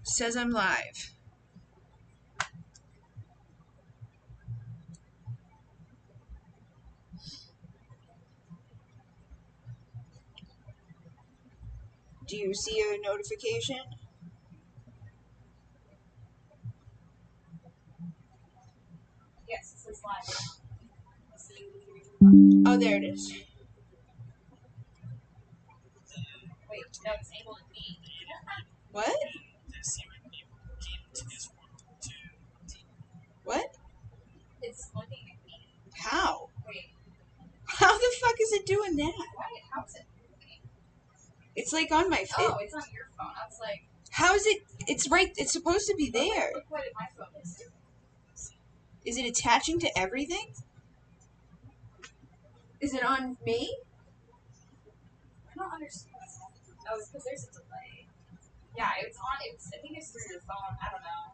Says I'm live. Do you see a notification? Yes, it says live. Oh, there it is. Wait, no, it's able to be. What? What? It's looking at me. How? Wait, How the fuck is it doing that? what? How is it moving? It's like on my phone. Oh, it's on your phone. I was like, How is it? It's right. It's supposed to be there. look what my phone is doing. Is it attaching to everything? Is it on me? I don't understand what's happening. Oh, it's because there's a delay. Yeah, it's on. I think it's through your phone. I don't know.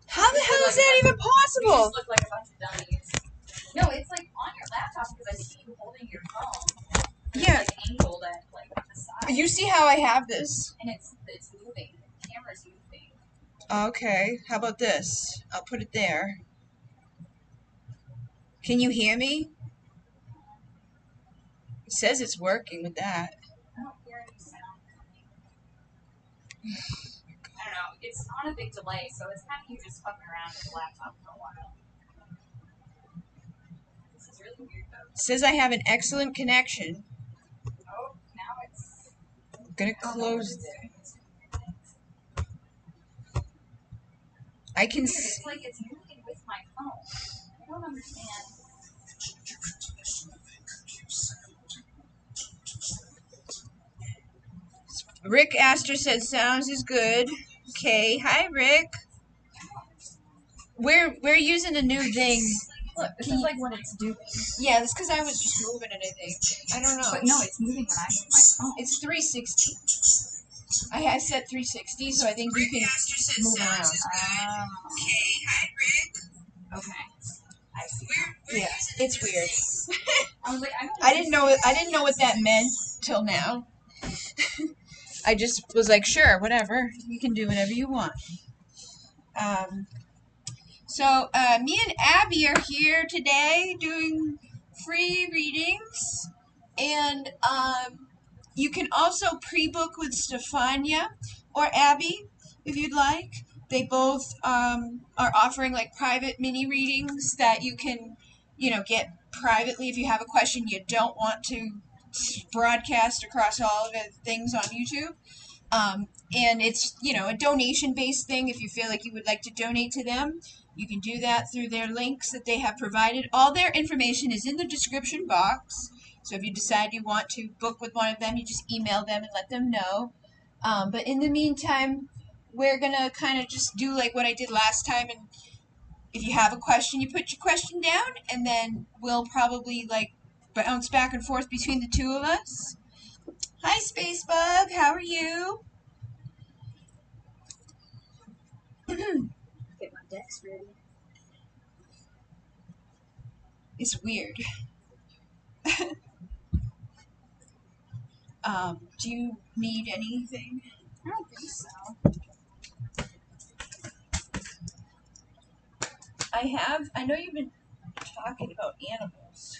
How the hell is that even You possible? just look like a bunch of dummies. No, it's like on your laptop because I see you holding your phone. Yeah. It's like angled at like the side. You see how I have this? And it's moving. The camera's moving. Okay. How about this? I'll put it there. Can you hear me? It says it's working with that. I don't hear any sound coming. I don't know. It's on a big delay, so it's having you just fucking around with the laptop for a while. This is really weird though. It says I have an excellent connection. Oh, now it's. I'm gonna close. I can. It's like it's moving with my phone. I don't understand. Rick Astor says sounds is good. Okay, hi Rick. We're using a new thing. Look, this is like what it's doing. Yeah, that's because I was just moving it. I think. I don't know. But no, it's moving when I move my phone. It's 360. I set 360, so I think you can move around. Okay, hi Rick. Okay, I see. Yeah, it's weird. I was like, I didn't know what that meant till now. I just was like, sure, whatever. You can do whatever you want. So me and Abby are here today doing free readings, and you can also pre-book with Stefania or Abby if you'd like. They both are offering like private mini readings that you can, get privately if you have a question you don't want to broadcast across all of the things on YouTube. And it's, a donation-based thing. If you feel like you would like to donate to them, you can do that through their links that they have provided. All their information is in the description box. So if you decide you want to book with one of them, you just email them and let them know. But in the meantime, we're going to kind of just do like what I did last time. And if you have a question, you put your question down, and then we'll probably like bounce back and forth between the two of us. Hi, Spacebug. How are you? get my decks ready. It's weird. Do you need anything? I don't think so. I know you've been talking about animals.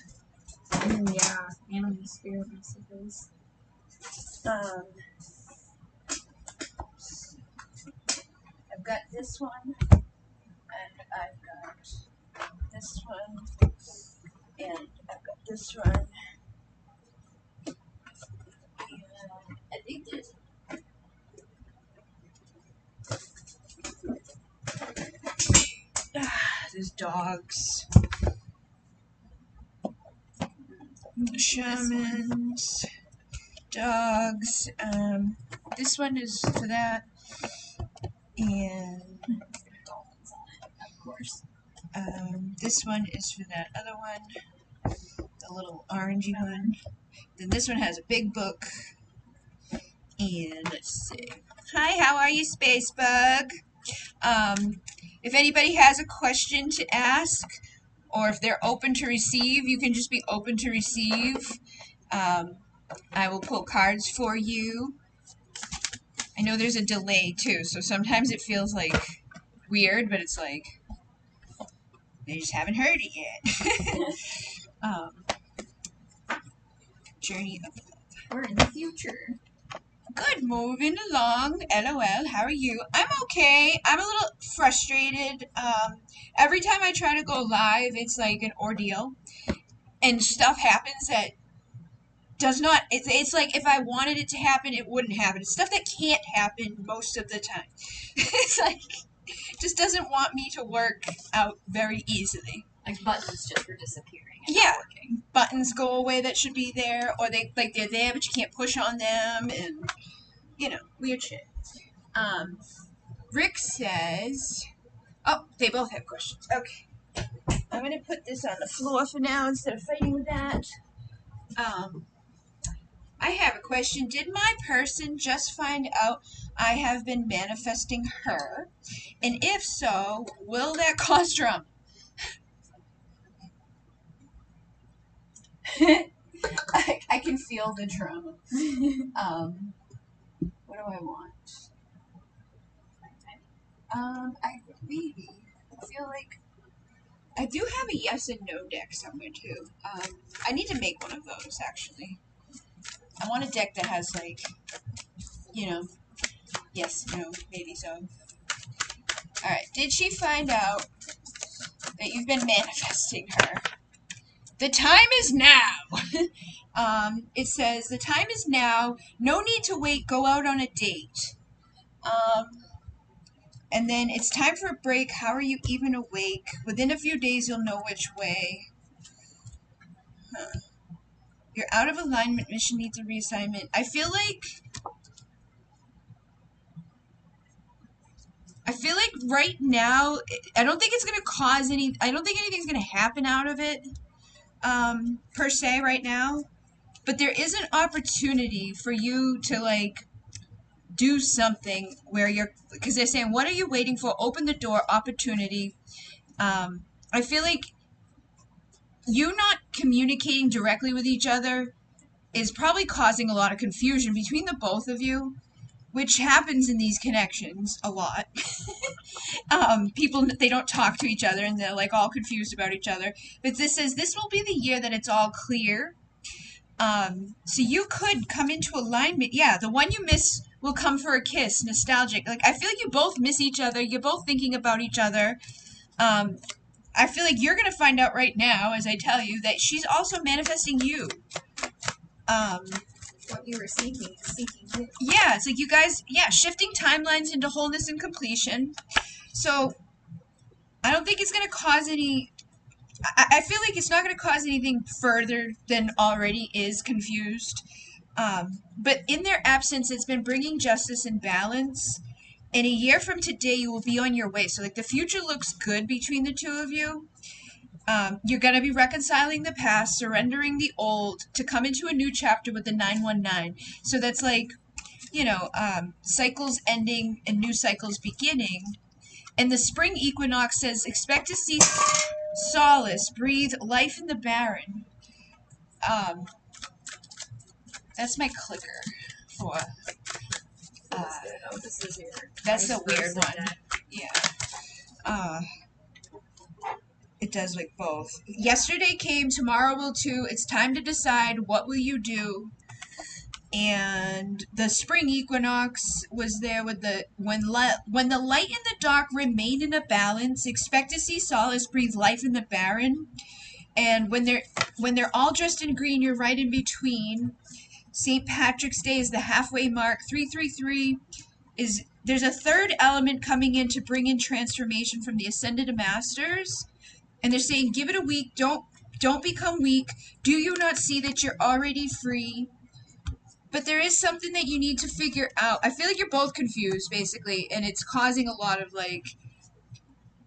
Yeah, animal spirit messages. I've got this one, and I've got this one, and I've got this one, and I think there's dogs, shamans, dogs. This one is for that, and Dolphins on it, of course. this one is for that other one, the little orangey one. Then this one has a big book. And let's see. Hi, how are you, Spacebug? If anybody has a question to ask, or if they're open to receive, you can just be open to receive. I will pull cards for you. I know there's a delay too, so sometimes it feels like weird, but it's like they just haven't heard it yet. Journey of love. We're in the future. Good, moving along. LOL. How are you? I'm okay. I'm a little frustrated. Every time I try to go live, it's like an ordeal, and stuff happens that does not. It's like if I wanted it to happen, it wouldn't happen. It's stuff that can't happen most of the time. It's like it just doesn't want me to work out very easily. Like buttons just for disappearing. And Yeah. not working. Buttons go away that should be there, or they're there but you can't push on them, and weird shit. Rick says, oh, they both have questions. Okay, I'm gonna put this on the floor for now instead of fighting with that. I have a question. Did my person just find out I have been manifesting her? And if so, will that cause drama? I can feel the drama. What do I want? I maybe feel like I do have a yes and no deck somewhere too. I need to make one of those actually. I want a deck that has like, yes, no, maybe so. Alright, did she find out that you've been manifesting her? The time is now! It says, the time is now, no need to wait, go out on a date. And then, it's time for a break, how are you even awake? Within a few days you'll know which way. You're out of alignment, mission needs a reassignment. I feel like right now, I don't think it's going to cause I don't think anything's going to happen out of it, per se right now. But there is an opportunity for you to, like, do something where because they're saying, what are you waiting for? Open the door, opportunity. I feel like you not communicating directly with each other is probably causing a lot of confusion between the both of you, which happens in these connections a lot. People, they don't talk to each other and they're like all confused about each other. But this says this will be the year that it's all clear. So you could come into alignment. Yeah, the one you miss will come for a kiss, nostalgic. Like, I feel like you both miss each other. You're both thinking about each other. I feel like you're going to find out right now, as I tell you, that she's also manifesting you. What you were seeking you. Yeah, it's like you guys, shifting timelines into wholeness and completion. So, I don't think it's going to cause any... I feel like it's not going to cause anything further than already is confused. But in their absence, it's been bringing justice and balance. And a year from today, you will be on your way. So, like, the future looks good between the two of you. You're going to be reconciling the past, surrendering the old, to come into a new chapter with the 919. So that's like, cycles ending and new cycles beginning. And the spring equinox says, expect to see solace, breathe life in the barren. That's my clicker for... this is your that's the weird one. Yeah. It does like both. Yesterday came, tomorrow will too. It's time to decide what will you do. And the spring equinox was there with the when the light and the dark remain in a balance. Expect to see solace, breathe life in the barren. And when they're all dressed in green, you're right in between. St. Patrick's Day is the halfway mark. 333 is there's a third element coming in to bring in transformation from the Ascended Masters. And they're saying, give it a week. Don't become weak. Do you not see that you're already free? But there is something that you need to figure out. I feel like you're both confused, basically, and it's causing a lot of, like,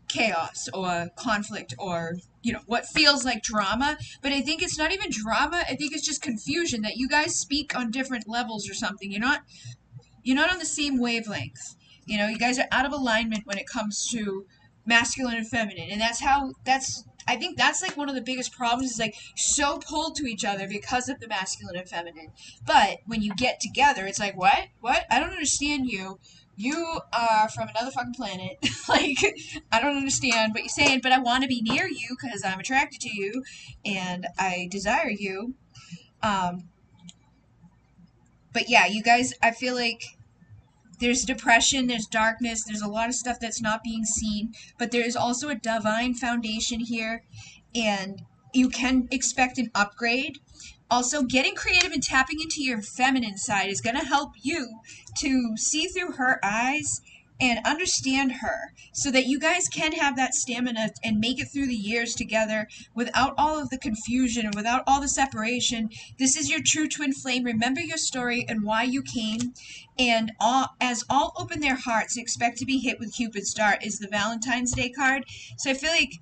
chaos or conflict or, what feels like drama. But I think it's not even drama. I think it's just confusion that you guys speak on different levels or something. You're not on the same wavelength. You guys are out of alignment when it comes to masculine and feminine. And I think that's like one of the biggest problems, is like so pulled to each other because of the masculine and feminine. But when you get together, it's like, what? I don't understand you. You are from another fucking planet. Like, I don't understand what you're saying, but I want to be near you because I'm attracted to you and I desire you. But yeah, you guys, I feel like there's depression, there's darkness, there's a lot of stuff that's not being seen, but there is also a divine foundation here, and you can expect an upgrade. Also, getting creative and tapping into your feminine side is going to help you to see through her eyes and understand her, so that you guys can have that stamina and make it through the years together without all of the confusion and without all the separation. This is your true twin flame. Remember your story and why you came, and as all open their hearts, expect to be hit with Cupid's dart is the Valentine's Day card. So I feel like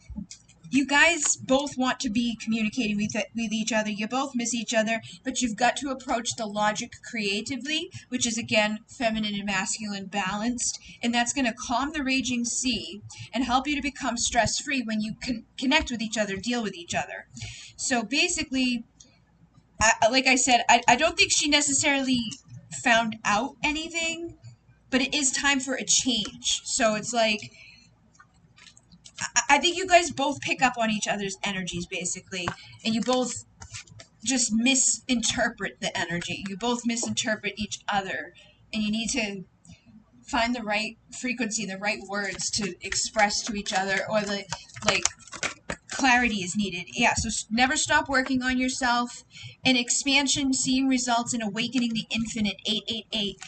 you guys both want to be communicating with each other. You both miss each other, but you've got to approach the logic creatively, which is, again, feminine and masculine balanced, and that's going to calm the raging sea and help you to become stress-free when you connect with each other, deal with each other. So basically, like I said, I don't think she necessarily found out anything, but it is time for a change. So it's like, I think you guys both pick up on each other's energies, basically, and you both just misinterpret the energy. You both misinterpret each other, and you need to find the right frequency, the right words to express to each other, or the, like, clarity is needed. Yeah, so never stop working on yourself. And expansion, seeing results, and awakening the infinite, 888,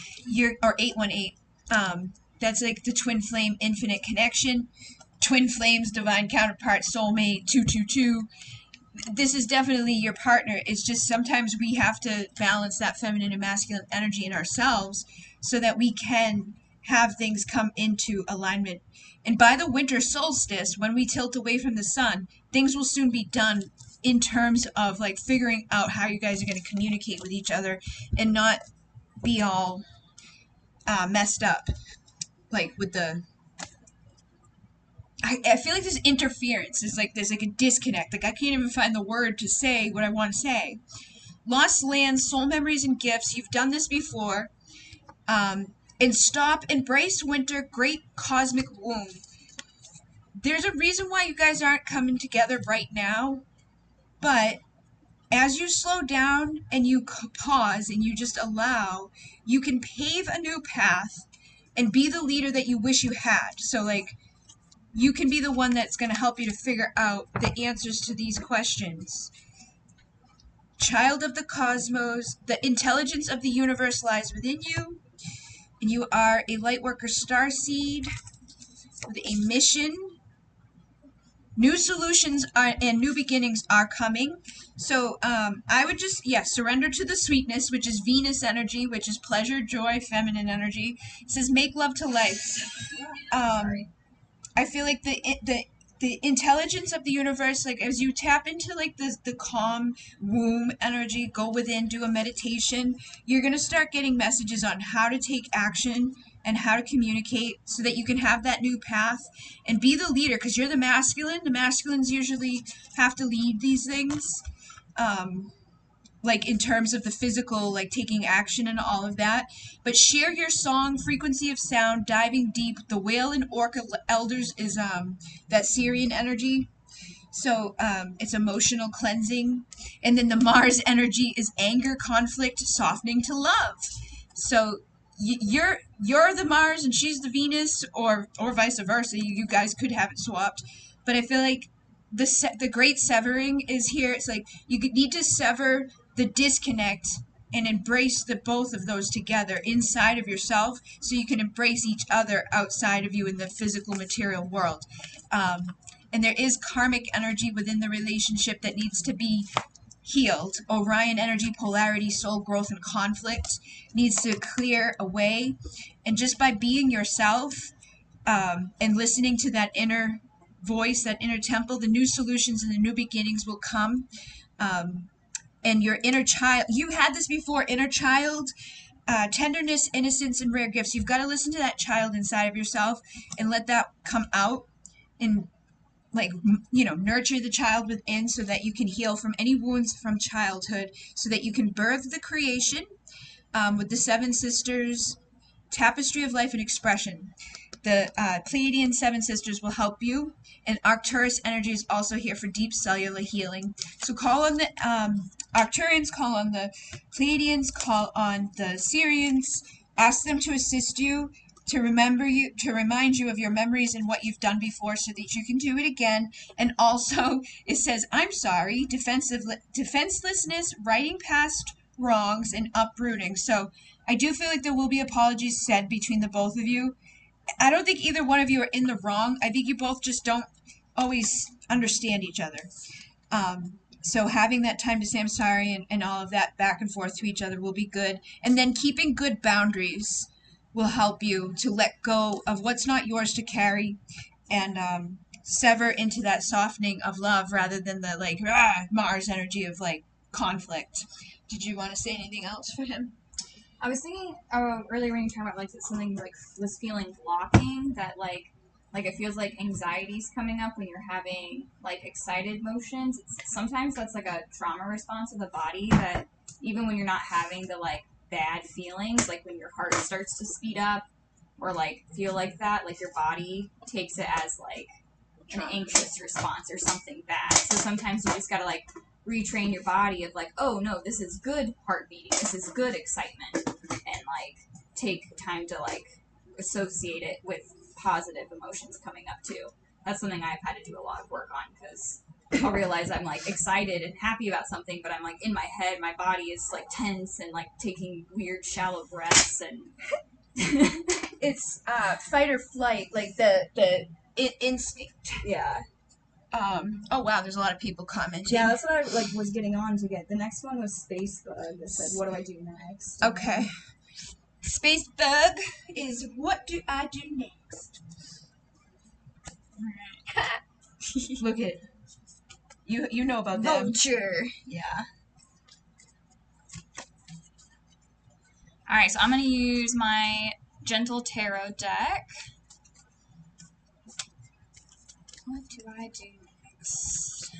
or 818. That's like the twin flame infinite connection. Twin flames, divine counterpart, soulmate, 222. This is definitely your partner. It's just sometimes we have to balance that feminine and masculine energy in ourselves so that we can have things come into alignment. And by the winter solstice, when we tilt away from the sun, things will soon be done in terms of like figuring out how you guys are going to communicate with each other and not be all messed up, like with the I feel like there's interference. There's like a disconnect. Like I can't even find the word to say what I want to say. Lost lands, soul memories, and gifts. You've done this before. And stop, embrace winter, great cosmic womb. There's a reason why you guys aren't coming together right now, but as you slow down and you pause and you just allow, you can pave a new path and be the leader that you wish you had. So like, you can be the one that's going to help you to figure out the answers to these questions. Child of the cosmos, the intelligence of the universe lies within you, and you are a lightworker starseed with a mission. New solutions and new beginnings are coming. So I would just, surrender to the sweetness, which is Venus energy, which is pleasure, joy, feminine energy. It says make love to life. I feel like the intelligence of the universe, like as you tap into like the calm womb energy, go within, do a meditation, you're going to start getting messages on how to take action and how to communicate so that you can have that new path and be the leader, because you're the masculine. The masculines usually have to lead these things. Like in terms of the physical, like taking action and all of that. But share your song, frequency of sound, diving deep. The whale and orca elders is that Syrian energy. So it's emotional cleansing. And then the Mars energy is anger, conflict, softening to love. So you're the Mars and she's the Venus, or vice versa. You guys could have it swapped. But I feel like the great severing is here. It's like you need to sever the disconnect and embrace the both of those together inside of yourself, so you can embrace each other outside of you in the physical material world. And there is karmic energy within the relationship that needs to be healed. Orion energy, polarity, soul growth, and conflict needs to clear away. And just by being yourself and listening to that inner voice, that inner temple, the new solutions and the new beginnings will come. And your inner child, you had this before, inner child, tenderness, innocence, and rare gifts. You've got to listen to that child inside of yourself and let that come out and nurture the child within so that you can heal from any wounds from childhood, so that you can birth the creation with the Seven Sisters Tapestry of Life and Expression. The Pleiadian Seven Sisters will help you, and Arcturus energy is also here for deep cellular healing. So call on the Arcturians, call on the Pleiadians, call on the Syrians, ask them to assist you, to remind you of your memories and what you've done before so that you can do it again. And also, it says, I'm sorry, defenselessness, writing past wrongs, and uprooting. So I do feel like there will be apologies said between the both of you. I don't think either one of you are in the wrong. I think you both just don't always understand each other. So having that time to say I'm sorry and all of that back and forth to each other will be good. And then keeping good boundaries will help you to let go of what's not yours to carry, and sever into that softening of love rather than the Mars energy of conflict. Did you want to say anything else for him? I was thinking earlier when you were talking about something was feeling blocking, that it feels like anxiety's coming up when you're having excited motions. Sometimes that's a trauma response of the body, that even when you're not having the bad feelings, when your heart starts to speed up or feel like that, your body takes it as an anxious response or something bad. So sometimes you just gotta retrain your body of oh no, this is good heart beating, this is good excitement, and take time to associate it with positive emotions coming up too. That's something I've had to do a lot of work on, because I'll realize I'm excited and happy about something, but I'm in my head, my body is tense and taking weird shallow breaths, and it's fight or flight, the instinct. Yeah. Oh wow, there's a lot of people commenting. Yeah, that's what I was getting on to get. The next one was Space Bug that said, what do I do next? Okay. Space Bug is, what do I do next? Look at you know about them. Vulture. Yeah. Alright, so I'm going to use my Gentle Tarot deck. What do I do next?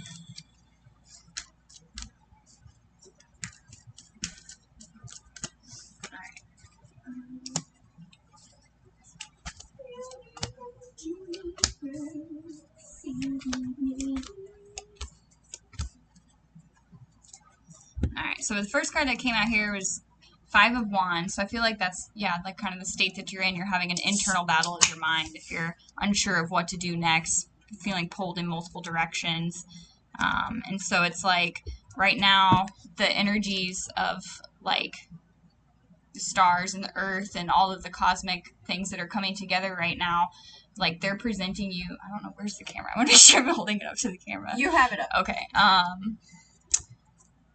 Alright, so the first card that came out here was Five of Wands. So I feel like that's, kind of the state that you're in. You're having an internal battle of your mind. If you're unsure of what to do next, feeling pulled in multiple directions. And so it's right now, the energies of the stars and the earth and all of the cosmic things that are coming together right now, they're presenting you. I don't know, where's the camera? I want to make sure I'm holding it up to the camera. You have it up. Okay.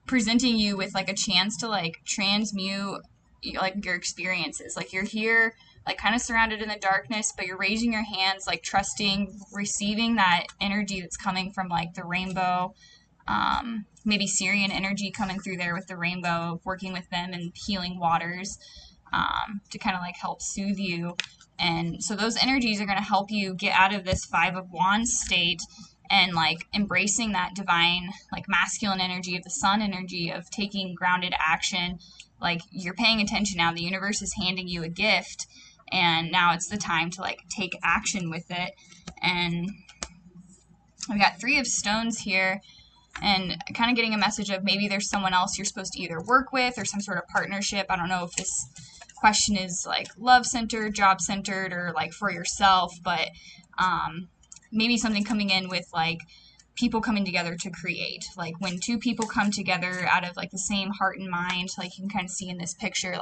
Presenting you with a chance to transmute your experiences. You're here kind of surrounded in the darkness, but you're raising your hands, trusting, receiving that energy that's coming from the rainbow, maybe Syrian energy coming through there with the rainbow, working with them and healing waters, to kind of help soothe you. And so those energies are going to help you get out of this Five of Wands state and embracing that divine masculine energy of the sun energy of taking grounded action. You're paying attention now. The universe is handing you a gift, and now it's the time to take action with it. And I've got Three of Stones here, and kind of getting a message of maybe there's someone else you're supposed to either work with or some sort of partnership. I don't know if this question is love-centered, job-centered, or for yourself, but maybe something coming in with people coming together to create. When two people come together out of the same heart and mind, you can kind of see in this picture,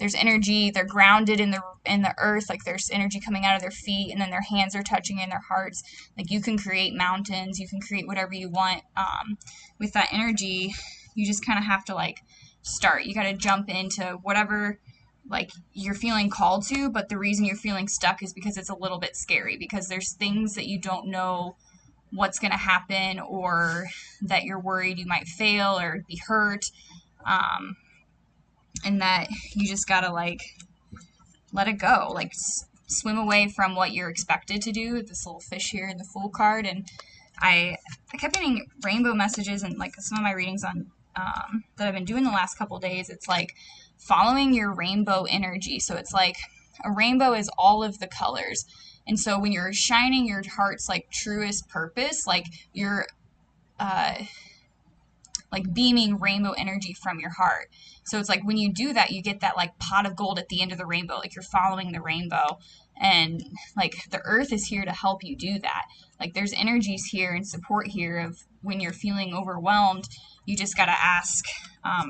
there's energy, they're grounded in the earth, there's energy coming out of their feet, and then their hands are touching in their hearts. You can create mountains, you can create whatever you want. With that energy, you just kind of have to start. You got to jump into whatever you're feeling called to, but the reason you're feeling stuck is because it's a little bit scary, because there's things that you don't know what's going to happen, or that you're worried you might fail or be hurt, and that you just gotta let it go. swim away from what you're expected to do with this little fish here in the Fool card. And I kept getting rainbow messages, and like some of my readings on that I've been doing the last couple days, it's like following your rainbow energy. So it's like a rainbow is all of the colors. And so when you're shining your heart's like truest purpose, like you're like beaming rainbow energy from your heart. So it's like when you do that, you get that like pot of gold at the end of the rainbow, like you're following the rainbow. And like the earth is here to help you do that. Like there's energies here and support here of when you're feeling overwhelmed, you just got to ask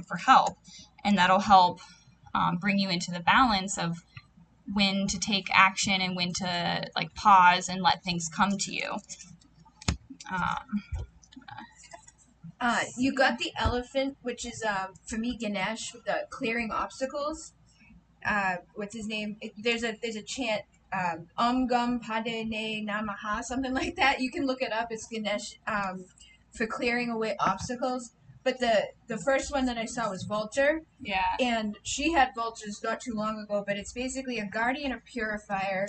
for help, and that'll help bring you into the balance of when to take action and when to like pause and let things come to you. You got the elephant, which is for me Ganesh with the clearing obstacles. What's his name? There's a chant, Gum Padene Namaha, something like that. You can look it up. It's Ganesh for clearing away obstacles. But the first one that I saw was Vulture. Yeah. And she had vultures not too long ago, but it's basically a guardian or purifier.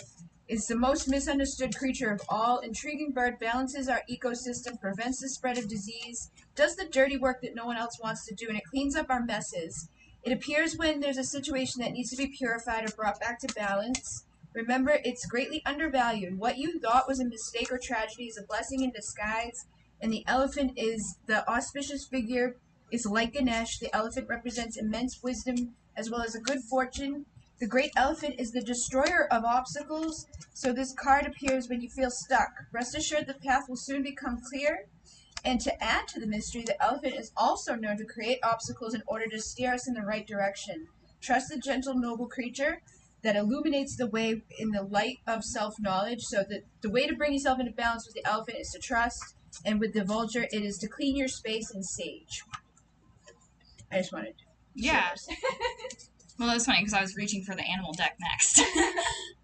Is the most misunderstood creature of all. Intriguing bird, balances our ecosystem, prevents the spread of disease, does the dirty work that no one else wants to do, and it cleans up our messes. It appears when there's a situation that needs to be purified or brought back to balance. Remember, it's greatly undervalued. What you thought was a mistake or tragedy is a blessing in disguise, and the elephant is the auspicious figure. Is like Ganesh. The elephant represents immense wisdom as well as a good fortune. The great elephant is the destroyer of obstacles, so this card appears when you feel stuck. Rest assured the path will soon become clear. And to add to the mystery, the elephant is also known to create obstacles in order to steer us in the right direction. Trust the gentle, noble creature that illuminates the way in the light of self-knowledge. So the way to bring yourself into balance with the elephant is to trust, and with the vulture, it is to clean your space in sage. I just wanted to Yeah. Well, that was funny because I was reaching for the animal deck next.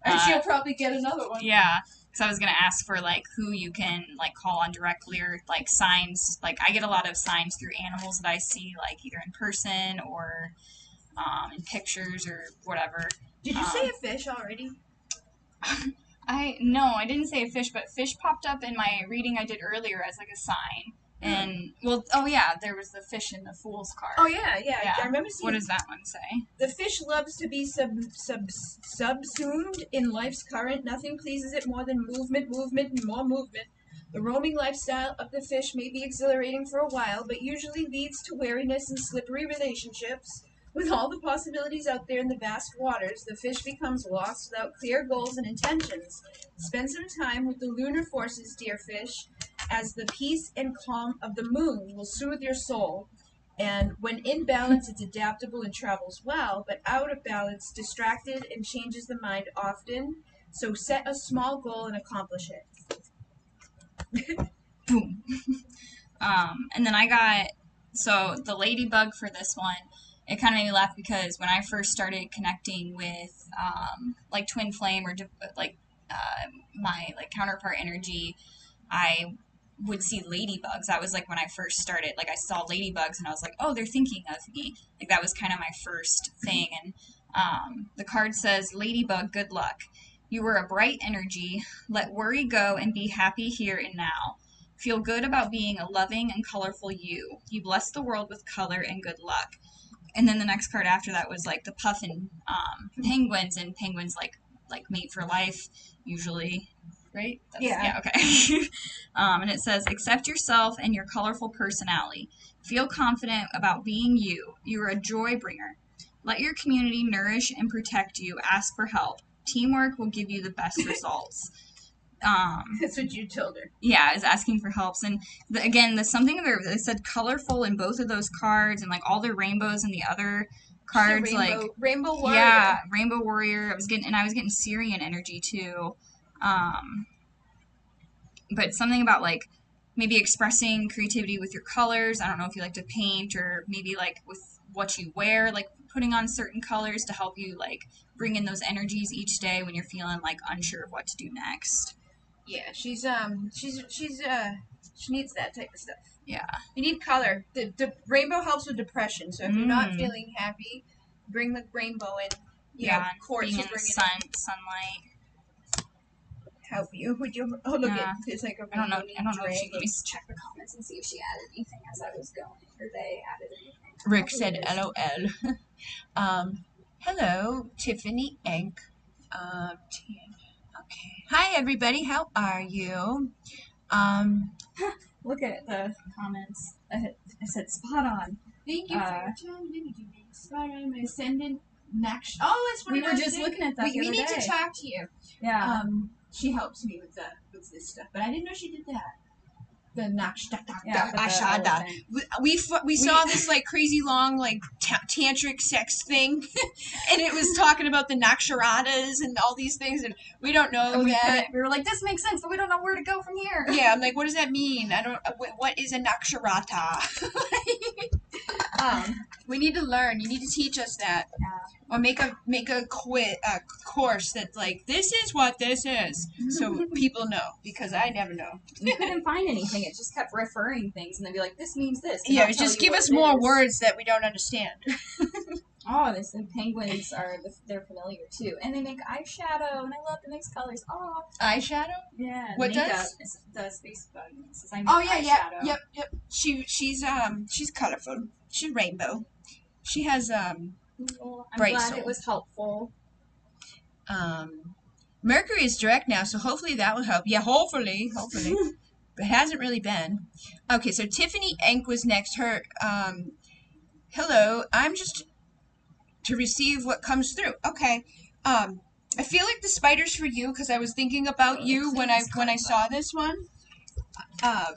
And she'll probably get another one. Yeah, because I was going to ask for, like, who you can, like, call on directly or, like, signs. Like, I get a lot of signs through animals that I see, like, either in person or in pictures or whatever. Did you say a fish already? No, I didn't say a fish, but fish popped up in my reading I did earlier as, like, a sign. And, well, oh yeah, there was the fish in the Fool's card. Oh, yeah. I remember seeing... What does that one say? The fish loves to be subsumed in life's current. Nothing pleases it more than movement, and more movement. The roaming lifestyle of the fish may be exhilarating for a while, but usually leads to weariness and slippery relationships. With all the possibilities out there in the vast waters, the fish becomes lost without clear goals and intentions. Spend some time with the lunar forces, dear fish, as the peace and calm of the moon will soothe your soul. And when in balance, it's adaptable and travels well, but out of balance, distracted and changes the mind often. So set a small goal and accomplish it. Boom. And then I got, so the ladybug for this one, it kind of made me laugh because when I first started connecting with, like, twin flame or, like, my, like, counterpart energy, I would see ladybugs. That was, like, when I first started. Like, I saw ladybugs and I was like, oh, they're thinking of me. Like, that was kind of my first thing. And the card says, Ladybug, good luck. You are a bright energy. Let worry go and be happy here and now. Feel good about being a loving and colorful you. You bless the world with color and good luck. And then the next card after that was, like, the puffin penguins, and penguins, like mate for life, usually, right? Yeah, okay. And it says, accept yourself and your colorful personality. Feel confident about being you. You are a joy bringer. Let your community nourish and protect you. Ask for help. Teamwork will give you the best results. That's what you told her. Yeah, I was asking for helps. And again, the something of it, they said colorful in both of those cards, and like all the rainbows in the other cards, Rainbow Warrior. Yeah, Rainbow Warrior. I was getting Syrian energy too. But something about like maybe expressing creativity with your colors. I don't know if you like to paint, or maybe like with what you wear, like putting on certain colors to help you like bring in those energies each day when you're feeling like unsure of what to do next. Yeah, she needs that type of stuff. Yeah. You need color. The rainbow helps with depression, so if you're not feeling happy, bring the rainbow in. Being in the sunlight. help you. Would you? Oh, look Yeah. at there's like a I don't know. rainbow I don't know if she. dragon. Let me check the comments and see if she added anything as I was going, or they added anything. Rick said LOL. Hello, Tiffany Enk. Okay. Hi, everybody. How are you? Look at the comments. I said spot on. Thank you for your time and energy. Spot on my ascendant next. Oh, it's what We were just looking at that the we other need day. to talk to you. Yeah. She helps me with this stuff, but I didn't know she did that. The Yeah, ashada. We saw this like crazy long like tantric sex thing, and it was talking about the naksharatas and all these things, and we don't know And that. we were like, this makes sense, but we don't know where to go from here. Yeah, I'm like, what does that mean? I don't. What is a naksharata? We need to learn. You need to teach us that, or make a course that's like, this is what this is, so people know, because I never know. We couldn't find anything. It just kept referring things, and they'd be like, this means this. Yeah, just give us more words that we don't understand. Oh, they said penguins they're familiar too, and they make eyeshadow, and I love the mixed colors. Oh, eyeshadow. Yeah. What makeup does? The space bug says I make eyeshadow. eyeshadow. Yep. She's colorful. She's rainbow. She has Well, I'm bright glad soul. it was helpful. Mercury is direct now, so hopefully that will help. Yeah, hopefully. But it hasn't really been. Okay, so Tiffany Enk was next. Her hello. I'm just to receive what comes through. Okay. I feel like the spider's for you because I was thinking about you when I saw this one. I'm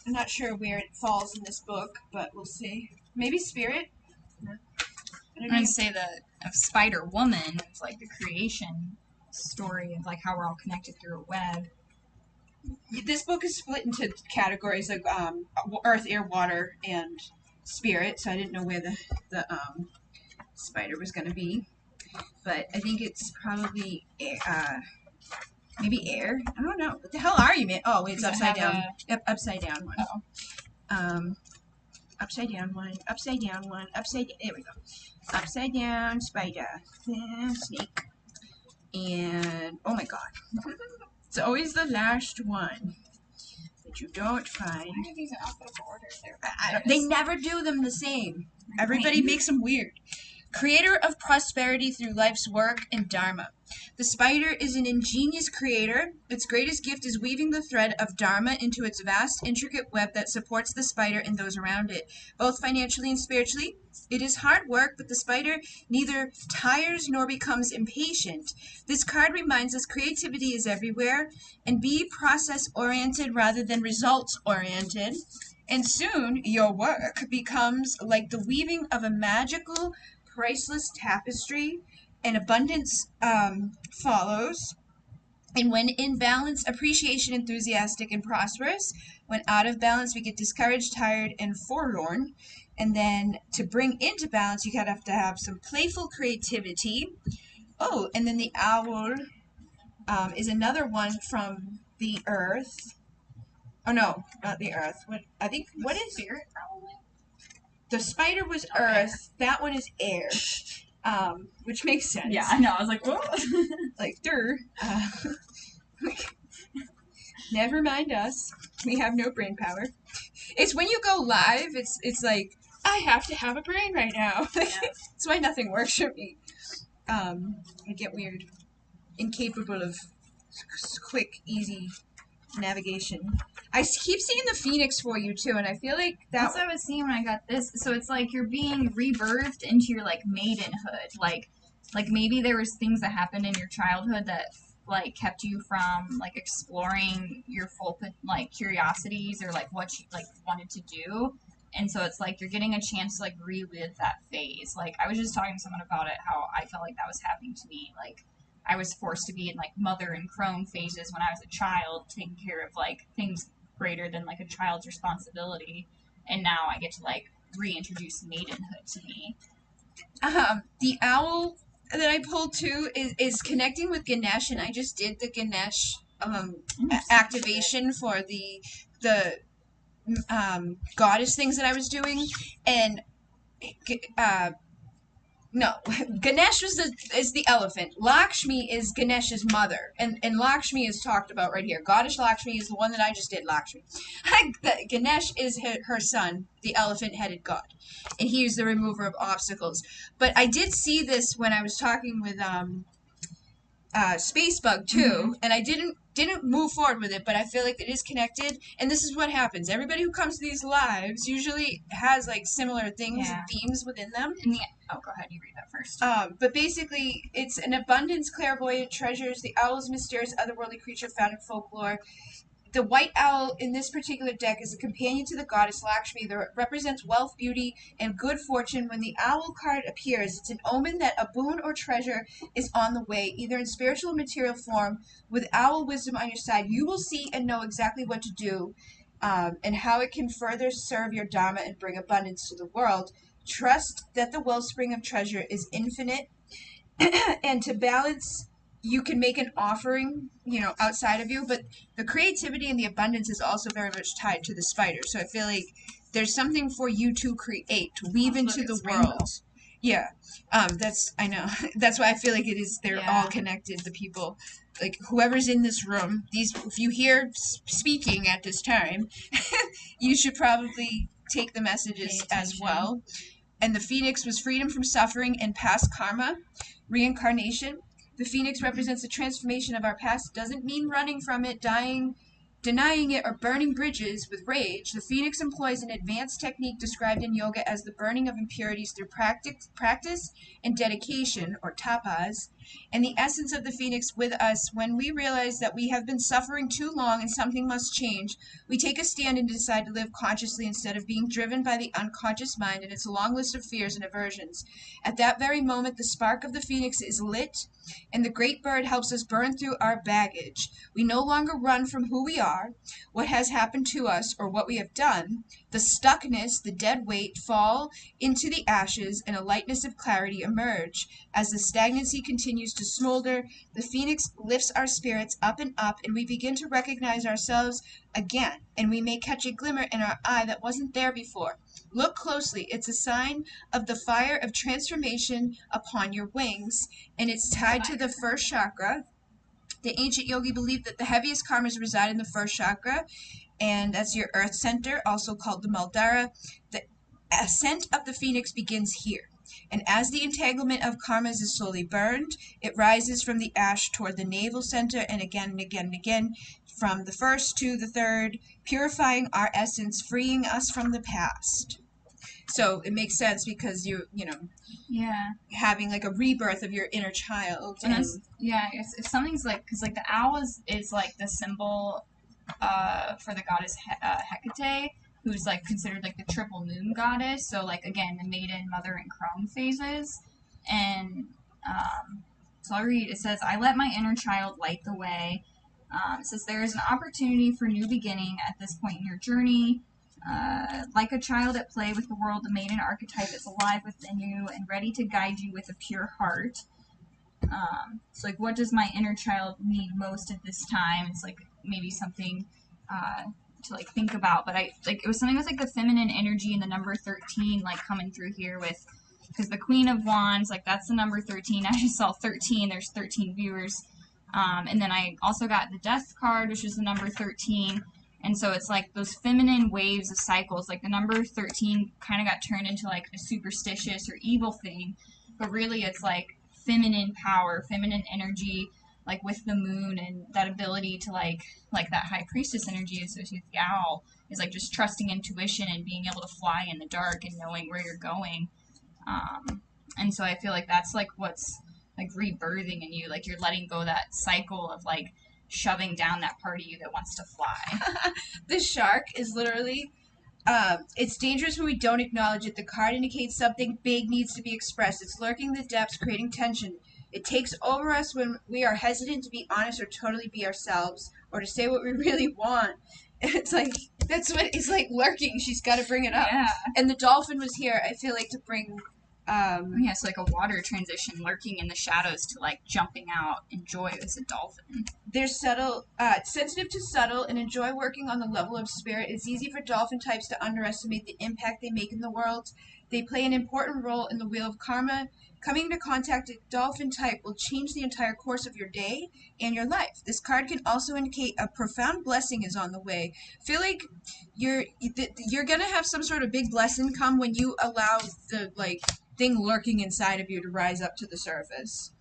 not sure where it falls in this book, but we'll see. Maybe spirit. I'm going to say the Spider Woman is like the creation story of like how we're all connected through a web. This book is split into categories like earth, air, water, and spirit. So I didn't know where the spider was going to be, but I think it's probably maybe air. I don't know. What the hell are you, man? Oh, wait, it's upside down. Yep, upside down one. Upside down one. Upside down one. Upside. There we go. Upside down spider. Snake. And oh my god, it's always the last one that you don't find. Why are these in alphabetical order? They never do them the same. Everybody makes them weird. Creator of prosperity through life's work and dharma. The spider is an ingenious creator. Its greatest gift is weaving the thread of dharma into its vast, intricate web that supports the spider and those around it, both financially and spiritually. It is hard work, but the spider neither tires nor becomes impatient. This card reminds us creativity is everywhere, and be process-oriented rather than results-oriented. And soon, your work becomes like the weaving of a magical, priceless tapestry, and abundance follows. And when in balance, appreciation, enthusiastic, and prosperous. When out of balance, we get discouraged, tired, and forlorn. And then to bring into balance, you have to have some playful creativity. Oh, and then the owl is another one from the earth. Oh no, not the earth. What is spirit probably? The spider was earth. That one is air. Which makes sense. Yeah, I know. I was like, whoa. Like, never mind us. We have no brain power. It's when you go live, it's like, I have to have a brain right now. That's why nothing works for me. I get weird. Incapable of quick, easy navigation. I keep seeing the phoenix for you too, and I feel like that's what I was seeing when I got this. So it's like you're being rebirthed into your like maidenhood. Like maybe there was things that happened in your childhood that like kept you from like exploring your full like curiosities or like what you like wanted to do. And so it's like you're getting a chance to like relive that phase. Like I was just talking to someone about it, how I felt like that was happening to me. Like I was forced to be in like mother and crone phases when I was a child, taking care of like things greater than like a child's responsibility, and now I get to like reintroduce maidenhood to me. The owl that I pulled too is connecting with Ganesh, and I just did the Ganesh activation for the goddess things that I was doing, and No, Ganesh is the elephant. Lakshmi is Ganesh's mother, and Lakshmi is talked about right here. Goddess Lakshmi is the one that I just did. Lakshmi, Ganesh is her son, the elephant-headed god, and he is the remover of obstacles. But I did see this when I was talking with Spacebug too, and I didn't move forward with it, but I feel like it is connected. And this is what happens: everybody who comes to these lives usually has like similar things, and themes within them. Oh, go ahead, you read that first. But basically, it's an abundance, clairvoyant treasures. The owl is a mysterious, otherworldly creature found in folklore. The white owl in this particular deck is a companion to the goddess Lakshmi that represents wealth, beauty, and good fortune. When the owl card appears, it's an omen that a boon or treasure is on the way, either in spiritual or material form. With owl wisdom on your side, you will see and know exactly what to do, and how it can further serve your dharma and bring abundance to the world. Trust that the wellspring of treasure is infinite, and to balance, you can make an offering, outside of you, but the creativity and the abundance is also very much tied to the spider. So I feel like there's something for you to create, to weave into the world. Yeah, I know. That's why I feel like it is. They're all connected. The people, like whoever's in this room, if you hear speaking at this time, you should probably take the messages as well. And the phoenix was freedom from suffering and past karma, reincarnation. The phoenix represents the transformation of our past. It doesn't mean running from it, dying, denying it, or burning bridges with rage. The phoenix employs an advanced technique described in yoga as the burning of impurities through practice and dedication, or tapas. And the essence of the phoenix with us, when we realize that we have been suffering too long and something must change, we take a stand and decide to live consciously instead of being driven by the unconscious mind and its long list of fears and aversions. At that very moment, the spark of the phoenix is lit, and the great bird helps us burn through our baggage. We no longer run from who we are, what has happened to us, or what we have done. The stuckness, the dead weight, fall into the ashes, and a lightness of clarity emerge. As the stagnancy continues to smolder, the phoenix lifts our spirits up, and we begin to recognize ourselves again, and we may catch a glimmer in our eye that wasn't there before. Look closely. It's a sign of the fire of transformation upon your wings, and it's tied to the first chakra. The ancient yogi believed that the heaviest karmas reside in the first chakra, and that's your earth center, also called the Muladhara. The ascent of the phoenix begins here. And as the entanglement of karmas is slowly burned, it rises from the ash toward the navel center, and again and again and again, from the first to the third, purifying our essence, freeing us from the past. So it makes sense because having like a rebirth of your inner child. And if something's like, because like the owl is like the symbol for the goddess Hecate, who's like considered like the triple moon goddess. So like again, the maiden, mother, and crone phases. And so I'll read. It says, "I let my inner child light the way." It says, "There is an opportunity for new beginning at this point in your journey. Like a child at play with the world, the maiden archetype is alive within you and ready to guide you with a pure heart." So like, what does my inner child need most at this time? It's like maybe something to like think about, but it was something with like the feminine energy and the number 13 like coming through here with, because the Queen of Wands, like that's the number 13. I just saw 13. There's 13 viewers. And then I also got the Death card, which is the number 13. And so it's like those feminine waves of cycles. Like the number 13 kind of got turned into like a superstitious or evil thing, but really it's like feminine power, feminine energy, like with the moon, and that ability to like that high priestess energy associated with the owl is like just trusting intuition and being able to fly in the dark and knowing where you're going. And so I feel like that's like what's like rebirthing in you, like you're letting go that cycle of like shoving down that part of you that wants to fly. The shark is literally, it's dangerous when we don't acknowledge it. The card indicates something big needs to be expressed. It's lurking in the depths, creating tension. It takes over us when we are hesitant to be honest or totally be ourselves, or to say what we really want. It's like, that's what is like lurking. She's got to bring it up. Yeah. And the dolphin was here, I feel like, to bring... it's like a water transition, lurking in the shadows to like jumping out in joy as a dolphin. They're subtle, sensitive to subtle, and enjoy working on the level of spirit. It's easy for dolphin types to underestimate the impact they make in the world. They play an important role in the wheel of karma. Coming into contact with dolphin type will change the entire course of your day and your life. This card can also indicate a profound blessing is on the way. I feel like you're gonna have some sort of big blessing come when you allow the thing lurking inside of you to rise up to the surface.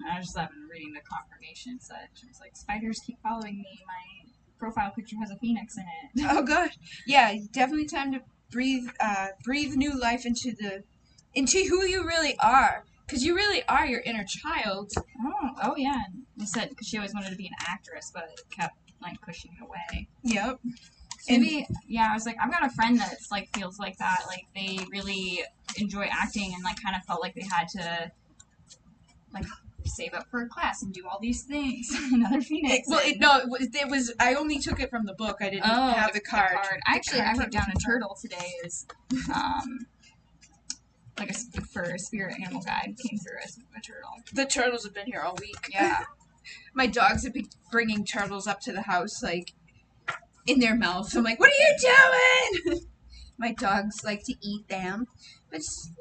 I just have been reading the confirmation set. It's like, spiders keep following me. My profile picture has a phoenix in it. Oh god, yeah, definitely time to breathe new life into who you really are, because you really are your inner child. Oh yeah. And they said because she always wanted to be an actress, but kept like pushing it away. Yep. So maybe, yeah, I was like, I've got a friend that's like feels like that. Like they really enjoy acting and like kind of felt like they had to like save up for a class and do all these things. Another phoenix. Well, it was. I only took it from the book. I didn't have the card. Actually, I wrote down a turtle today as, like for a spirit animal guide came through as a turtle. The turtles have been here all week. Yeah. My dogs have been bringing turtles up to the house, like in their mouth. I'm like, what are you doing? My dogs like to eat them, but it's,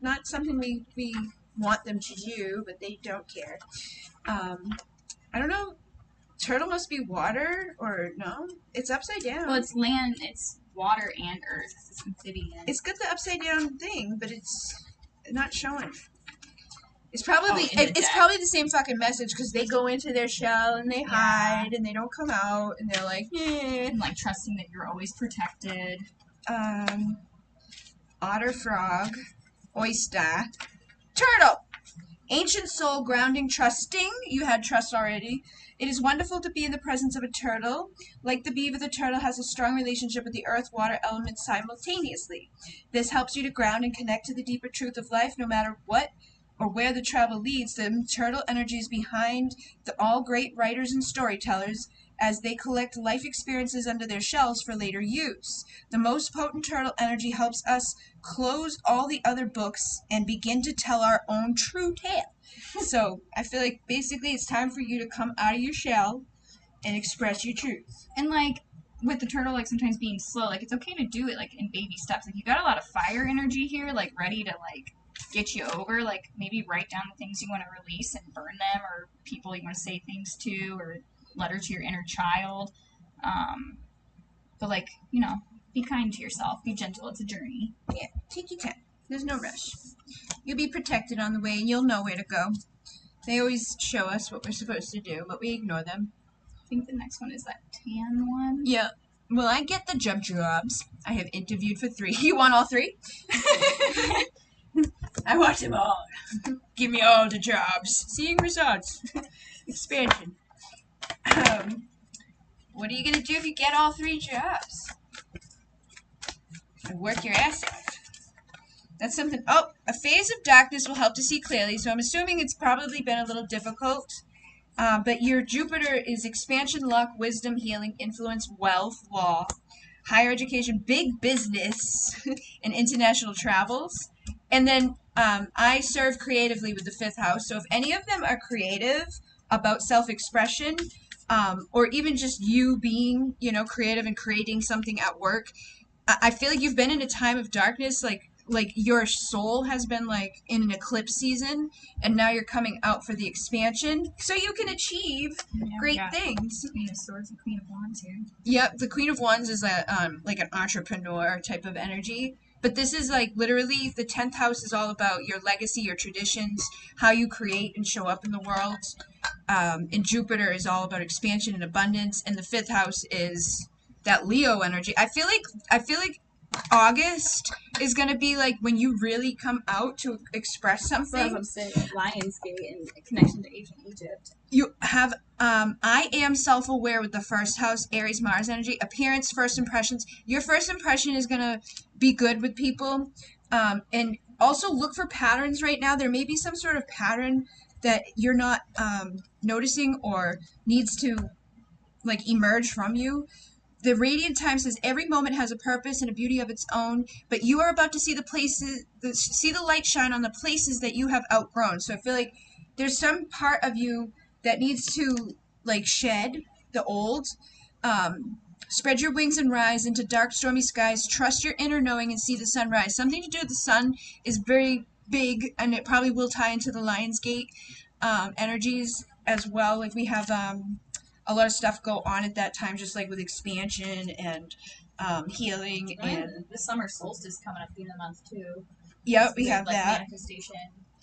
not something we want them to do, but they don't care. I don't know. Turtle must be water, or no? It's upside down. Well, it's land. It's water and earth. It's amphibian. It's got the upside down thing, but it's not showing. It's probably probably the same fucking message, because they go into their shell and they hide and they don't come out and they're like, and like trusting that you're always protected. Otter, frog, oyster, turtle. Ancient soul, grounding, trusting. You had trust already. It is wonderful to be in the presence of a turtle. Like the beaver, the turtle has a strong relationship with the earth, water elements simultaneously. This helps you to ground and connect to the deeper truth of life, no matter what or where the travel leads. The turtle energy is behind all great writers and storytellers, as they collect life experiences under their shells for later use. The most potent turtle energy helps us close all the other books and begin to tell our own true tale. So I feel like basically it's time for you to come out of your shell and express your truth. And like with the turtle, like sometimes being slow, like it's okay to do it like in baby steps. Like you got a lot of fire energy here, like ready to like get you over. Like maybe write down the things you want to release and burn them, or people you want to say things to, or letter to your inner child. But like, be kind to yourself, be gentle. It's a journey. Yeah, take your time. There's no rush. You'll be protected on the way and you'll know where to go. They always show us what we're supposed to do, but we ignore them. I think the next one is that tan one. Yeah. Well, I get the jobs. I have interviewed for 3. You want all 3? I want them all. Give me all the jobs. Seeing results. Expansion. What are you going to do if you get all 3 jobs? Work your ass off. That's something. Oh, a phase of darkness will help to see clearly, so I'm assuming it's probably been a little difficult. But your Jupiter is expansion, luck, wisdom, healing, influence, wealth, law, higher education, big business, and international travels. And then I serve creatively with the 5th house, so if any of them are creative about self-expression, or even just you being, creative and creating something at work, I feel like you've been in a time of darkness, like your soul has been like in an eclipse season, and now you're coming out for the expansion, so you can achieve great things. Queen of Swords and Queen of Wands here. Yep, the Queen of Wands is like an entrepreneur type of energy. But this is like literally the 10th house is all about your legacy, your traditions, how you create and show up in the world. And Jupiter is all about expansion and abundance, and the 5th house is that Leo energy. I feel like August is going to be like when you really come out to express something. That's what I'm saying. Lionsgate and connection to ancient Egypt. You have, I am self-aware with the 1st house, Aries, Mars energy. Appearance, first impressions. Your first impression is going to be good with people. And also look for patterns right now. There may be some sort of pattern that you're not noticing or needs to like emerge from you. The radiant time says every moment has a purpose and a beauty of its own, but you are about to see see the light shine on the places that you have outgrown. So I feel like there's some part of you that needs to like shed the old, Spread your wings and rise into dark, stormy skies. Trust your inner knowing and see the sun rise. Something to do with the sun is very big, and it probably will tie into the Lionsgate energies as well. Like we have a lot of stuff go on at that time, just like with expansion and healing. And the summer solstice coming up in the month too. Yep, we have like, that. Manifestation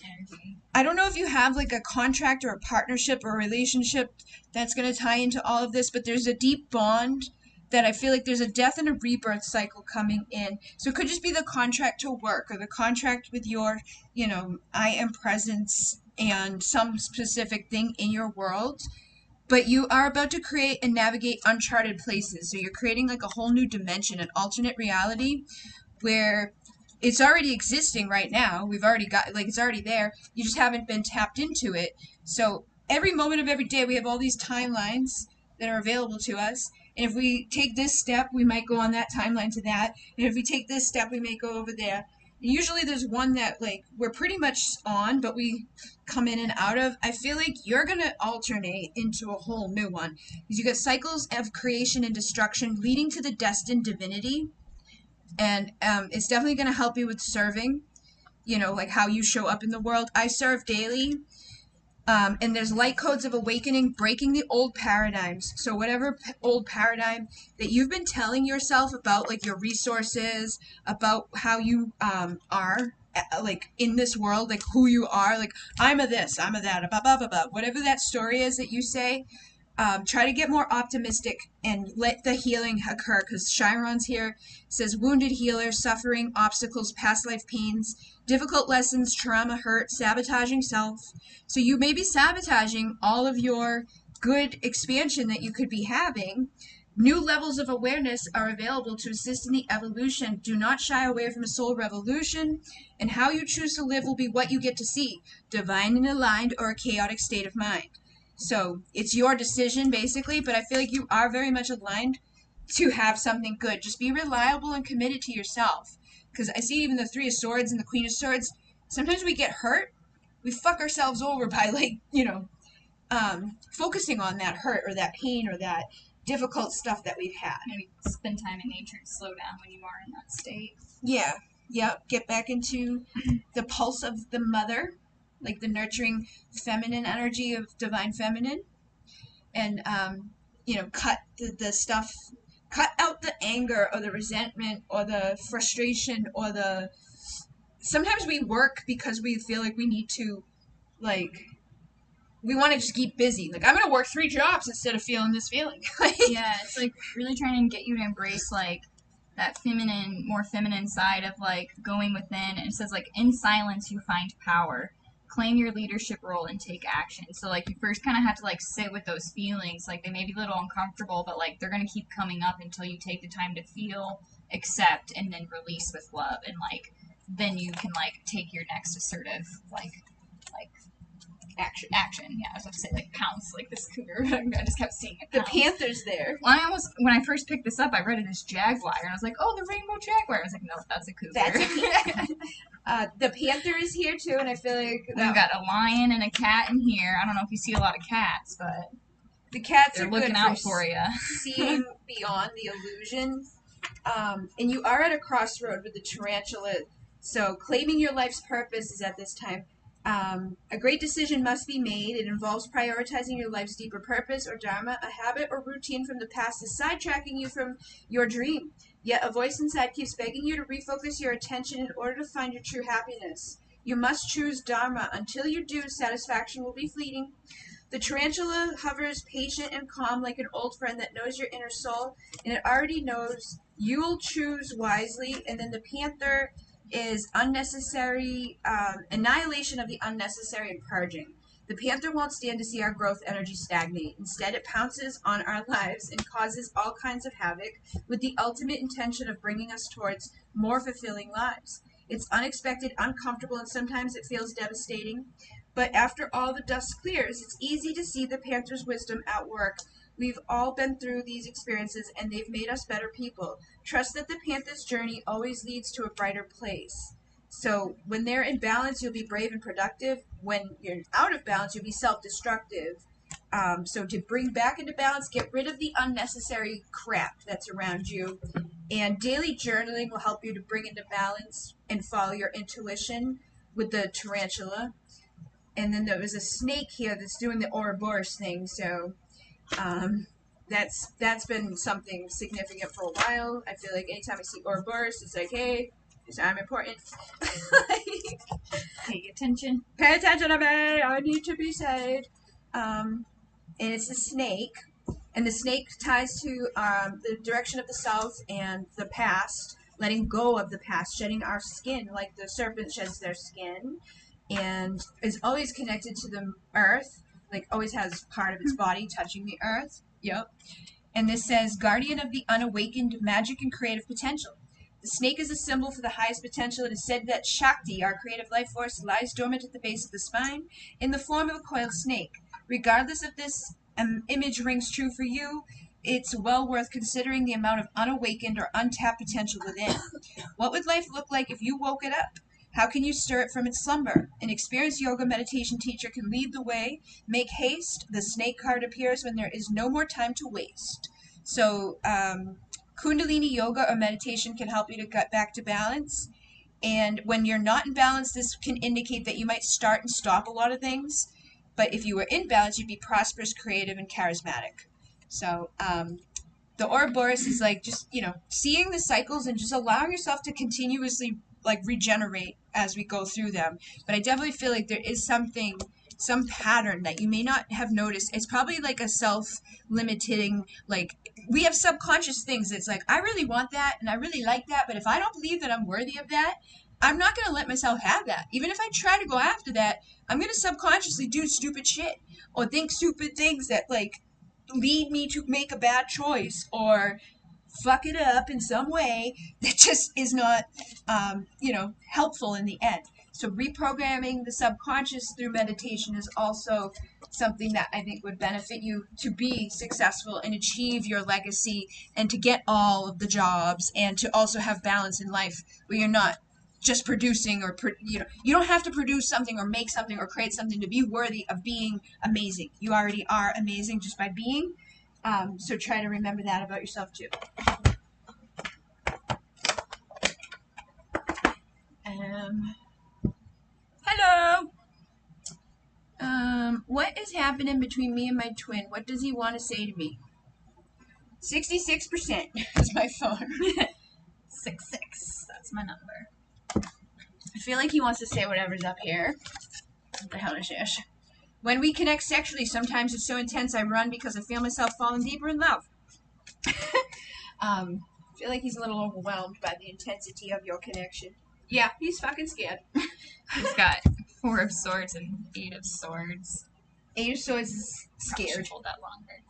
energy. I don't know if you have like a contract or a partnership or a relationship that's going to tie into all of this, but there's a deep bond that I feel like there's a death and a rebirth cycle coming in. So it could just be the contract to work or the contract with your, I am presence and some specific thing in your world. But you are about to create and navigate uncharted places. So you're creating like a whole new dimension, an alternate reality where it's already existing right now. We've already got, like, it's already there. You just haven't been tapped into it. So every moment of every day, we have all these timelines that are available to us. And if we take this step, we might go on that timeline to that. And if we take this step, we may go over there. And usually there's one that, like, we're pretty much on, but we come in and out of. I feel like you're going to alternate into a whole new one. Because you got cycles of creation and destruction leading to the destined divinity. And it's definitely going to help you with serving, like how you show up in the world. I serve daily. And there's light codes of awakening, breaking the old paradigms. So whatever old paradigm that you've been telling yourself about, like your resources, about how you are, like in this world, like who you are, like I'm a this, I'm a that, blah, blah, blah, blah. Whatever that story is that you say, try to get more optimistic and let the healing occur, because Chiron's here. Says wounded healer, suffering, obstacles, past life pains, difficult lessons, trauma, hurt, sabotaging self. So you may be sabotaging all of your good expansion that you could be having. New levels of awareness are available to assist in the evolution. Do not shy away from a soul revolution, and how you choose to live will be what you get to see, divine and aligned or a chaotic state of mind. So it's your decision, basically, but I feel like you are very much aligned to have something good. Just be reliable and committed to yourself. Because I see even the Three of Swords and the Queen of Swords, sometimes we get hurt. We fuck ourselves over by, focusing on that hurt or that pain or that difficult stuff that we've had. Maybe spend time in nature and slow down when you are in that state. Yeah. Yep. Get back into the pulse of the mother, like the nurturing feminine energy of divine feminine. And, cut the stuff, cut out the anger or the resentment or the frustration or sometimes we work because we feel like we need to, we want to just keep busy. Like, I'm going to work 3 jobs instead of feeling this feeling. Yeah, it's like really trying to get you to embrace, like, that more feminine side of, like, going within. And it says, like, in silence you find power. Claim your leadership role and take action. So, like, you first kind of have to, like, sit with those feelings. Like, they may be a little uncomfortable, but, like, they're going to keep coming up until you take the time to feel, accept, and then release with love. And, like, then you can, like, take your next assertive, like action. Yeah, I was about to say, like, pounce, like this cougar. I just kept seeing it. The panther's there. Well, when I first picked this up, I read it as jaguar, and I was like, oh, the rainbow jaguar. I was like, no, that's a cougar. That's a panther. The panther is here, too, and I feel like... We've got a lion and a cat in here. I don't know if you see a lot of cats, but... The cats they're are looking good out for you. Seeing beyond the illusion. And you are at a crossroad with the tarantula, so claiming your life's purpose is at this time. A great decision must be made. It involves prioritizing your life's deeper purpose or dharma. A habit or routine from the past is sidetracking you from your dream. Yet a voice inside keeps begging you to refocus your attention in order to find your true happiness. You must choose dharma. Until you do, satisfaction will be fleeting. The tarantula hovers patient and calm like an old friend that knows your inner soul, and it already knows you'll choose wisely. And then the panther is unnecessary, annihilation of the unnecessary and purging. The panther won't stand to see our growth energy stagnate. Instead, it pounces on our lives and causes all kinds of havoc with the ultimate intention of bringing us towards more fulfilling lives. It's unexpected, uncomfortable, and sometimes it feels devastating. But after all the dust clears, it's easy to see the panther's wisdom at work. We've all been through these experiences, and they've made us better people. Trust that the panther's journey always leads to a brighter place. So when they're in balance, you'll be brave and productive. When you're out of balance, you'll be self-destructive. So to bring back into balance, get rid of the unnecessary crap that's around you. And daily journaling will help you to bring into balance and follow your intuition with the tarantula. And then there was a snake here that's doing the Ouroboros thing. So that's been something significant for a while. I feel like anytime I see Ouroboros, it's like, hey, I'm important. Pay attention. Pay attention to me. I need to be saved. And it's a snake. And the snake ties to the direction of the south and the past, letting go of the past, shedding our skin like the serpent sheds their skin, and is always connected to the earth, like always has part of its body touching the earth. Yep. And this says, guardian of the unawakened magic and creative potential. The snake is a symbol for the highest potential. It is said that Shakti, our creative life force, lies dormant at the base of the spine in the form of a coiled snake. Regardless if this image rings true for you, it's well worth considering the amount of unawakened or untapped potential within. What would life look like if you woke it up? How can you stir it from its slumber? An experienced yoga meditation teacher can lead the way. Make haste. The snake card appears when there is no more time to waste. So, Kundalini yoga or meditation can help you to get back to balance. And when you're not in balance, this can indicate that you might start and stop a lot of things. But if you were in balance, you'd be prosperous, creative, and charismatic. So the Ouroboros is like just, seeing the cycles and just allowing yourself to continuously regenerate as we go through them. But I definitely feel like there is some pattern that you may not have noticed. It's probably like a self-limiting, we have subconscious things. It's like, I really want that and I really like that, but if I don't believe that I'm worthy of that, I'm not going to let myself have that. Even if I try to go after that, I'm going to subconsciously do stupid shit or think stupid things that lead me to make a bad choice or fuck it up in some way that just is not, helpful in the end. So reprogramming the subconscious through meditation is also something that I think would benefit you to be successful and achieve your legacy and to get all of the jobs and to also have balance in life where you're not just producing or, you don't have to produce something or make something or create something to be worthy of being amazing. You already are amazing just by being. So try to remember that about yourself too. Hello. What is happening between me and my twin? What does he want to say to me? 66% is my phone. 66. That's my number. I feel like he wants to say whatever's up here. What the hell is this? When we connect sexually, sometimes it's so intense I run because I feel myself falling deeper in love. I feel like he's a little overwhelmed by the intensity of your connection. Yeah, he's fucking scared. He's got 4 of Swords and 8 of Swords. 8 of Swords is scared. Probably should hold that longer.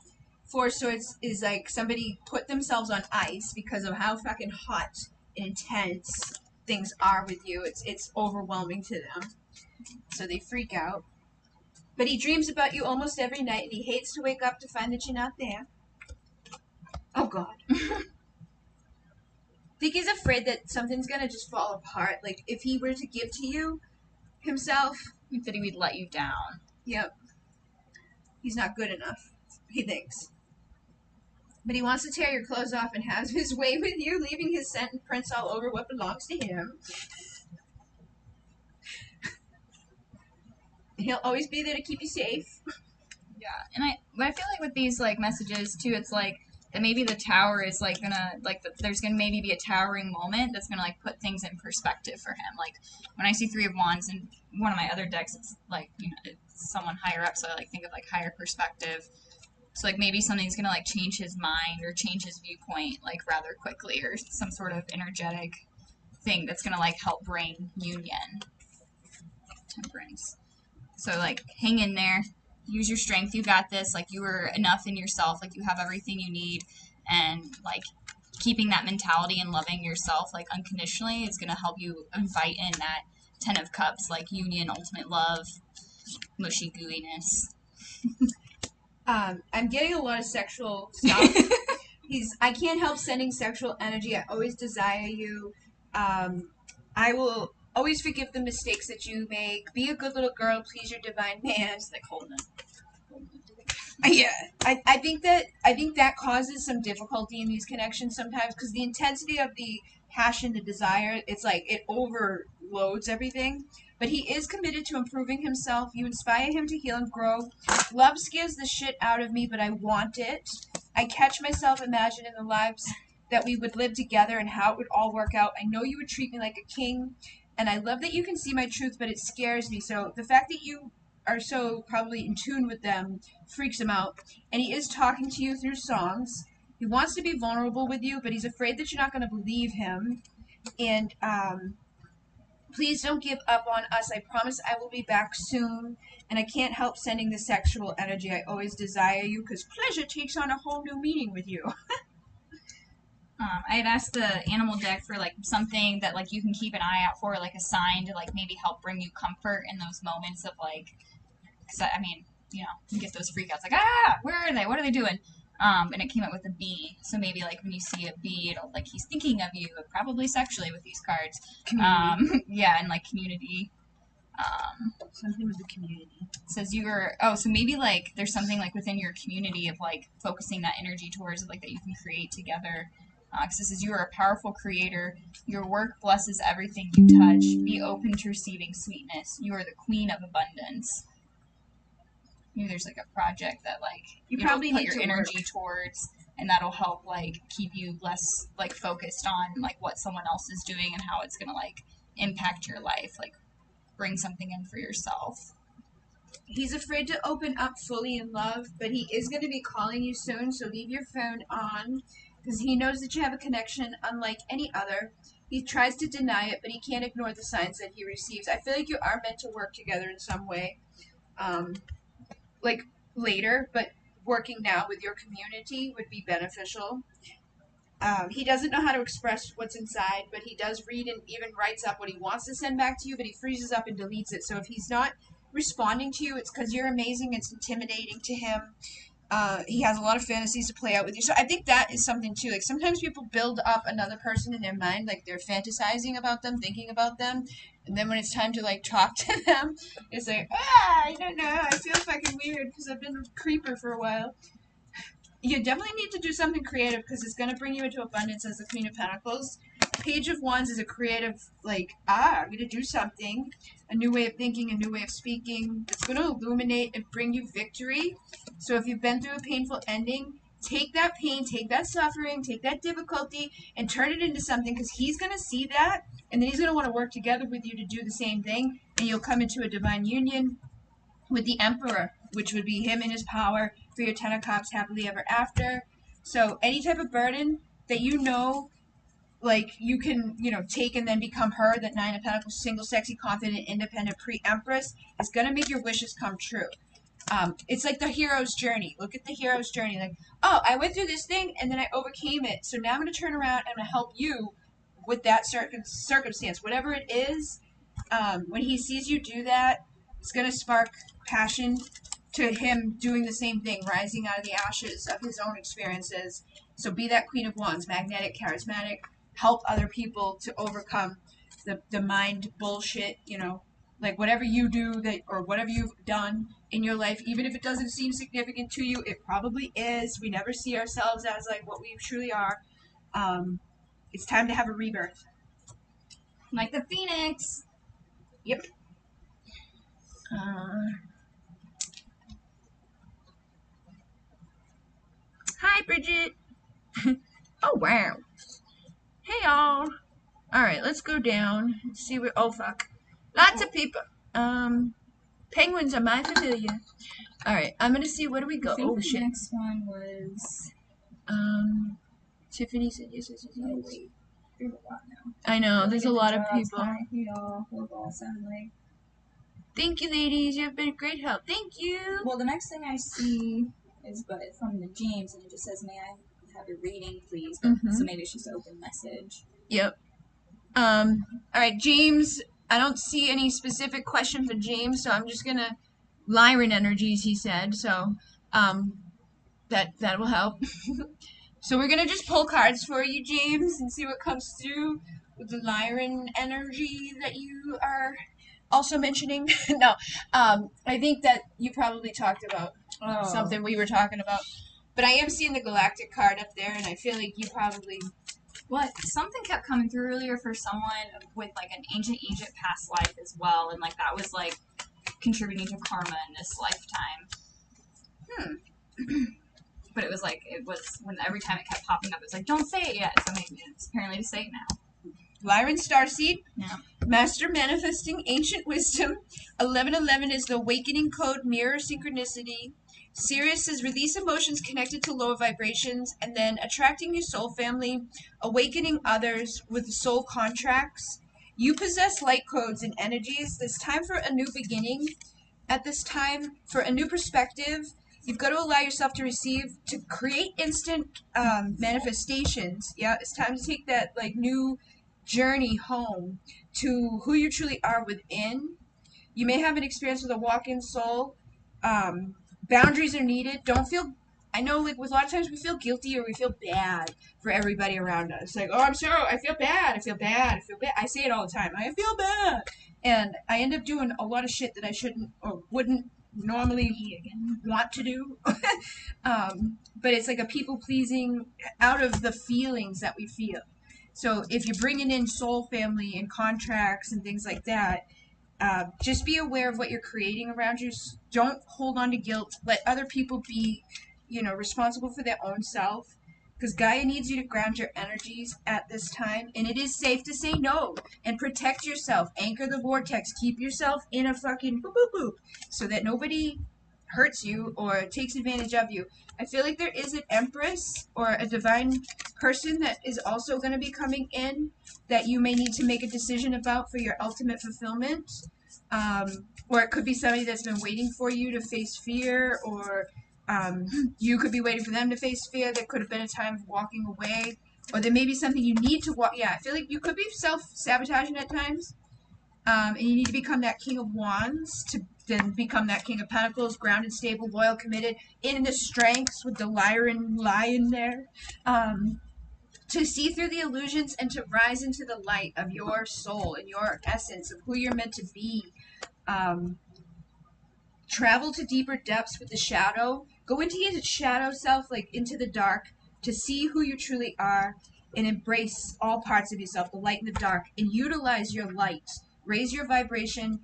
4 of Swords is like somebody put themselves on ice because of how fucking hot and intense things are with you. It's overwhelming to them. So they freak out. But he dreams about you almost every night, and he hates to wake up to find that you're not there. Oh, God. I think he's afraid that something's going to just fall apart. Like, if he were to give to you himself... He said he would let you down. Yep. He's not good enough, he thinks. But he wants to tear your clothes off and have his way with you, leaving his scent and prints all over what belongs to him. He'll always be there to keep you safe. Yeah, and I feel like with these messages too, it's like that maybe the tower is there's gonna maybe be a towering moment that's gonna put things in perspective for him. Like when I see 3 of Wands in one of my other decks, it's it's someone higher up, so I think of higher perspective. So maybe something's gonna change his mind or change his viewpoint rather quickly, or some sort of energetic thing that's gonna help bring union. Temperance. So hang in there, use your strength, you got this, you are enough in yourself, you have everything you need, and keeping that mentality and loving yourself unconditionally is gonna help you invite in that 10 of Cups, union, ultimate love, mushy gooiness. I'm getting a lot of sexual stuff. I can't help sending sexual energy. I always desire you. I will always forgive the mistakes that you make. Be a good little girl. Please your divine man. It's holding it. Yeah, I think that causes some difficulty in these connections sometimes because the intensity of the passion, the desire, it's like it overloads everything. But he is committed to improving himself. You inspire him to heal and grow. Love scares the shit out of me, but I want it. I catch myself imagining the lives that we would live together and how it would all work out. I know you would treat me like a king, and I love that you can see my truth, but it scares me. So the fact that you are so probably in tune with them freaks him out. And he is talking to you through songs. He wants to be vulnerable with you, but he's afraid that you're not going to believe him. And please don't give up on us. I promise I will be back soon. And I can't help sending the sexual energy. I always desire you because pleasure takes on a whole new meaning with you. I had asked the animal deck for like something that like you can keep an eye out for, like a sign to like maybe help bring you comfort in those moments of like, because I mean, you know, you get those freakouts like, where are they? What are they doing? And it came up with a bee. So maybe like when you see a bee, it'll like he's thinking of you, probably sexually with these cards. Yeah, and like community. Something with the community. Says you were so maybe like there's something like within your community of like focusing that energy towards like that you can create together. Because it says you are a powerful creator. Your work blesses everything you touch. Be open to receiving sweetness. You are the queen of abundance. Maybe there's like a project that like you probably put need your to energy work towards, and that'll help like keep you less like focused on like what someone else is doing and how it's gonna like impact your life. Like bring something in for yourself. He's afraid to open up fully in love, but he is going to be calling you soon, so leave your phone on because he knows that you have a connection unlike any other. He tries to deny it, but he can't ignore the signs that he receives. I feel like you are meant to work together in some way, like later, but working now with your community would be beneficial. He doesn't know how to express what's inside, but he does read and even writes up what he wants to send back to you, but he freezes up and deletes it. So if he's not responding to you, it's because you're amazing. It's intimidating to him. He has a lot of fantasies to play out with you. So I think that is something too. Like sometimes people build up another person in their mind, like they're fantasizing about them, thinking about them, and then when it's time to like talk to them, it's like, I don't know. I feel fucking weird because I've been a creeper for a while. You definitely need to do something creative because it's going to bring you into abundance as the Queen of Pentacles. Page of Wands is a creative, like, I'm going to do something, a new way of thinking, a new way of speaking. It's going to illuminate and bring you victory. So if you've been through a painful ending, take that pain, take that suffering, take that difficulty, and turn it into something because he's going to see that, and then he's going to want to work together with you to do the same thing, and you'll come into a divine union with the Emperor, which would be him in his power for your Ten of Cups happily ever after. So any type of burden that you know, like you can, take and then become her, that Nine of Pentacles, single, sexy, confident, independent, pre-Empress, is going to make your wishes come true. It's like the hero's journey. Look at the hero's journey. Like, oh, I went through this thing and then I overcame it. So now I'm going to turn around and I'm going to help you with that circumstance, whatever it is. When he sees you do that, it's going to spark passion to him doing the same thing, rising out of the ashes of his own experiences. So be that Queen of Wands, magnetic, charismatic, help other people to overcome the mind bullshit, like whatever you do that or whatever you've done in your life, even if it doesn't seem significant to you, it probably is. We never see ourselves as like what we truly are. It's time to have a rebirth. Like the Phoenix. Yep. Hi, Bridget. Oh, wow. Hey, y'all. All right, let's go down. Let's see where. Oh, fuck. Lots of people. Penguins are my familiar. All right, I'm gonna see. Where do we go? I think Oh, the shit. next one was. Tiffany said yes. Oh wait, there's a lot now. I know. There's a lot of people. Hi, y'all. What all sound like? Thank you, ladies. You've been a great help. Thank you. Well, the next thing I see is from the James, and it just says, "May I have a reading, please?" So maybe it's just an open message. Yep. All right, James. I don't see any specific question for James, so I'm just gonna Lyran energies. He said so. That will help. So we're gonna just pull cards for you, James, and see what comes through with the Lyran energy that you are also mentioning. No, I think that you probably talked about something we were talking about. But I am seeing the galactic card up there, and I feel like you probably... What? Something kept coming through earlier for someone with like an ancient Egypt past life as well, and like that was like contributing to karma in this lifetime. But it was when every time it kept popping up, it was like, don't say it yet. So maybe it's apparently to say it now. Lyran Starseed, Yeah. Master Manifesting Ancient Wisdom. 1111 is the awakening code, mirror synchronicity. Sirius says release emotions connected to lower vibrations, and then attracting your soul family, awakening others with soul contracts. You possess light codes and energies. It's time for a new beginning. At this time, for a new perspective, you've got to allow yourself to receive, to create instant manifestations. Yeah, it's time to take that like new journey home to who you truly are within. You may have an experience with a walk-in soul. Boundaries are needed. Don't feel... I know, like, with a lot of times we feel guilty or we feel bad for everybody around us. Like, oh, I'm sorry, I feel bad, I feel bad, I feel bad. I say it all the time. I feel bad. And I end up doing a lot of shit that I shouldn't or wouldn't normally want to do. But it's like a people-pleasing out of the feelings that we feel. So if you're bringing in soul family and contracts and things like that, just be aware of what you're creating around you. Don't hold on to guilt. Let other people be, responsible for their own self. Because Gaia needs you to ground your energies at this time. And it is safe to say no. And protect yourself. Anchor the vortex. Keep yourself in a fucking boop boop boop. So that nobody hurts you or takes advantage of you. I feel like there is an empress or a divine person that is also going to be coming in that you may need to make a decision about for your ultimate fulfillment. Or it could be somebody that's been waiting for you to face fear, or you could be waiting for them to face fear. There could have been a time of walking away, or there may be something you need to walk. Yeah, I feel like you could be self-sabotaging at times, and you need to become that King of Wands to then become that King of Pentacles, grounded, stable, loyal, committed, in the strengths with the lion there. To see through the illusions and to rise into the light of your soul and your essence of who you're meant to be. Travel to deeper depths with the shadow. Go into your shadow self, like into the dark, to see who you truly are and embrace all parts of yourself, the light and the dark, and utilize your light. Raise your vibration,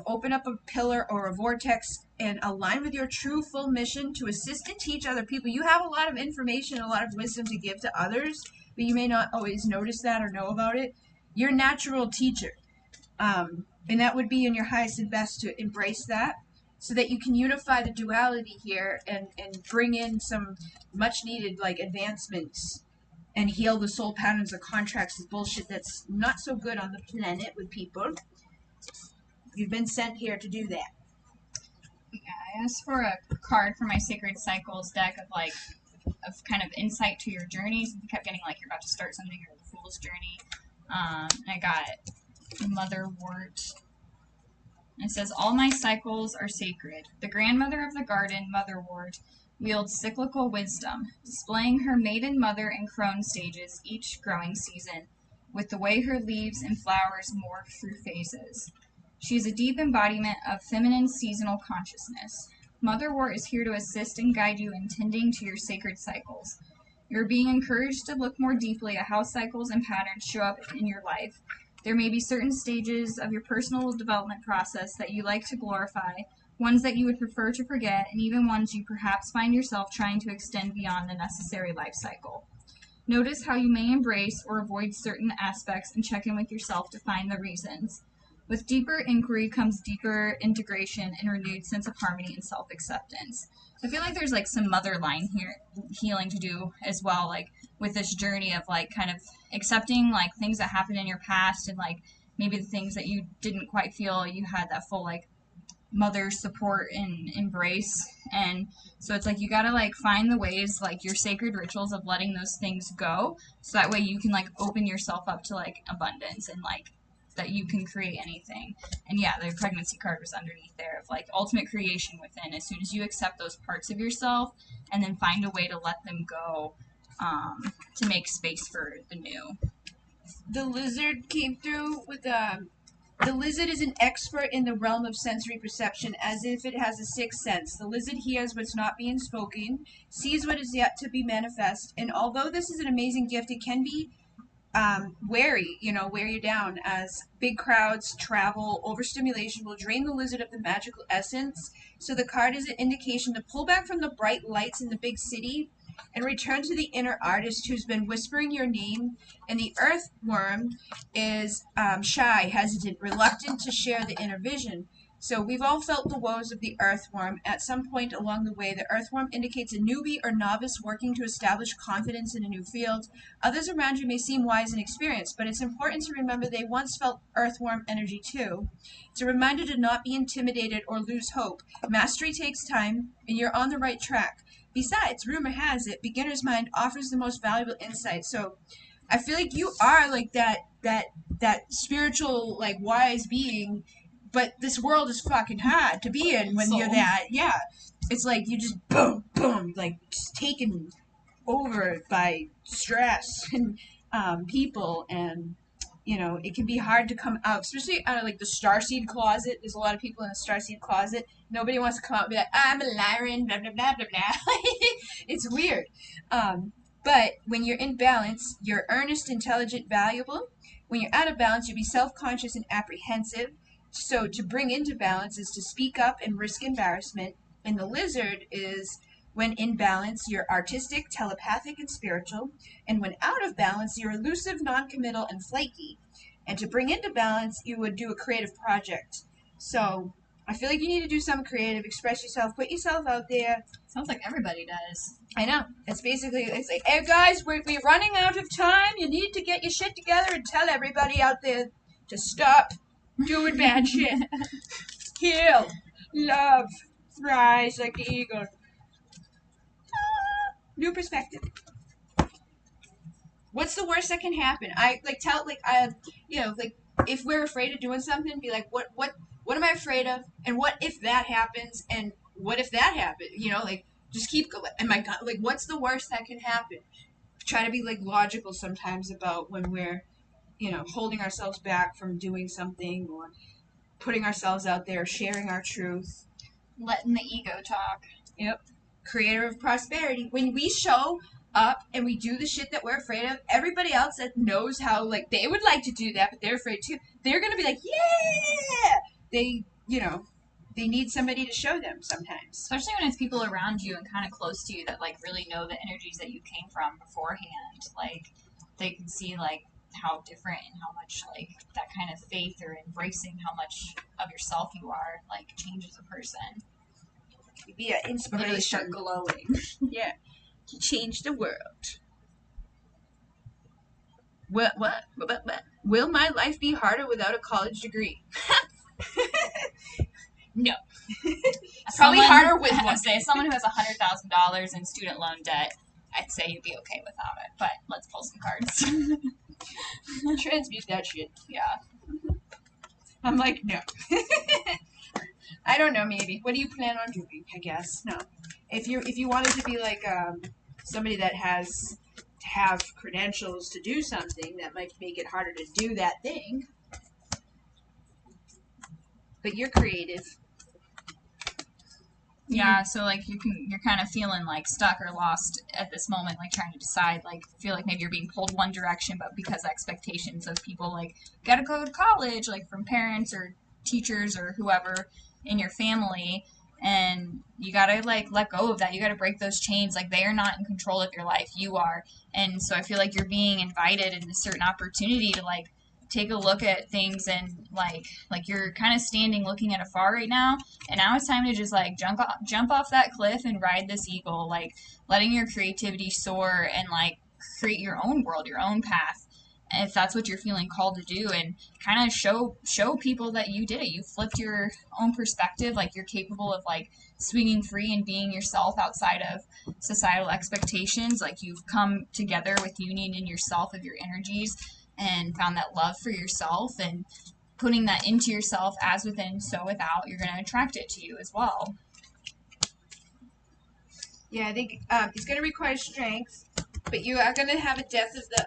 open up a pillar or a vortex and align with your true full mission to assist and teach other people. You have a lot of information, a lot of wisdom to give to others, but you may not always notice that or know about it. You're a natural teacher. And that would be in your highest and best to embrace that so that you can unify the duality here and bring in some much needed like advancements and heal the soul patterns of contracts and bullshit that's not so good on the planet with people. You've been sent here to do that. Yeah, I asked for a card for my Sacred Cycles deck of kind of insight to your journeys. I kept getting like you're about to start something or the Fool's Journey. And I got Motherwort. It says, all my cycles are sacred. The grandmother of the garden, Motherwort, wields cyclical wisdom, displaying her maiden, mother, and crone stages each growing season, with the way her leaves and flowers morph through phases. She is a deep embodiment of feminine seasonal consciousness. Motherwort is here to assist and guide you in tending to your sacred cycles. You are being encouraged to look more deeply at how cycles and patterns show up in your life. There may be certain stages of your personal development process that you like to glorify, ones that you would prefer to forget, and even ones you perhaps find yourself trying to extend beyond the necessary life cycle. Notice how you may embrace or avoid certain aspects and check in with yourself to find the reasons. With deeper inquiry comes deeper integration and renewed sense of harmony and self-acceptance. I feel like there's like some mother line here healing to do as well, like with this journey of like kind of accepting like things that happened in your past and like maybe the things that you didn't quite feel you had that full like mother support and embrace. And so it's like you gotta like find the ways, like your sacred rituals of letting those things go, so that way you can like open yourself up to like abundance and like that you can create anything. And yeah, the pregnancy card was underneath there of like ultimate creation within. As soon as you accept those parts of yourself and then find a way to let them go, to make space for the new. The lizard came through with The lizard is an expert in the realm of sensory perception, as if it has a sixth sense. The lizard hears what's not being spoken, sees what is yet to be manifest, and although this is an amazing gift, it can be wary, wear you down, as big crowds, travel, overstimulation will drain the lizard of the magical essence. So the card is an indication to pull back from the bright lights in the big city and return to the inner artist who's been whispering your name. And the earthworm is shy, hesitant, reluctant to share the inner vision. So we've all felt the woes of the earthworm. At some point along the way, the earthworm indicates a newbie or novice working to establish confidence in a new field. Others around you may seem wise and experienced, but it's important to remember they once felt earthworm energy too. It's a reminder to not be intimidated or lose hope. Mastery takes time, and you're on the right track. Besides, rumor has it, beginner's mind offers the most valuable insight. So I feel like you are like that spiritual, like, wise being, but this world is fucking hard to be in when you're that. Yeah. It's like you just boom, boom, like just taken over by stress and people, and it can be hard to come out, especially out of like the starseed closet. There's a lot of people in the starseed closet. Nobody wants to come out and be like, I'm a Lyran, blah blah blah blah blah. It's weird. But when you're in balance, you're earnest, intelligent, valuable. When you're out of balance, you'll be self-conscious and apprehensive. So to bring into balance is to speak up and risk embarrassment. And the lizard is, when in balance, you're artistic, telepathic, and spiritual. And when out of balance, you're elusive, non-committal, and flaky. And to bring into balance, you would do a creative project. So I feel like you need to do something creative, express yourself, put yourself out there. Sounds like everybody does. I know. It's like, hey guys, we're running out of time. You need to get your shit together and tell everybody out there to stop doing bad shit. Heal, love, rise like the eagle. New perspective. What's the worst that can happen? If we're afraid of doing something, be like, what am I afraid of? And what if that happens? And what if that happens? Just keep going. And my God, what's the worst that can happen? Try to be logical sometimes about when we're, holding ourselves back from doing something, or putting ourselves out there, sharing our truth. Letting the ego talk. Yep. Creator of prosperity. When we show up and we do the shit that we're afraid of, everybody else that knows how, they would like to do that, but they're afraid too, they're going to be like, yeah! They need somebody to show them sometimes. Especially when it's people around you and kind of close to you that, really know the energies that you came from beforehand. They can see, how different and how much, that kind of faith or embracing how much of yourself you are, changes a person. Be an inspiration. Literally start glowing. Yeah. To change the world. What? Will my life be harder without a college degree? No. Probably harder with one. Say someone who has $100,000 in student loan debt, I'd say you'd be okay without it. But let's pull some cards. Transmute that shit. Yeah. I'm like, no. I don't know, maybe. What do you plan on doing? I guess. No. If you wanted to be somebody that has to have credentials to do something, that might make it harder to do that thing. But you're creative. Yeah, so you're kind of feeling stuck or lost at this moment, trying to decide, feel like maybe you're being pulled one direction, but because expectations of people gotta go to college, from parents or teachers or whoever in your family, and you gotta let go of that. You gotta break those chains. They are not in control of your life, you are. And so I feel like you're being invited in a certain opportunity to take a look at things, and you're kind of standing looking at afar right now, and now it's time to just jump off that cliff and ride this eagle, letting your creativity soar and create your own world, your own path, if that's what you're feeling called to do, and kind of show people that you did it. You flipped your own perspective, you're capable of swinging free and being yourself outside of societal expectations. You've come together with union in yourself of your energies and found that love for yourself, and putting that into yourself as within, so without, you're going to attract it to you as well. Yeah, I think it's going to require strength, but you are going to have a depth of the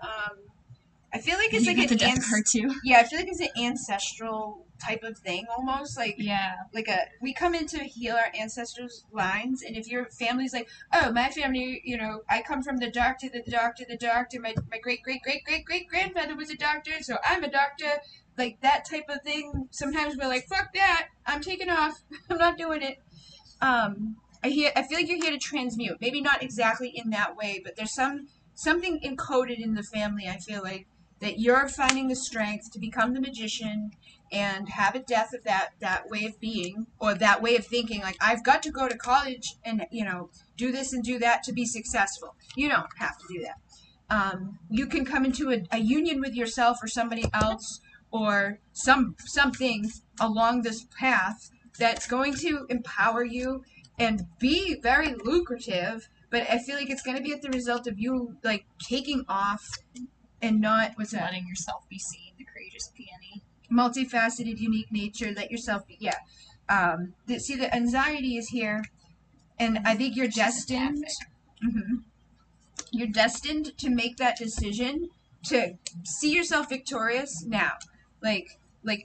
I feel like it's You like got the death card too. Yeah, I feel like it's an ancestral type of thing almost. Like, Yeah. We come in to heal our ancestors' lines, and if your family's like, oh, my family, I come from the doctor, my great great great great great grandfather was a doctor, so I'm a doctor, like that type of thing. Sometimes we're like, fuck that, I'm taking off, I'm not doing it. I feel like you're here to transmute. Maybe not exactly in that way, but there's something encoded in the family. I feel like that you're finding the strength to become the magician and have a death of that way of being or that way of thinking. Like, I've got to go to college and do this and do that to be successful. You don't have to do that. You can come into a union with yourself or somebody else or something along this path that's going to empower you and be very lucrative, but I feel like it's going to be at the result of you, like, taking off and not, letting yourself be seen, the courageous peony. Multifaceted, unique nature, let yourself be, see, the anxiety is here, and I think you're destined, you're destined to make that decision to see yourself victorious now. Like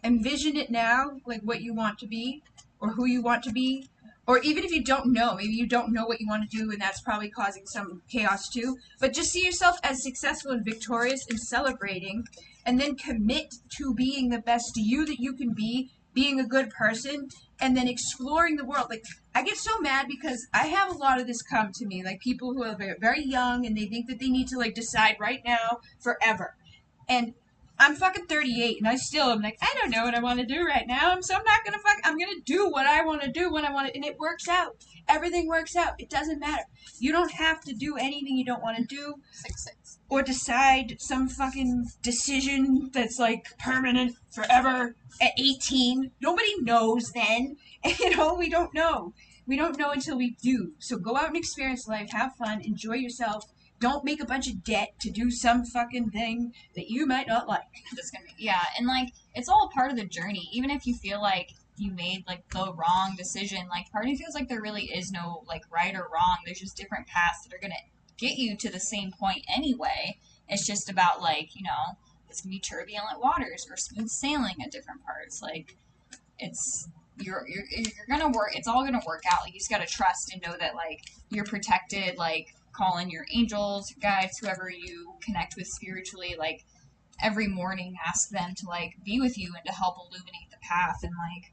envision it now, like what you want to be or who you want to be. Or even if you don't know, maybe you don't know what you want to do and that's probably causing some chaos too. But just see yourself as successful and victorious and celebrating, and then commit to being the best you that you can be, being a good person, and then exploring the world. Like, I get so mad because I have a lot of this come to me, like people who are very young and they think that they need to like decide right now forever. And I'm fucking 38 and I still am like, I don't know what I want to do right now. So I'm not gonna I'm gonna do what I want to do when I want to, and it works out. Everything works out. It doesn't matter. You don't have to do anything you don't want to do. 6-6. Or decide some fucking decision that's like permanent forever at 18. Nobody knows then. We don't know. We don't know until we do. So go out and experience life, have fun, enjoy yourself. Don't make a bunch of debt to do some fucking thing that you might not like. And like, it's all part of the journey. Even if you feel like you made like the wrong decision, like part of me feels like there really is no like right or wrong. There's just different paths that are gonna get you to the same point anyway. It's just about like, it's gonna be turbulent waters or smooth sailing at different parts. Like, it's you're gonna work. It's all gonna work out. Like, you just gotta trust and know that like you're protected. Like, call in your angels, your guides, whoever you connect with spiritually. Like, every morning, ask them to like be with you and to help illuminate the path. And like,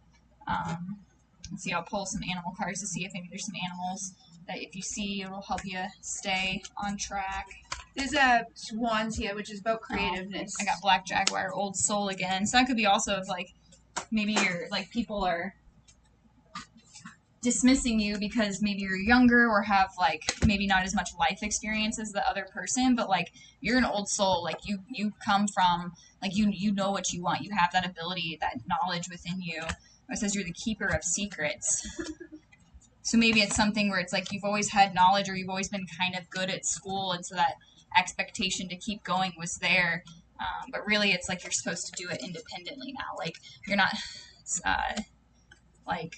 let's see, I'll pull some animal cards to see if maybe there's some animals that if you see, it'll help you stay on track. There's swans here, which is about creativeness. I got black jaguar, old soul again. So that could be also if like maybe you're like people are dismissing you because maybe you're younger or have like maybe not as much life experience as the other person, but like you're an old soul. Like you come from like you know what you want. You have that ability, that knowledge within you. It says you're the keeper of secrets. So maybe it's something where it's like you've always had knowledge or you've always been kind of good at school, and so that expectation to keep going was there. But really it's like you're supposed to do it independently now. Like, you're not like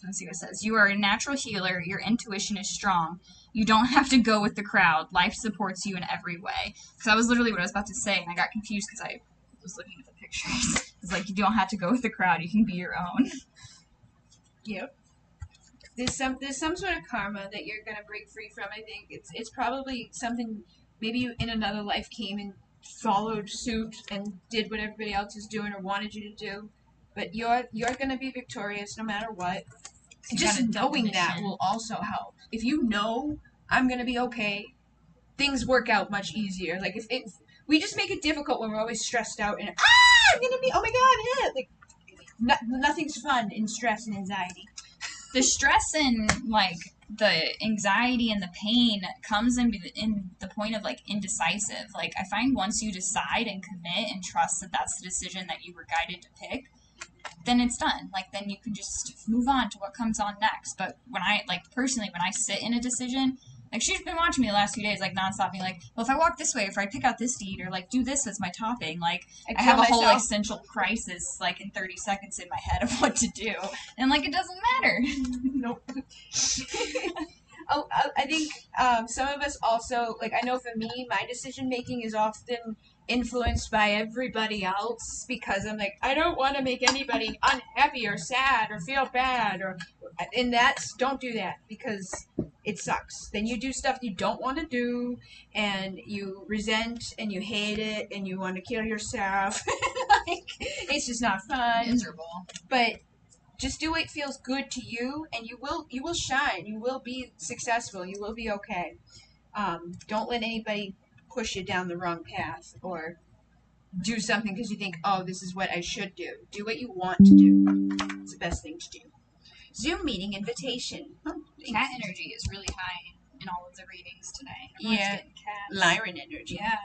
let's see what it says. You are a natural healer. Your intuition is strong. You don't have to go with the crowd. Life supports you in every way. Because that was literally what I was about to say, and I got confused because I was looking at the pictures. It's like, you don't have to go with the crowd. You can be your own. Yep. There's some sort of karma that you're gonna break free from. I think it's probably something maybe you in another life came and followed suit and did what everybody else is doing or wanted you to do. But you're gonna be victorious no matter what. Just knowing that will also help. If you know I'm gonna be okay, things work out much easier. Like, if we just make it difficult when we're always stressed out and I'm gonna be, oh my god, yeah. Like, nothing's fun in stress and anxiety. The stress and like the anxiety and the pain comes in the point of like indecisive. Like, I find once you decide and commit and trust that that's the decision that you were guided to pick, then it's done. Like, then you can just move on to what comes on next. But when I, like, personally, when I sit in a decision, like, she's been watching me the last few days, like, nonstop, being like, well, if I walk this way, if I pick out this deed, or, like, do this as my topping, like, I have a whole existential crisis, like, in 30 seconds in my head of what to do. And, like, it doesn't matter. Nope. I think some of us also, like, I know for me, my decision making is often influenced by everybody else because I'm like, I don't want to make anybody unhappy or sad or feel bad, and don't do that because it sucks. Then you do stuff you don't want to do, and you resent and you hate it and you want to kill yourself. Like, it's just not fun. Miserable. But just do what feels good to you, and you will shine. You will be successful. You will be okay. Don't let anybody push you down the wrong path or do something because you think, oh, this is what I should do. Do what you want to do. It's the best thing to do. Zoom meeting invitation. Oh, cat energy is really high in all of the readings today. Yeah. Cats. Lyran energy. Yeah.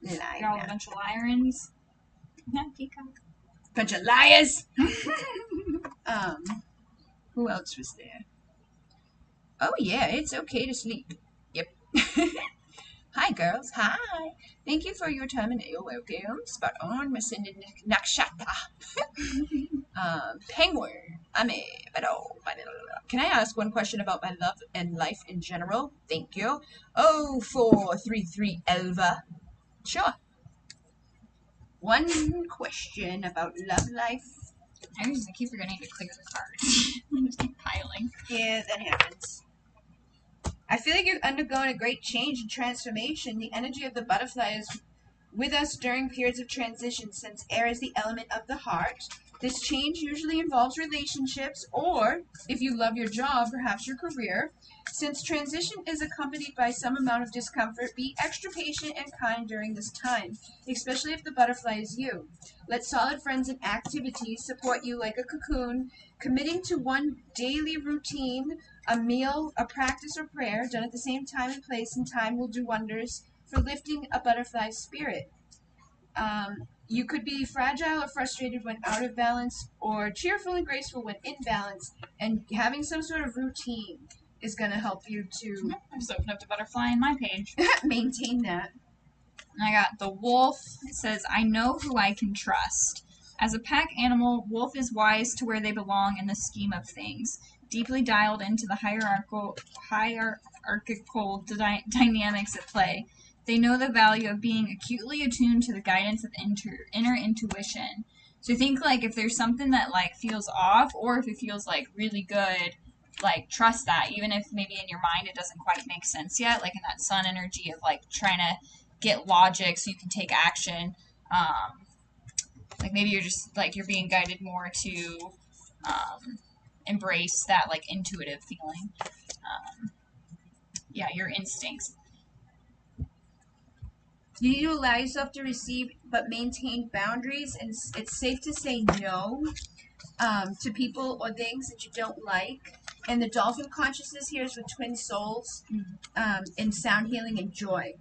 Lyran. Got a bunch of Lyrans. Yeah, peacock. Bunch of liars. Who else was there? Oh yeah, it's okay to sleep. Yep. Hi girls. Hi. Thank you for your time and you're welcome. Spot on. Masindin Nakshata. Penguin. Ame. Can I ask one question about my love and life in general? Thank you. 0433 Elva. Sure. One question about love life. I keep forgetting to clear the cards. I just keep piling. Yeah, that happens. I feel like you're undergoing a great change and transformation. The energy of the butterfly is with us during periods of transition, since air is the element of the heart. This change usually involves relationships, or, if you love your job, perhaps your career. Since transition is accompanied by some amount of discomfort, be extra patient and kind during this time, especially if the butterfly is you. Let solid friends and activities support you like a cocoon. Committing to one daily routine, a meal, a practice, or prayer, done at the same time and place and time, will do wonders for lifting a butterfly's spirit. You could be fragile or frustrated when out of balance, or cheerful and graceful when in balance, and having some sort of routine is going to help you to I just opened up the butterfly in my page. maintain that. I got the wolf. It says, I know who I can trust. As a pack animal, wolf is wise to where they belong in the scheme of things, deeply dialed into the hierarchical dynamics at play. They know the value of being acutely attuned to the guidance of inner intuition. So I think, like, if there's something that, like, feels off, or if it feels, like, really good, like, trust that, even if maybe in your mind it doesn't quite make sense yet, like in that sun energy of, like, trying to get logic so you can take action. Like, maybe you're just, like, you're being guided more to embrace that, like, intuitive feeling. Yeah, your instincts. You need to allow yourself to receive but maintain boundaries, and it's safe to say no to people or things that you don't like. And the dolphin consciousness here is with twin souls, in sound healing and joy.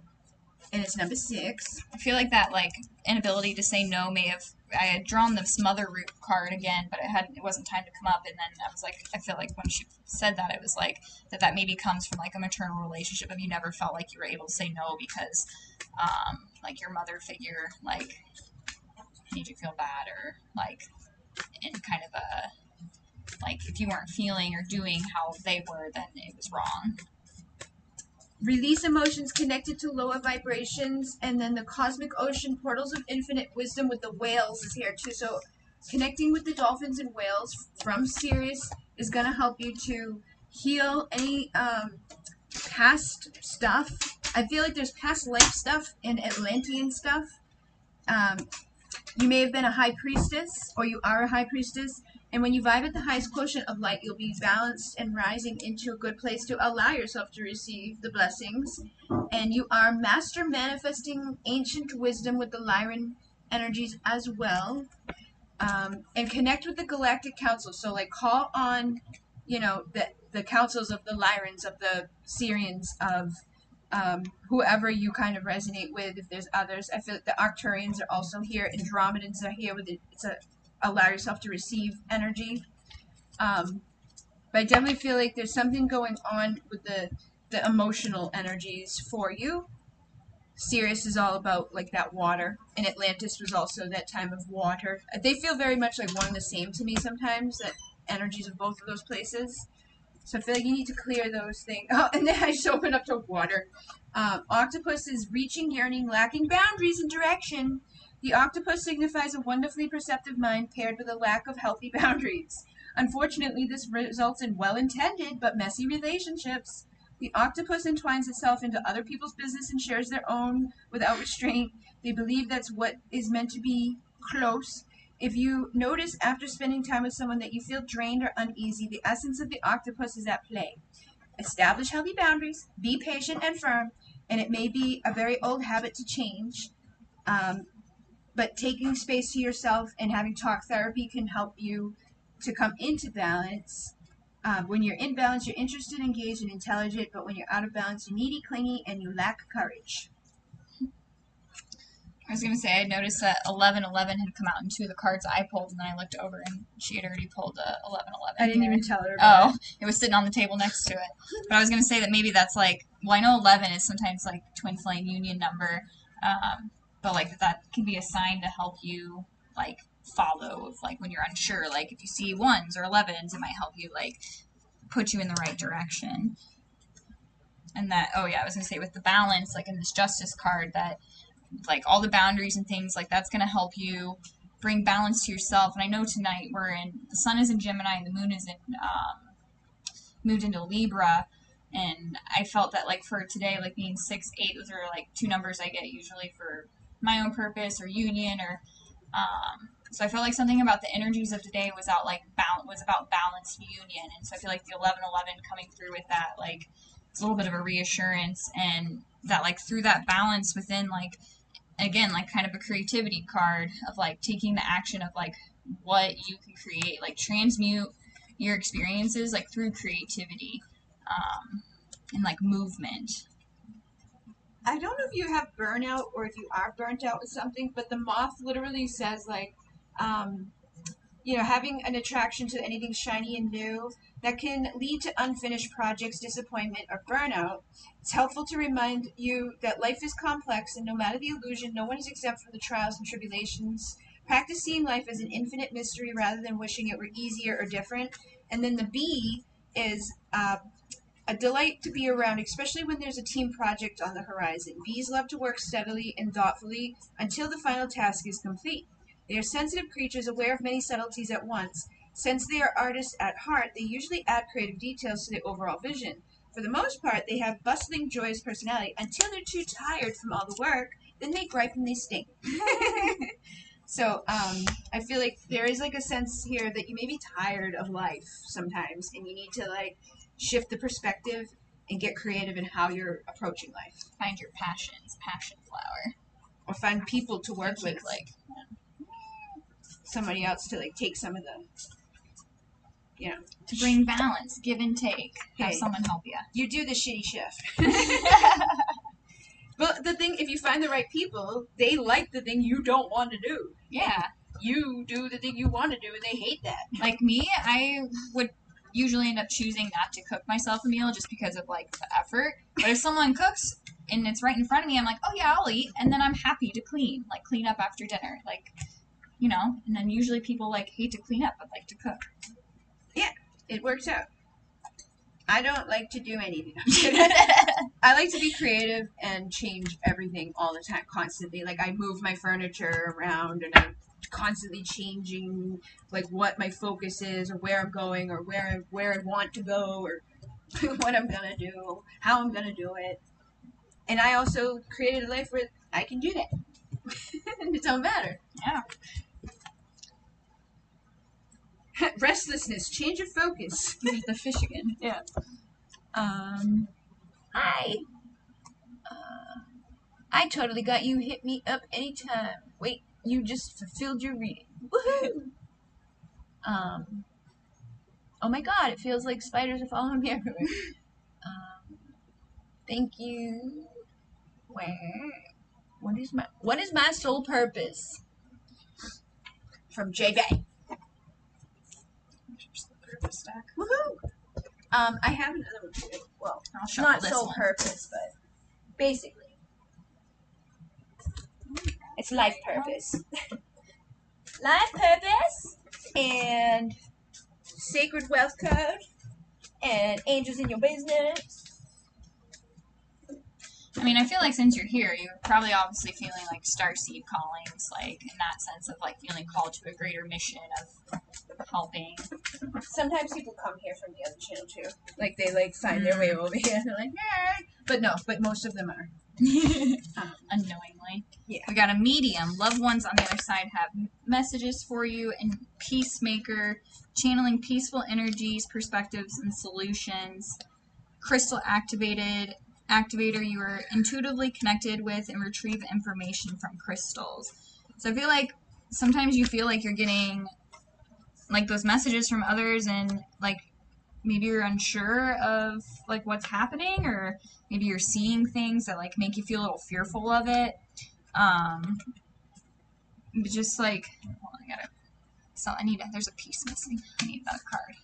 And it's number 6. I feel like that, like, inability to say no may have, I had drawn the mother root card again, but it wasn't time to come up, and then I was like, I feel like when she said that, it was like, that maybe comes from, like, a maternal relationship of you never felt like you were able to say no because, like, your mother figure, like, made you feel bad, or, like, in kind of a, like, if you weren't feeling or doing how they were, then it was wrong. Release emotions connected to lower vibrations, and then the cosmic ocean portals of infinite wisdom with the whales is here too. So connecting with the dolphins and whales from Sirius is going to help you to heal any past stuff. I feel like there's past life stuff and Atlantean stuff. You may have been a high priestess, or you are a high priestess, and when you vibe at the highest quotient of light, you'll be balanced and rising into a good place to allow yourself to receive the blessings. And you are master manifesting ancient wisdom with the Lyran energies as well. And connect with the Galactic Council. So, like, call on, the councils of the Lyrans, of the Syrians, of whoever you kind of resonate with. If there's others, I feel like the Arcturians are also here. Andromedans are here with it. It's a allow yourself to receive energy. But I definitely feel like there's something going on with the emotional energies for you. Sirius is all about, like, that water, and Atlantis was also that time of water. They feel very much like one and the same to me sometimes, that energies of both of those places. So I feel like you need to clear those things. Oh, and then I just open up to water. Octopus is reaching, yearning, lacking boundaries and direction. The octopus signifies a wonderfully perceptive mind paired with a lack of healthy boundaries. Unfortunately, this results in well-intended but messy relationships. The octopus entwines itself into other people's business and shares their own without restraint. They believe that's what is meant to be close. If you notice after spending time with someone that you feel drained or uneasy, the essence of the octopus is at play. Establish healthy boundaries, be patient and firm, and it may be a very old habit to change, but taking space to yourself and having talk therapy can help you to come into balance. When you're in balance, you're interested, engaged, and intelligent, but when you're out of balance, you're needy, clingy, and you lack courage. I was going to say, I noticed that 1111 had come out in two of the cards I pulled, and then I looked over, and she had already pulled 1111. I didn't even tell her about it was sitting on the table next to it. But I was going to say that maybe that's like, well, I know 11 is sometimes like twin flame union number, but like that can be a sign to help you like follow of like when you're unsure. Like if you see 1s or 11s, it might help you like put you in the right direction. And that, oh yeah, I was going to say with the balance, like in this justice card, that like all the boundaries and things like that's going to help you bring balance to yourself. And I know tonight the sun is in Gemini and the moon is in moved into Libra, and I felt that like for today, like being 6, 8, those are like 2 numbers I get usually for my own purpose or union or so I felt like something about the energies of today was about balanced union. And so I feel like the 1111 coming through with that, like it's a little bit of a reassurance, and that like through that balance within, like again, like kind of a creativity card of like taking the action of like what you can create, like transmute your experiences like through creativity and like movement. I don't know if you have burnout or if you are burnt out with something, but the moth literally says like, having an attraction to anything shiny and new that can lead to unfinished projects, disappointment, or burnout. It's helpful to remind you that life is complex, and no matter the illusion, no one is exempt from the trials and tribulations. Practice seeing life as an infinite mystery rather than wishing it were easier or different. And then the B is a delight to be around, especially when there's a team project on the horizon. Bees love to work steadily and thoughtfully until the final task is complete. They are sensitive creatures aware of many subtleties at once. Since they are artists at heart, they usually add creative details to the overall vision. For the most part, they have bustling, joyous personality until they're too tired from all the work. Then they gripe and they stink. So I feel like there is like a sense here that you may be tired of life sometimes, and you need to like shift the perspective and get creative in how you're approaching life. Find your passion flower. Or find people to work with, like somebody else to like take some of the, to bring balance, give and take. Have Hey. someone help you. You do the shitty shift. But the thing, if you find the right people, they like the thing you don't want to do. Yeah. You do the thing you want to do, and they hate that. Like me, I would usually end up choosing not to cook myself a meal just because of like the effort. But if someone cooks and it's right in front of me, I'm like, oh yeah, I'll eat, and then I'm happy to clean up after dinner, and then usually people like hate to clean up but like to cook. Yeah, it works out. I don't like to do anything. I like to be creative and change everything all the time, constantly. Like I move my furniture around, and I'm constantly changing like what my focus is, or where I'm going, or where I want to go, or what I'm gonna do, how I'm gonna do it. And I also created a life where I can do that. It don't matter. Yeah. Restlessness, change of focus. There's the fish again. Yeah. I totally got you. Hit me up anytime. Wait, you just fulfilled your reading. Woohoo! Oh my god, it feels like spiders are following me everywhere. Thank you. What is my sole purpose? From JB. Stack. Woohoo! I have another one too. Well, I'll show not this sole one. purpose, but basically. It's life purpose. Life purpose and sacred wealth code and angels in your business. I mean, I feel like since you're here, you're probably obviously feeling like starseed callings, like in that sense of like feeling called to a greater mission of helping. Sometimes people come here from the other channel too. Like they like find their way over here and they're like, hey. But most of them are. Unknowingly. Yeah. We got a medium. Loved ones on the other side have messages for you, and peacemaker, channeling peaceful energies, perspectives, and solutions. Crystal activator, you are intuitively connected with and retrieve information from crystals. So I feel like sometimes you feel like you're getting like those messages from others, and like maybe you're unsure of like what's happening, or maybe you're seeing things that like make you feel a little fearful of it. But just like, well, there's a piece missing. I need another card.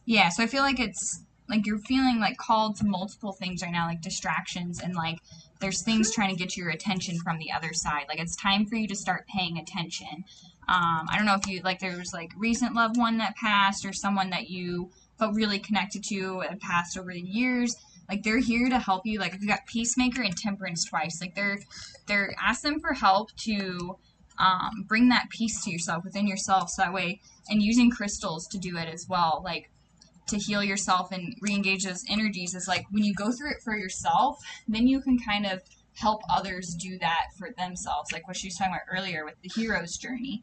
Yeah, so I feel like it's like you're feeling like called to multiple things right now, like distractions, and like there's things trying to get your attention from the other side. Like it's time for you to start paying attention. I don't know if you like there was like recent loved one that passed, or someone that you felt really connected to and passed over the years. Like they're here to help you. Like if you got peacemaker and temperance twice, like they're ask them for help to bring that peace to yourself within yourself. So that way, and using crystals to do it as well, like to heal yourself and re-engage those energies, is like when you go through it for yourself, then you can kind of help others do that for themselves, like what she was talking about earlier with the hero's journey.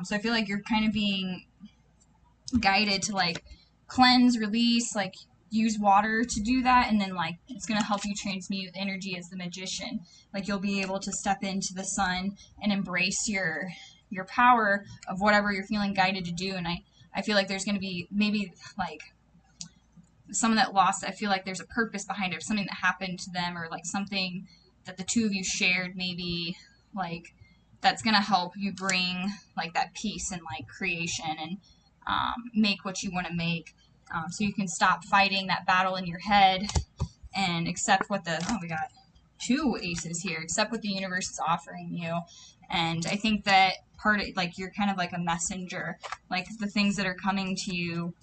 So I feel like you're kind of being guided to like cleanse, release, like use water to do that, and then like it's going to help you transmute energy as the magician. Like you'll be able to step into the sun and embrace your power of whatever you're feeling guided to do. And I feel like there's going to be maybe like someone that lost, I feel like there's a purpose behind it, something that happened to them, or like something that the two of you shared, maybe like that's going to help you bring like that peace and like creation, and make what you want to make, so you can stop fighting that battle in your head and accept what we got 2 aces here, accept what the universe is offering you. And I think that part of, like, you're kind of like a messenger, like the things that are coming to you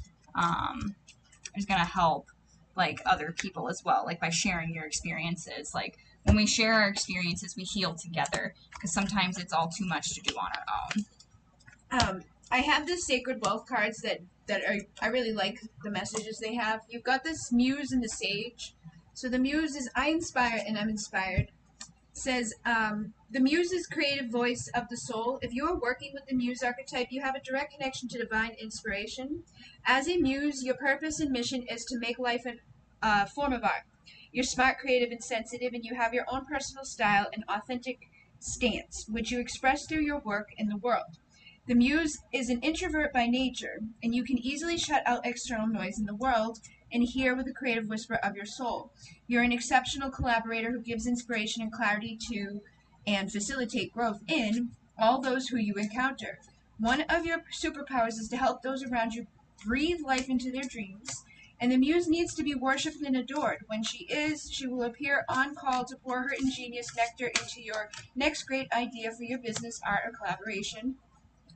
is going to help like other people as well, like by sharing your experiences. Like when we share our experiences, we heal together, because sometimes it's all too much to do on our own. I have the Sacred Wealth cards that are, I really like the messages they have. You've got this Muse and the Sage. So the Muse is I inspire and I'm inspired. It says, the Muse is creative voice of the soul. If you are working with the Muse archetype, you have a direct connection to divine inspiration. As a Muse, your purpose and mission is to make life a form of art. You're smart, creative, and sensitive, and you have your own personal style and authentic stance, which you express through your work in the world. The Muse is an introvert by nature, and you can easily shut out external noise in the world and hear with the creative whisper of your soul. You're an exceptional collaborator who gives inspiration and clarity to and facilitate growth in all those who you encounter. One of your superpowers is to help those around you breathe life into their dreams, and the Muse needs to be worshipped and adored. When she will appear on call to pour her ingenious nectar into your next great idea for your business, art, or collaboration.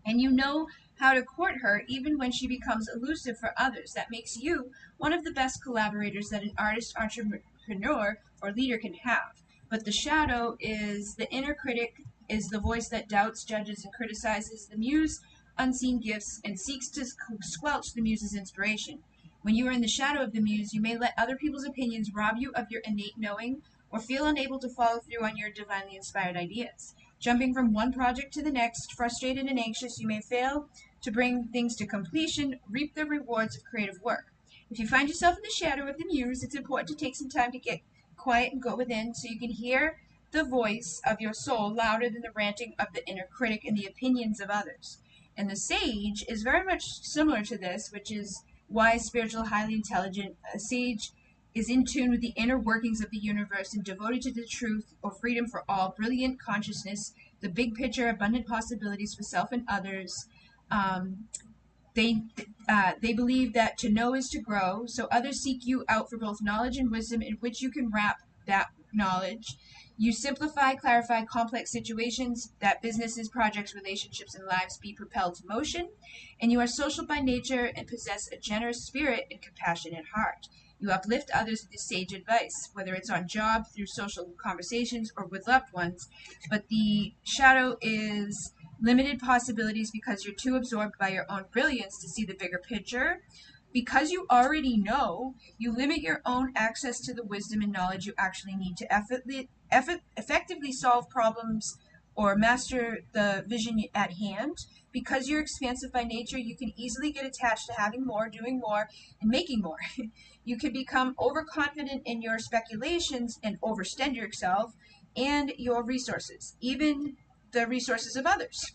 And you know how to court her even when she becomes elusive for others. That makes you one of the best collaborators that an artist, entrepreneur, or leader can have. But the shadow is the inner critic, is the voice that doubts, judges, and criticizes the Muse unseen gifts and seeks to squelch the Muse's inspiration. When you are in the shadow of the Muse, you may let other people's opinions rob you of your innate knowing, or feel unable to follow through on your divinely inspired ideas. Jumping from one project to the next, frustrated and anxious, you may fail to bring things to completion, reap the rewards of creative work. If you find yourself in the shadow of the Muse, it's important to take some time to get quiet and go within so you can hear the voice of your soul louder than the ranting of the inner critic and the opinions of others. And the Sage is very much similar to this, which is wise, spiritual, highly intelligent. A sage is in tune with the inner workings of the universe and devoted to the truth or freedom for all, brilliant consciousness, the big picture, abundant possibilities for self and others. they believe that to know is to grow, so others seek you out for both knowledge and wisdom in which you can wrap that knowledge. You simplify, clarify complex situations that businesses, projects, relationships, and lives be propelled to motion. And you are social by nature and possess a generous spirit and compassionate heart. You uplift others with sage advice, whether it's on job, through social conversations, or with loved ones. But the shadow is limited possibilities because you're too absorbed by your own brilliance to see the bigger picture. Because you already know, you limit your own access to the wisdom and knowledge you actually need to effectively solve problems or master the vision at hand. Because you're expansive by nature, you can easily get attached to having more, doing more, and making more. You can become overconfident in your speculations and overextend yourself and your resources, even the resources of others.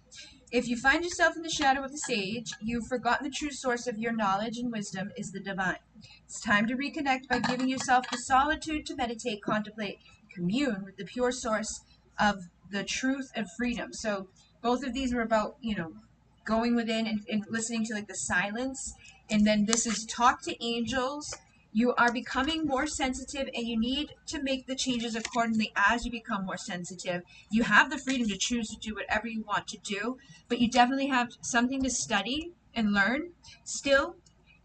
If you find yourself in the shadow of the sage, you've forgotten the true source of your knowledge and wisdom is the divine. It's time to reconnect by giving yourself the solitude to meditate, contemplate, commune with the pure source of the truth and freedom. So both of these were about, going within and listening to like the silence. And then this is talk to angels. You are becoming more sensitive, and you need to make the changes accordingly as you become more sensitive. You have the freedom to choose to do whatever you want to do, but you definitely have something to study and learn still.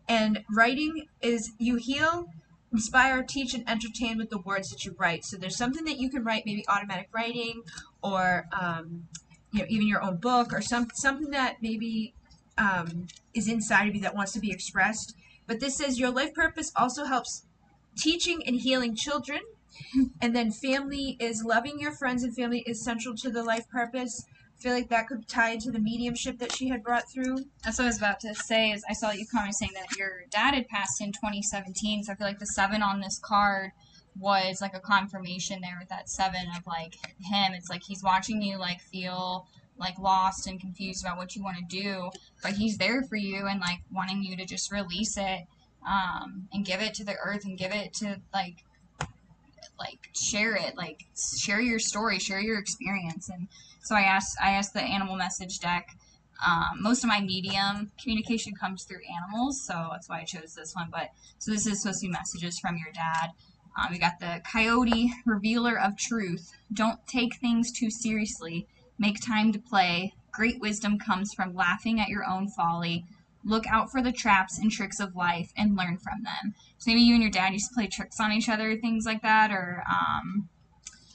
And writing is, you heal, inspire, teach, and entertain with the words that you write. So there's something that you can write, maybe automatic writing, or even your own book, or something that maybe is inside of you that wants to be expressed. But this says your life purpose also helps teaching and healing children. And then family is loving your friends, and family is central to the life purpose. I feel like that could tie into the mediumship that she had brought through. That's what I was about to say. Is I saw you comment saying that your dad had passed in 2017. So I feel like the 7 on this card was like a confirmation there with that 7 of like him. It's like he's watching you like feel like lost and confused about what you want to do, but he's there for you and like wanting you to just release it and give it to the earth and give it to like share it, like share your story, share your experience. And so I asked the animal message deck. Most of my medium communication comes through animals, so that's why I chose this one. But so this is supposed to be messages from your dad. We got the coyote, revealer of truth. Don't take things too seriously. Make time to play. Great wisdom comes from laughing at your own folly. Look out for the traps and tricks of life and learn from them. So maybe you and your dad used to play tricks on each other, things like that, or I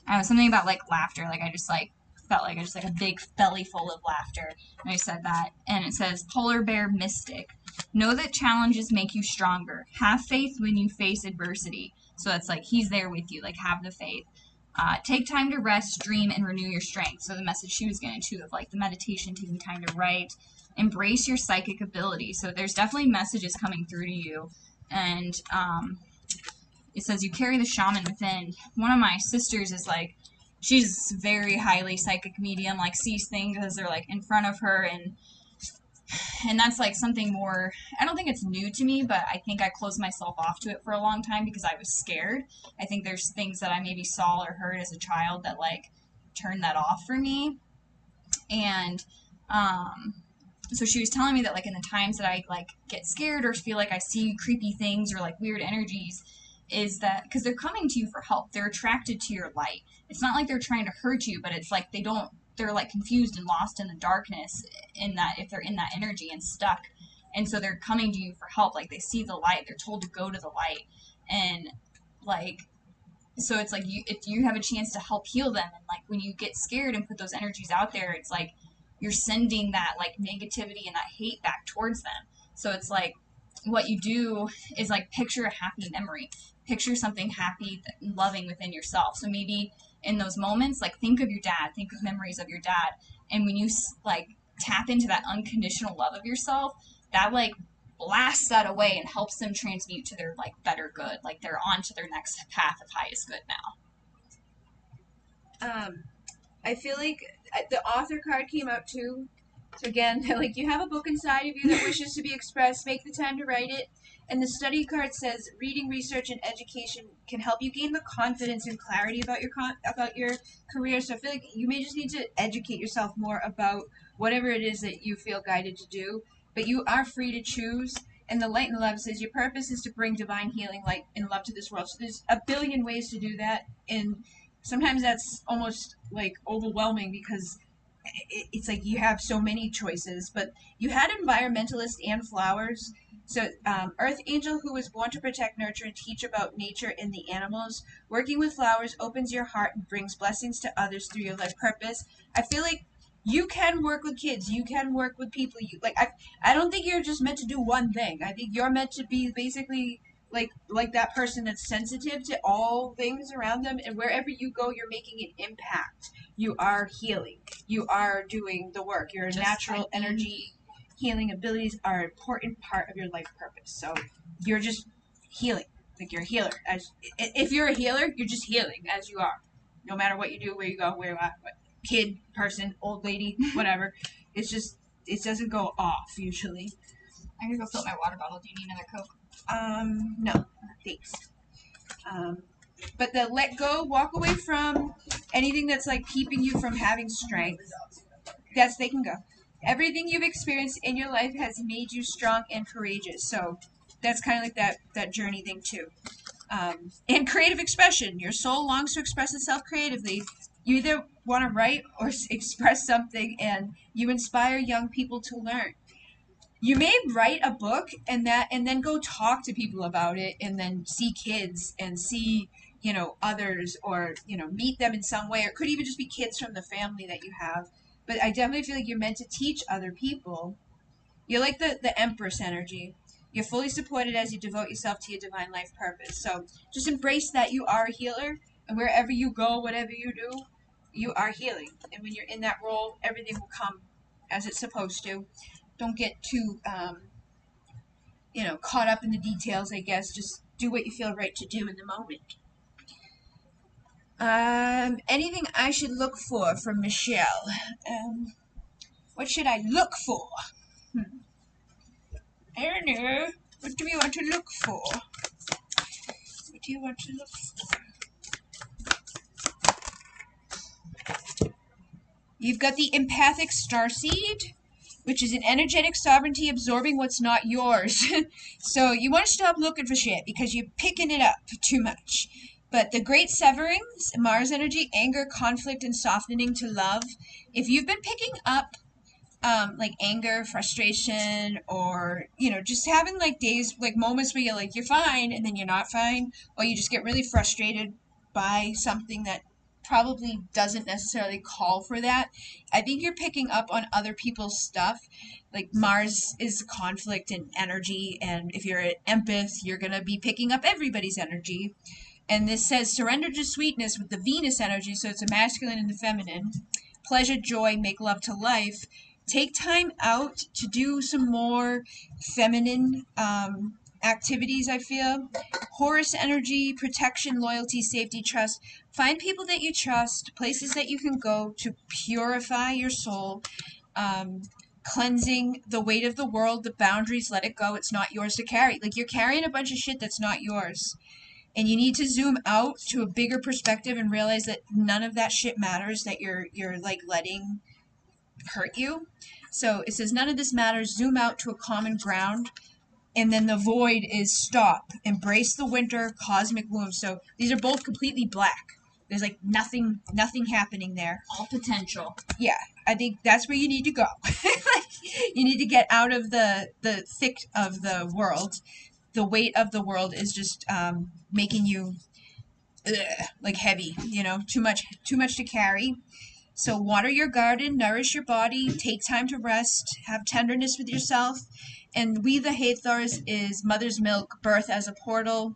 don't know, something about like laughter. Like I just like felt like I just like a big belly full of laughter. And I said that. And it says polar bear mystic. Know that challenges make you stronger. Have faith when you face adversity. So that's like he's there with you. Like have the faith. Take time to rest, dream, and renew your strength. So the message she was getting to of like the meditation, taking time to write. Embrace your psychic ability. So there's definitely messages coming through to you. And it says you carry the shaman within. One of my sisters is like, she's very highly psychic medium, like sees things as they're like in front of her, and that's like something more, I don't think it's new to me, but I think I closed myself off to it for a long time because I was scared. I think there's things that I maybe saw or heard as a child that like turned that off for me. And so she was telling me that like in the times that I like get scared or feel like I see creepy things or like weird energies, is that because they're coming to you for help. They're attracted to your light. It's not like they're trying to hurt you, but it's like they're like confused and lost in the darkness in that, if they're in that energy and stuck. And so they're coming to you for help. Like they see the light, they're told to go to the light. And like, so it's like if you have a chance to help heal them, and like when you get scared and put those energies out there, it's like you're sending that like negativity and that hate back towards them. So it's like what you do is like picture a happy memory, picture something happy and loving within yourself. So maybe in those moments, like think of your dad, think of memories of your dad. And when you like tap into that unconditional love of yourself, that like blasts that away and helps them transmute to their like better good. Like they're on to their next path of highest good now. I feel like the author card came out too. So again, like you have a book inside of you that wishes to be expressed, make the time to write it. And the study card says reading, research, and education can help you gain the confidence and clarity about your career. So I feel like you may just need to educate yourself more about whatever it is that you feel guided to do. but you are free to choose. And the light and love says your purpose is to bring divine healing, light, and love to this world. So there's a billion ways to do that, and sometimes that's almost like overwhelming because it's like you have so many choices. But you had environmentalist and flowers. So Earth Angel, who was born to protect, nurture, and teach about nature and the animals. Working with flowers opens your heart and brings blessings to others through your life purpose. I feel like you can work with kids. You can work with people. You like. I don't think you're just meant to do one thing. I think you're meant to be basically like that person that's sensitive to all things around them, and wherever you go, you're making an impact. You are healing. You are doing the work. Your natural energy healing abilities are an important part of your life purpose. So you're just healing. Like you're a healer. If you're a healer, you're just healing as you are. No matter what you do, where you go, where you are, what kid, person, old lady, whatever. It's just, it doesn't go off usually. I'm gonna go fill up my water bottle. Do you need another Coke? No, thanks. But the let go, walk away from anything that's like keeping you from having strength. That's, they can go. Everything you've experienced in your life has made you strong and courageous. So that's kind of like that journey thing too. And creative expression. Your soul longs to express itself creatively. You either want to write or express something, and you inspire young people to learn. You may write a book and then go talk to people about it, and then see kids and see others, or meet them in some way, or it could even just be kids from the family that you have. But I definitely feel like you're meant to teach other people. You're like the Empress energy. You're fully supported as you devote yourself to your divine life purpose. So just embrace that you are a healer, and wherever you go, whatever you do, you are healing. And when you're in that role, everything will come as it's supposed to. Don't get too, caught up in the details, I guess. Just do what you feel right to do in the moment. Anything I should look for from Michelle? What should I look for? I don't know. What do you want to look for? What do you want to look for? You've got the empathic starseed, which is an energetic sovereignty absorbing what's not yours. So you want to stop looking for shit because you're picking it up too much. But the great severings, Mars energy, anger, conflict, and softening to love. If you've been picking up like anger, frustration, or just having like days, like moments where you're like you're fine and then you're not fine, or you just get really frustrated by something that probably doesn't necessarily call for that. I think you're picking up on other people's stuff. Like Mars is conflict and energy, and if you're an empath, you're gonna be picking up everybody's energy. And this says surrender to sweetness with the Venus energy, so it's a masculine and the feminine. Pleasure, joy, make love to life. Take time out to do some more feminine activities, I feel. Horus energy, protection, loyalty, safety, trust. Find people that you trust, places that you can go to purify your soul. Cleansing the weight of the world, the boundaries, let it go. It's not yours to carry. Like you're carrying a bunch of shit that's not yours. And you need to zoom out to a bigger perspective and realize that none of that shit matters, that you're like letting hurt you. So it says none of this matters. Zoom out to a common ground. And then the void is stop. Embrace the winter, cosmic womb. So these are both completely black. There's like nothing happening there. All potential. Yeah, I think that's where you need to go. You need to get out of the thick of the world. The weight of the world is just making you like heavy, too much to carry. So water your garden, nourish your body, take time to rest, have tenderness with yourself. And we, the Hathors, is mother's milk, birth as a portal,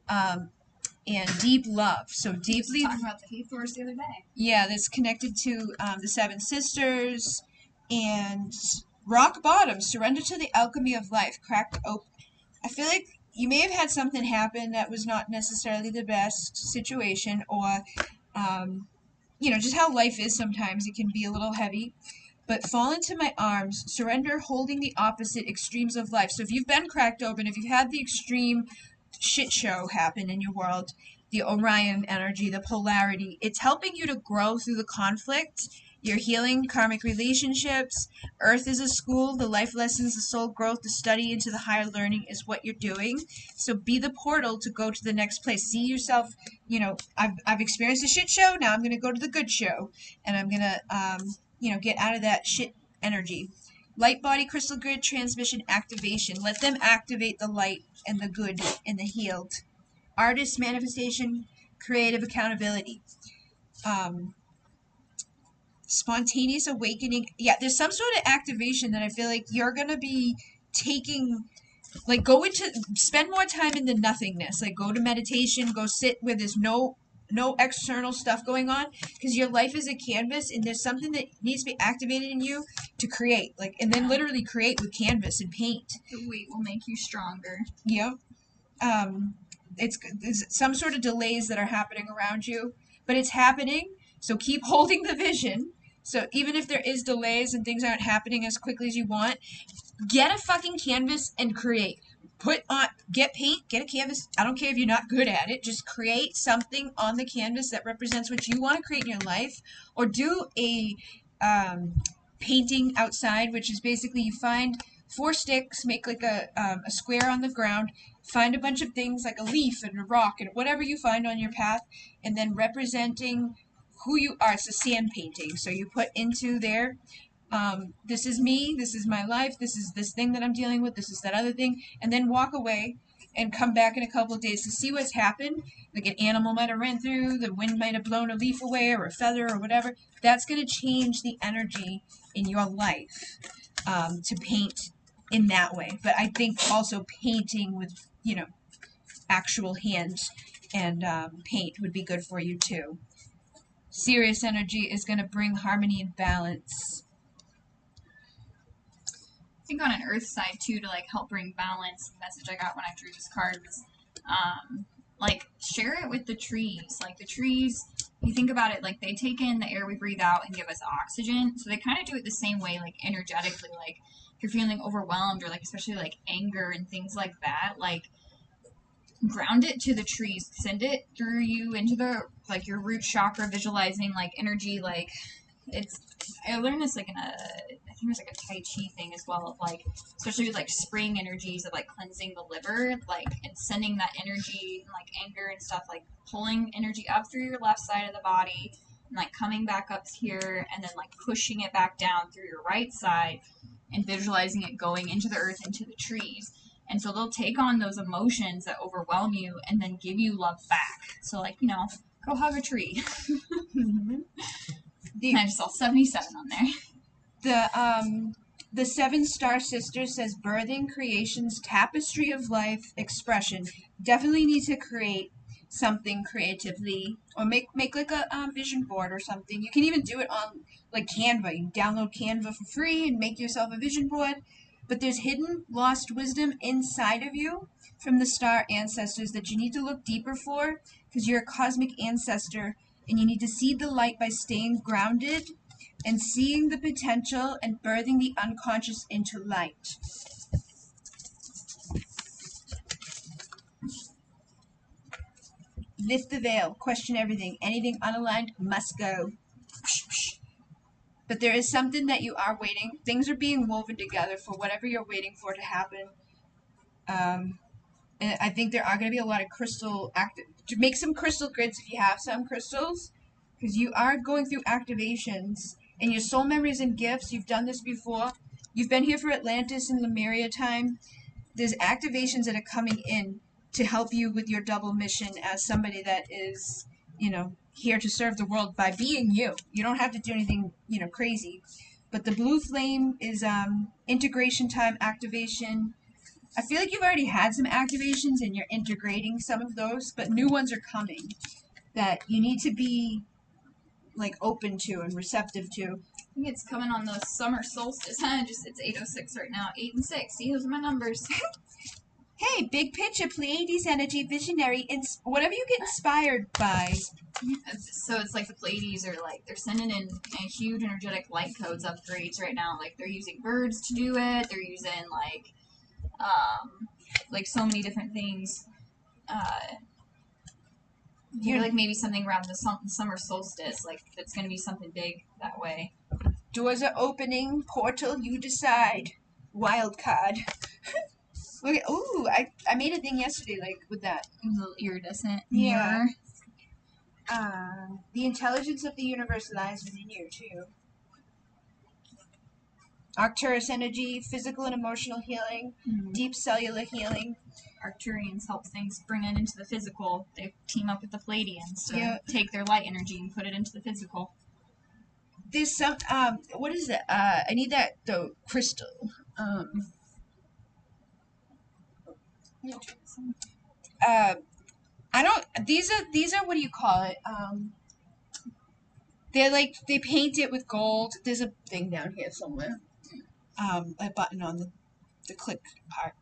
and deep love. So deeply. Talking about the Hathors the other day. Yeah, that's connected to the Seven Sisters and rock bottom. Surrender to the alchemy of life. Cracked open. I feel like you may have had something happen that was not necessarily the best situation, or just how life is sometimes. It can be a little heavy. But fall into my arms, surrender, holding the opposite extremes of life. So if you've been cracked open, if you've had the extreme shit show happen in your world, the Orion energy, the polarity, it's helping you to grow through the conflict You're healing karmic relationships. Earth is a school. The life lessons, the soul growth, the study into the higher learning is what you're doing. So be the portal to go to the next place. See yourself, I've experienced a shit show. Now I'm going to go to the good show. And I'm going to, get out of that shit energy. Light body crystal grid transmission activation. Let them activate the light and the good and the healed. Artist manifestation, creative accountability. Spontaneous awakening. Yeah, there's some sort of activation that I feel like you're going to be taking, like spend more time in the nothingness. Like go to meditation, go sit where there's no external stuff going on, because your life is a canvas and there's something that needs to be activated in you to create, and then literally create with canvas and paint. The weight will make you stronger. Yep. It's some sort of delays that are happening around you, but it's happening. So keep holding the vision. So even if there is delays and things aren't happening as quickly as you want, get a fucking canvas and create. Get paint, get a canvas. I don't care if you're not good at it. Just create something on the canvas that represents what you want to create in your life. Or do a painting outside, which is basically you find 4 sticks, make like a square on the ground, find a bunch of things like a leaf and a rock and whatever you find on your path, and then representing who you are. It's a sand painting. So you put into there, this is me, this is my life, this is this thing that I'm dealing with, this is that other thing, and then walk away and come back in a couple of days to see what's happened. Like an animal might have ran through, the wind might have blown a leaf away or a feather or whatever. That's going to change the energy in your life to paint in that way. But I think also painting with, actual hands and paint would be good for you too. Serious energy is going to bring harmony and balance. I think on an earth side too, to help bring balance, the message I got when I drew this card was share it with the trees. Like the trees, you think about it, they take in the air we breathe out and give us oxygen. So they kind of do it the same way, energetically. If you're feeling overwhelmed or especially anger and things like that, ground it to the trees, send it through you into the your root chakra, visualizing energy. I learned this in a, I think it was a Tai Chi thing as well, of especially with spring energies of cleansing the liver, and sending that energy and anger and stuff, pulling energy up through your left side of the body and coming back up here and then pushing it back down through your right side and visualizing it going into the earth, into the trees. And so they'll take on those emotions that overwhelm you and then give you love back. So go hug a tree. Mm-hmm. I just saw 77 on there. The 7 Star Sisters says birthing creation's tapestry of life expression. Definitely need to create something creatively, or make a vision board or something. You can even do it on Canva. You can download Canva for free and make yourself a vision board. But there's hidden, lost wisdom inside of you from the star ancestors that you need to look deeper for, because you're a cosmic ancestor, and you need to see the light by staying grounded and seeing the potential and birthing the unconscious into light. Lift the veil, question everything. Anything unaligned must go. But there is something that you are waiting. Things are being woven together for whatever you're waiting for to happen. And I think there are going to be a lot of crystal make some crystal grids if you have some crystals, because you are going through activations and your soul memories and gifts. You've done this before. You've been here for Atlantis and Lemuria time. There's activations that are coming in to help you with your double mission as somebody that is, here to serve the world by being you. You don't have to do anything, crazy. But the blue flame is integration time activation. I feel like you've already had some activations and you're integrating some of those, but new ones are coming that you need to be open to and receptive to. I think it's coming on the summer solstice. It's 8:06 right now. 8 and 6. See, those are my numbers. Hey, big picture, Pleiades energy, visionary, whatever you get inspired by. So it's the Pleiades are they're sending in a huge energetic light codes upgrades right now. They're using birds to do it. They're using so many different things. You're like maybe something around the summer solstice, like it's going to be something big that way. Doors are opening, portal, you decide. Wild card. Look at, ooh, I made a thing yesterday, like, with that. A little iridescent Yeah. mirror. The intelligence of the universe lies within you, too. Arcturus energy, physical and emotional healing, deep cellular healing. Arcturians help things bring it into the physical. They team up with the Palladians to take their light energy and put it into the physical. There's some, what is it? I need that, the crystal. I don't, these are, what do you call it? They're like, they paint it with gold. There's a thing down here somewhere. A button on the click part.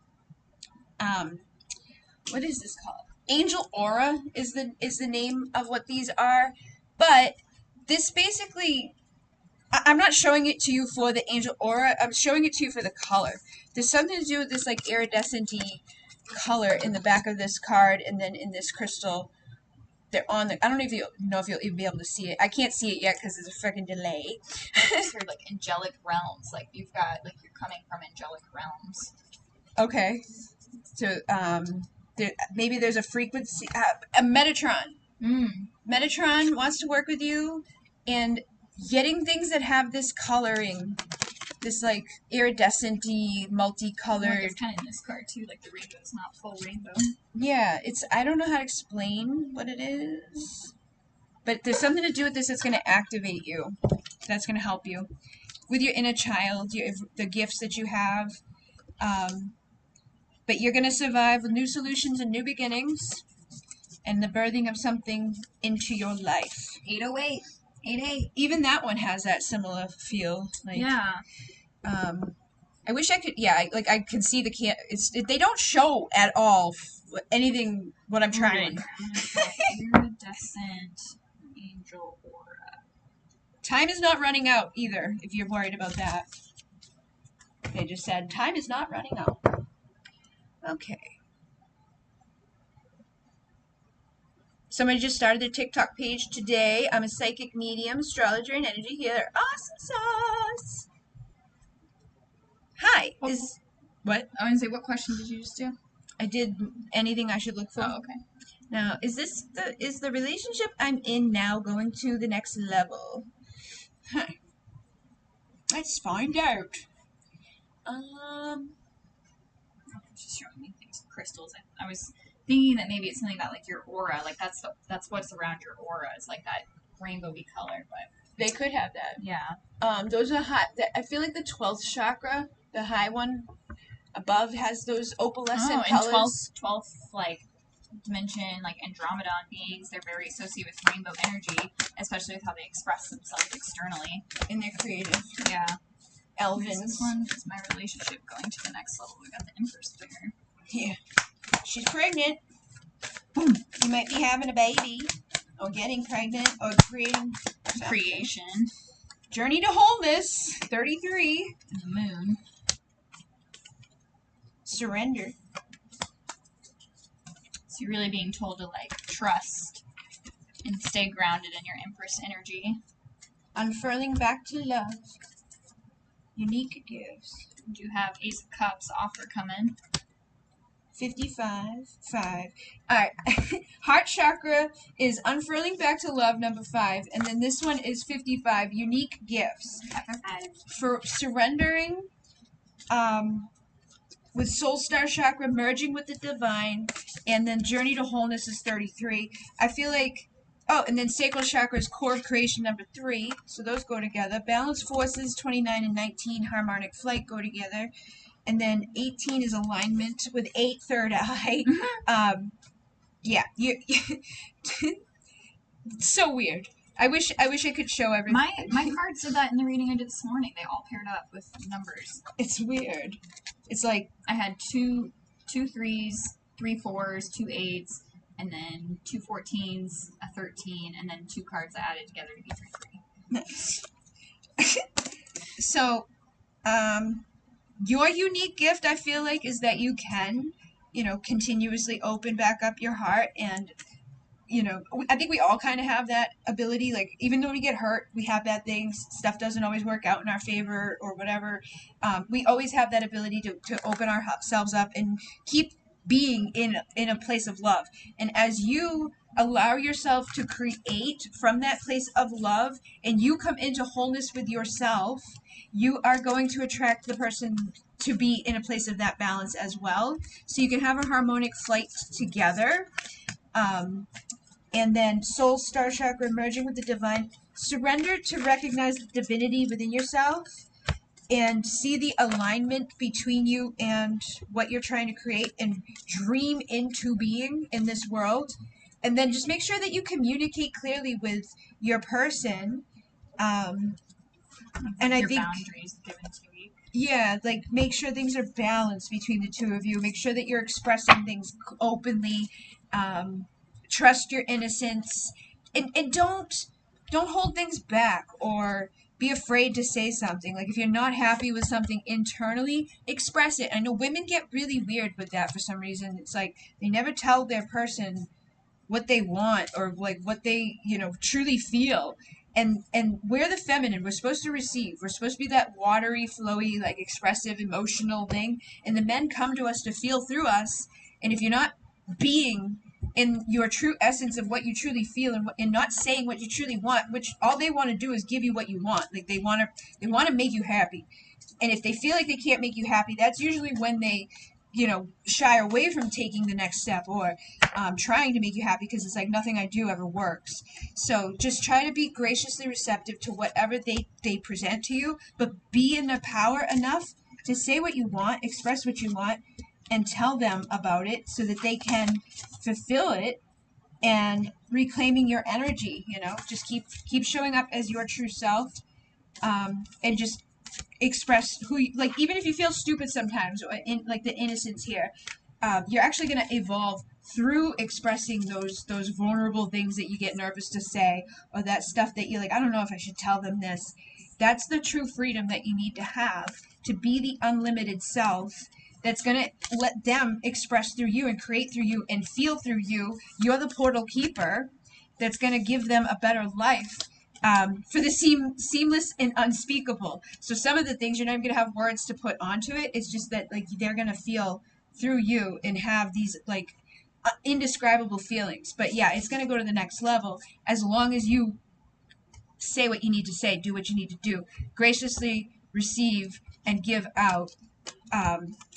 What is this called? Angel Aura is the name of what these are, but this basically, I'm not showing it to you for the Angel Aura. I'm showing it to you for the color. There's something to do with this like iridescent-y color in the back of this card, and then in this crystal. They're on the. I don't know if you'll even be able to see it. I can't see it yet because there's a freaking delay. These are like angelic realms. Like you've got like you're coming from angelic realms. Okay, so maybe there's a frequency. A Metatron. Metatron wants to work with you, and getting things that have this coloring, this like iridescent-y, multicolored. Like it's kind of in this card too. Like the rainbow's not full rainbow. Yeah, it's. I don't know how to explain what it is, but there's something to do with this that's going to activate you. That's going to help you with your inner child, the gifts that you have. But you're going to survive with new solutions and new beginnings, and the birthing of something into your life. 808. 88. Even that one has that similar feel. Like, yeah. I wish I could. Yeah, I can see the they don't show at all anything. What I'm trying. Iridescent angel aura. Time is not running out either. If you're worried about that, they just said time is not running out. Okay. Somebody just started their TikTok page today. I'm a psychic medium, astrologer, and energy healer. Awesome sauce. Hi. What? I want to say, what question did you just do? I did anything I should look for. Oh, okay. Now, is the relationship I'm in now going to the next level? Huh. Let's find out. Just showing me things, crystals. I was thinking that maybe it's something about like your aura, like that's what's around your aura. It's like that rainbowy color, but they could have that. Yeah. Those are hot. I feel like the 12th chakra, the high one above, has those opalescent colors. And 12th like dimension, like Andromedan beings, they're very associated with rainbow energy, especially with how they express themselves externally. And they're creative. Yeah. Elvins. This one is my relationship going to the next level. We got the Empress there. Yeah. She's pregnant. Boom. You might be having a baby, or getting pregnant, or creating something. Creation. Journey to wholeness. 33. And the moon. Surrender. So you're really being told to like trust and stay grounded in your Empress energy. Unfurling back to love. Unique gifts. You have Ace of Cups offer coming. 55. 5. Alright. Heart chakra is unfurling back to love, number 5. And then this one is 55. Unique gifts. For surrendering, with Soul Star chakra, merging with the divine. And then Journey to Wholeness is 33. I feel like... Oh, and then Sacral Chakra is Core of Creation, number 3. So those go together. Balanced Forces, 29 and 19. Harmonic Flight go together. And then 18 is Alignment with 8, Third Eye. Yeah. It's so weird. I wish I could show everything. My cards did that in the reading I did this morning. They all paired up with numbers. It's weird. It's like... I had two 3s, 3 4s, 2 8s, and then 2 14s, a 13, and then 2 cards I added together to be 3 3. Nice. So, your unique gift, I feel like, is that you can, continuously open back up your heart and I think we all kind of have that ability. Like, even though we get hurt, we have bad things, stuff doesn't always work out in our favor or whatever. We always have that ability to open ourselves up and keep being in a place of love. And as you allow yourself to create from that place of love and you come into wholeness with yourself, you are going to attract the person to be in a place of that balance as well. So you can have a harmonic flight together. And then soul star chakra, merging with the divine. Surrender to recognize the divinity within yourself and see the alignment between you and what you're trying to create, and dream into being in this world. And then just make sure that you communicate clearly with your person. And I think boundaries given to you. Yeah, like, make sure things are balanced between the two of you. Make sure that you're expressing things openly. Trust your innocence, and don't hold things back or be afraid to say something. Like, if you're not happy with something internally, express it. I know women get really weird with that for some reason. It's like they never tell their person what they want or like what they truly feel. And we're the feminine. We're supposed to receive. We're supposed to be that watery, flowy, like, expressive, emotional thing. And the men come to us to feel through us. And if you're not being in your true essence of what you truly feel, and not saying what you truly want, which all they want to do is give you what you want. Like, they want to make you happy. And if they feel like they can't make you happy, that's usually when they shy away from taking the next step or trying to make you happy, because it's like, nothing I do ever works. So just try to be graciously receptive to whatever they present to you, but be in the power enough to say what you want, express what you want, and tell them about it so that they can fulfill it and reclaiming your energy. Just keep showing up as your true self, and just express who you, like, even if you feel stupid sometimes, or in like the innocence here, you're actually going to evolve through expressing those vulnerable things that you get nervous to say, or that stuff that you're like, I don't know if I should tell them this. That's the true freedom that you need to have to be the unlimited self that's going to let them express through you and create through you and feel through you. You're the portal keeper that's going to give them a better life, for the seamless and unspeakable. So some of the things, you're not even going to have words to put onto it. It's just that, like, they're going to feel through you and have these, like, indescribable feelings. But yeah, it's going to go to the next level as long as you say what you need to say, do what you need to do, graciously receive and give out,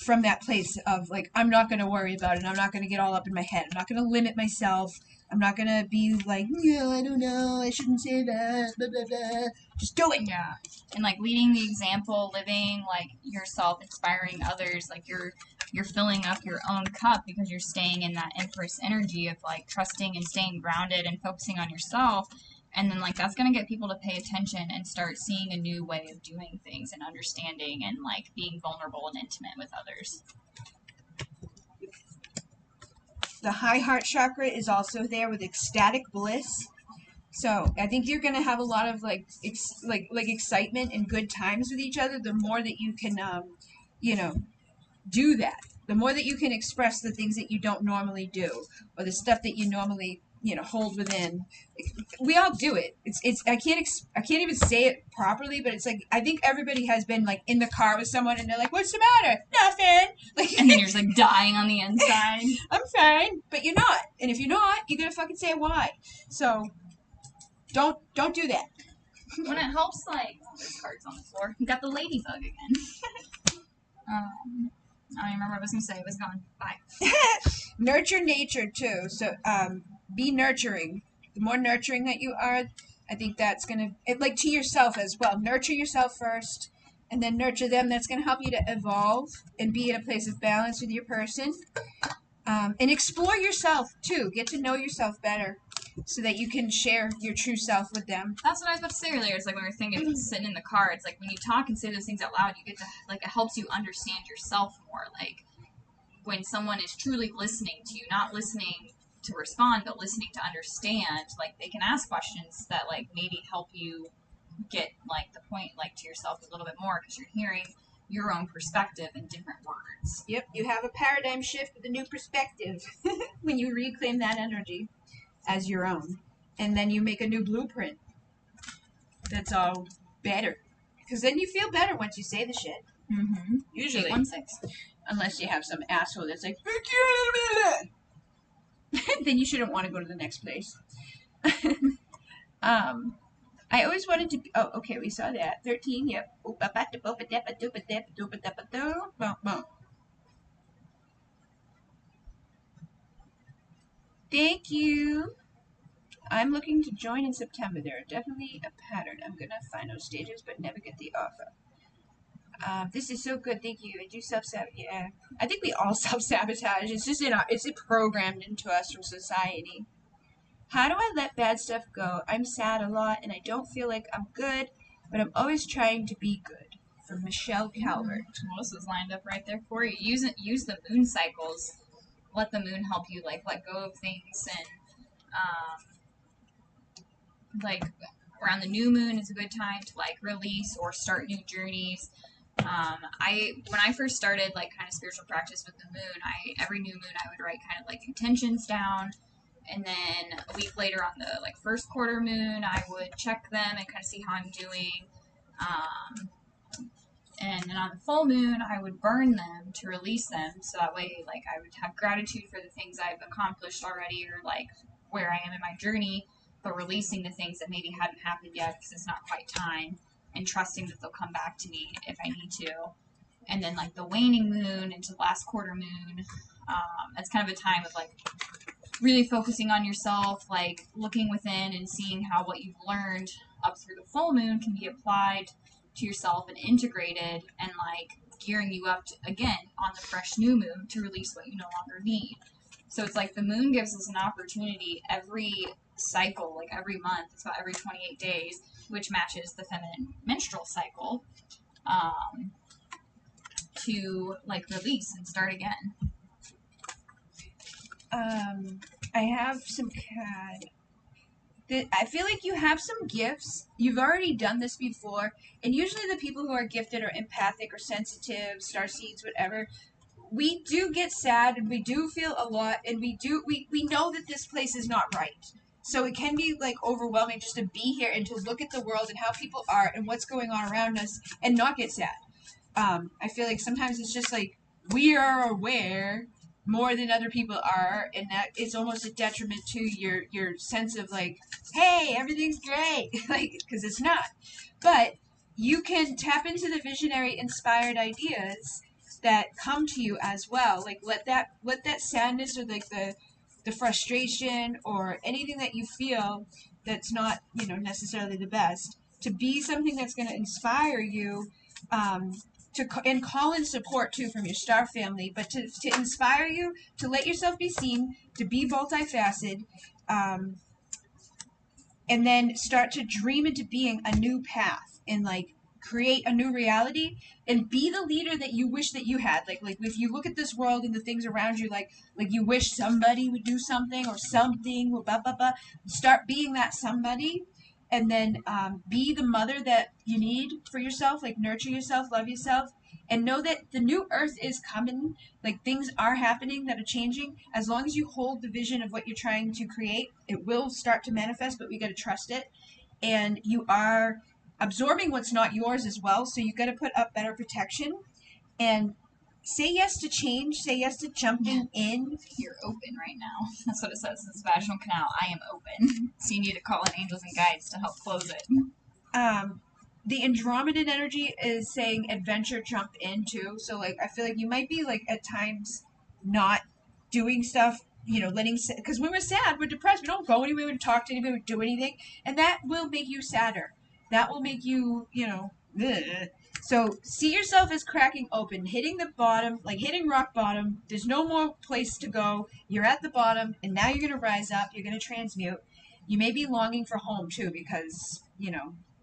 from that place of, like, I'm not going to worry about it. I'm not going to get all up in my head. I'm not going to limit myself. I'm not going to be like, no, I don't know, I shouldn't say that, blah, blah, blah. Just do it. Yeah. And, like, leading the example, living, like, yourself, inspiring others, like, you're filling up your own cup because you're staying in that Empress energy of, like, trusting and staying grounded and focusing on yourself. And then, like, that's going to get people to pay attention and start seeing a new way of doing things and understanding and, like, being vulnerable and intimate with others. The high heart chakra is also there with ecstatic bliss. So I think you're going to have a lot of, like, excitement and good times with each other. The more that you can, do that, the more that you can express the things that you don't normally do, or the stuff that you normally hold within. We all do it. It's I can't even say it properly, but it's like, I think everybody has been, like, in the car with someone and they're like, what's the matter? Nothing. Like, and then you're just, like, dying on the inside. I'm fine, but you're not. And if you're not, you're gonna fucking say why. So don't do that. When it helps, like, there's cards on the floor. You got the ladybug again. I don't remember what I was going to say. It was gone. Bye. Nurture nature, too. So, be nurturing. The more nurturing that you are, I think that's going to, like, to yourself as well. Nurture yourself first, and then nurture them. That's going to help you to evolve and be in a place of balance with your person. And explore yourself, too. Get to know yourself better so that you can share your true self with them. That's what I was about to say earlier. It's like when we were thinking, sitting in the car, it's like when you talk and say those things out loud, you get to, like, it helps you understand yourself more. Like, when someone is truly listening to you, not listening to respond, but listening to understand, like, they can ask questions that, like, maybe help you get, like, the point, like, to yourself a little bit more, because you're hearing your own perspective in different words. Yep, you have a paradigm shift with a new perspective when you reclaim that energy. as your own. And then you make a new blueprint that's all better. Because then you feel better once you say the shit. Mm-hmm. Usually. 816. Unless you have some asshole that's like, then you shouldn't want to go to the next place. I always wanted to be, oh, okay, we saw that. 13, yep. Thank you. I'm looking to join in September. There are definitely a pattern. I'm going to find those stages, but never get the offer. This is so good. Thank you. I do self-sabotage. Yeah. I think we all self-sabotage. It's just it's programmed into us from society. How do I let bad stuff go? I'm sad a lot, and I don't feel like I'm good, but I'm always trying to be good. From Michelle Calvert. Melissa's lined up right there for you. Use the moon cycles. Let the moon help you, like, let go of things, and like around the new moon is a good time to like release or start new journeys. When I first started like kind of spiritual practice with the moon, every new moon I would write kind of like intentions down, and then a week later on the like first quarter moon I would check them and kind of see how I'm doing. And then on the full moon I would burn them to release them, so that way like I would have gratitude for the things I've accomplished already, or like where I am in my journey, but releasing the things that maybe hadn't happened yet because it's not quite time, and trusting that they'll come back to me if I need to. And then like the waning moon into the last quarter moon, that's kind of a time of like really focusing on yourself, like looking within and seeing how what you've learned up through the full moon can be applied to yourself and integrated, and like gearing you up to, again on the fresh new moon, to release what you no longer need. So it's like the moon gives us an opportunity every cycle, like every month, it's about every 28 days, which matches the feminine menstrual cycle, to like release and start again. I have some I feel like you have some gifts. You've already done this before, and usually the people who are gifted are empathic or sensitive, starseeds, whatever. We do get sad, and we do feel a lot, and we know that this place is not right. So it can be like overwhelming just to be here and to look at the world and how people are and what's going on around us and not get sad. I feel like sometimes it's just like we are aware more than other people are, and that it's almost a detriment to your sense of like, hey, everything's great, like, because it's not. But you can tap into the visionary inspired ideas that come to you as well. Like let that sadness or like the frustration or anything that you feel that's not necessarily the best to be something that's going to inspire you, and call in support too from your star family, but to inspire you to let yourself be seen, to be multifaceted, and then start to dream into being a new path and like create a new reality and be the leader that you wish that you had. Like if you look at this world and the things around you, like you wish somebody would do something or something, blah blah blah. Start being that somebody, and then be the mother that you need for yourself. Like nurture yourself, love yourself, and know that the new earth is coming. Like things are happening that are changing. As long as you hold the vision of what you're trying to create, it will start to manifest, but we got to trust it. And you are absorbing what's not yours as well, so you got to put up better protection and say yes to change, say yes to jumping in. You're open right now. That's what it says. This vaginal canal, I am open. So you need to call in angels and guides to help close it. The Andromedan energy is saying adventure, jump in too. So like I feel like you might be like at times not doing stuff, because when we're sad, we're depressed, we don't go anywhere, we don't talk to anybody, we don't do anything, and that will make you sadder. That will make you, ugh. So see yourself as cracking open, hitting the bottom, like hitting rock bottom. There's no more place to go. You're at the bottom, and now you're going to rise up. You're going to transmute. You may be longing for home, too, because,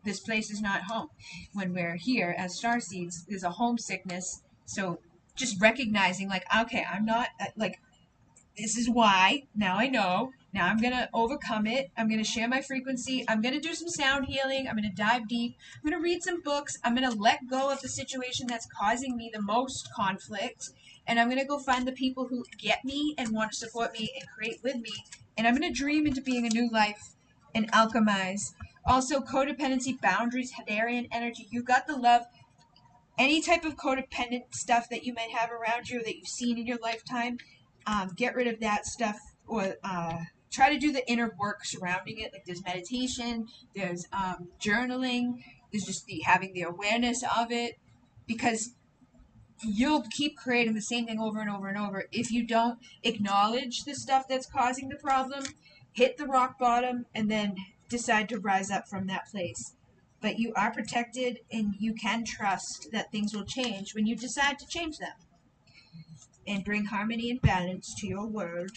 this place is not home. When we're here as starseeds, there's a homesickness. So just recognizing, like, okay, I'm not, like, this is why. Now I know. Now I'm going to overcome it. I'm going to share my frequency. I'm going to do some sound healing. I'm going to dive deep. I'm going to read some books. I'm going to let go of the situation that's causing me the most conflict. And I'm going to go find the people who get me and want to support me and create with me. And I'm going to dream into being a new life and alchemize. Also, codependency, boundaries, Hadarian energy. You got the love. Any type of codependent stuff that you might have around you that you've seen in your lifetime, get rid of that stuff, or try to do the inner work surrounding it. Like there's meditation, there's journaling, there's just having the awareness of it, because you'll keep creating the same thing over and over and over if you don't acknowledge the stuff that's causing the problem, hit the rock bottom, and then decide to rise up from that place. But you are protected, and you can trust that things will change when you decide to change them and bring harmony and balance to your world.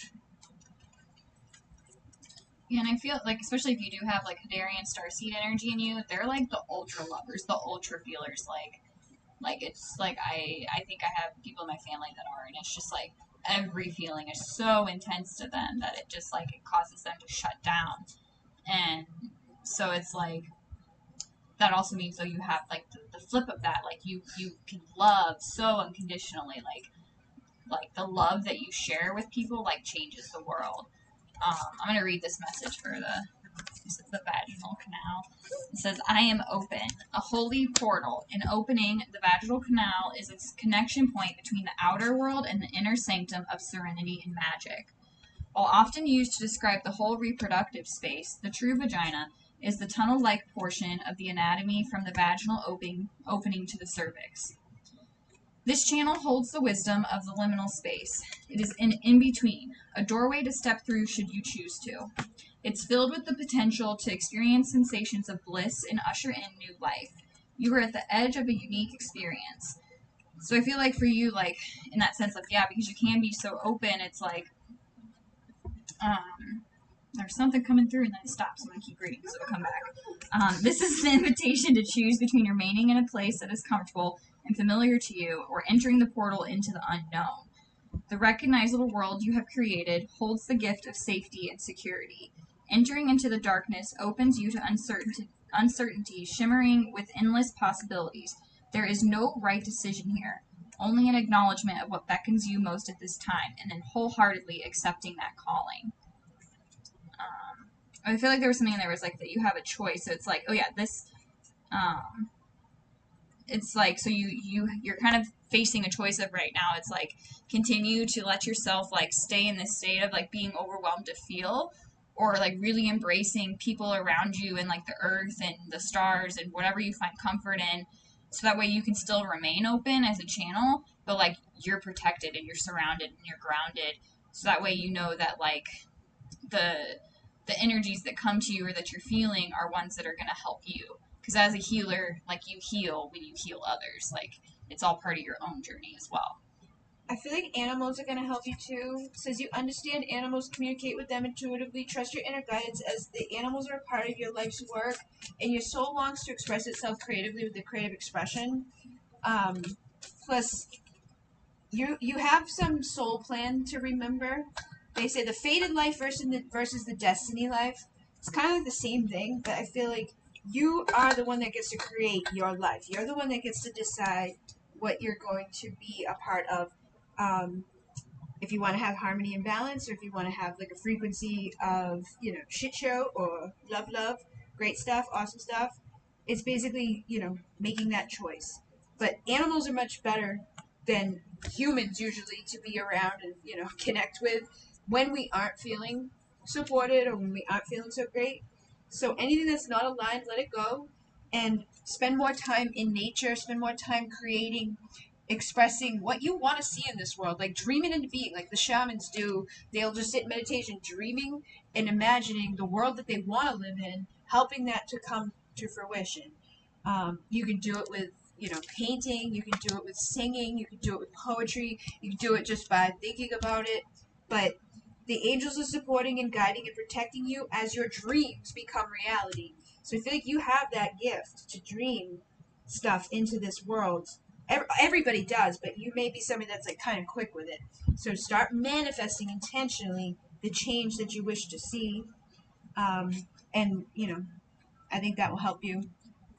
Yeah, and I feel like, especially if you do have like Hadarian starseed energy in you, they're like the ultra lovers, the ultra feelers. Like it's like I think I have people in my family that are, and it's just like every feeling is so intense to them that it just like it causes them to shut down. And so it's like that also means though you have like the flip of that, like you can love so unconditionally, like the love that you share with people like changes the world. I'm gonna read this message for the vaginal canal. It says, I am open, a holy portal. In opening the vaginal canal is its connection point between the outer world and the inner sanctum of serenity and magic. While often used to describe the whole reproductive space, the true vagina is the tunnel-like portion of the anatomy from the vaginal opening to the cervix. This channel holds the wisdom of the liminal space. It is an in-between, a doorway to step through should you choose to. It's filled with the potential to experience sensations of bliss and usher in new life. You are at the edge of a unique experience. So I feel like for you, like, in that sense, like, yeah, because you can be so open, it's like, there's something coming through and then it stops. I'm going to keep reading, so it'll come back. This is an invitation to choose between remaining in a place that is comfortable and familiar to you, or entering the portal into the unknown. The recognizable world you have created holds the gift of safety and security. Entering into the darkness opens you to uncertainty shimmering with endless possibilities. There is no right decision here, only an acknowledgement of what beckons you most at this time, and then wholeheartedly accepting that calling. I feel like there was something in there was like that you have a choice. So it's like, oh yeah, this it's like, so you're kind of facing a choice of right now. It's like continue to let yourself like stay in this state of like being overwhelmed to feel, or like really embracing people around you and like the earth and the stars and whatever you find comfort in, so that way you can still remain open as a channel, but like you're protected and you're surrounded and you're grounded, so that way you know that like the energies that come to you or that you're feeling are ones that are going to help you. Because as a healer, like you heal when you heal others. Like it's all part of your own journey as well. I feel like animals are going to help you too. It says you understand animals, communicate with them intuitively, trust your inner guidance, as the animals are a part of your life's work, and your soul longs to express itself creatively with the creative expression. Plus, you have some soul plan to remember. They say the fated life versus the destiny life. It's kind of like the same thing, but I feel like you are the one that gets to create your life. You're the one that gets to decide what you're going to be a part of. If you want to have harmony and balance, or if you want to have like a frequency of, shit show or love, great stuff, awesome stuff, it's basically, making that choice. But animals are much better than humans usually to be around and, connect with when we aren't feeling supported or when we aren't feeling so great. So anything that's not aligned, let it go, and spend more time in nature, spend more time creating, expressing what you want to see in this world, like dreaming into being, like the shamans do. They'll just sit in meditation, dreaming and imagining the world that they want to live in, helping that to come to fruition. You can do it with, painting, you can do it with singing, you can do it with poetry, you can do it just by thinking about it. But the angels are supporting and guiding and protecting you as your dreams become reality. So I feel like you have that gift to dream stuff into this world, Everybody does, but you may be somebody that's like kind of quick with it. So start manifesting intentionally the change that you wish to see. And, you know, I think that will help you.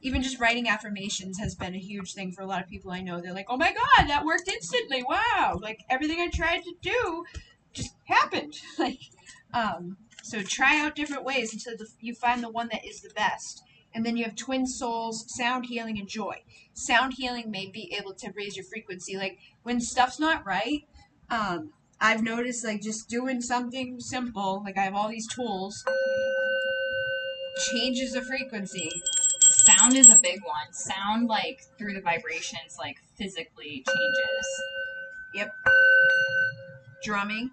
Even just writing affirmations has been a huge thing for a lot of people I know. They're like, oh my God, that worked instantly. Wow. Like everything I tried to do just happened. Like, so try out different ways until you find the one that is the best. And then you have twin souls, sound healing, and joy. Sound healing may be able to raise your frequency. Like when stuff's not right, I've noticed like just doing something simple, like I have all these tools, changes the frequency. Sound is a big one. Sound, like, through the vibrations, like, physically changes. Yep. Drumming,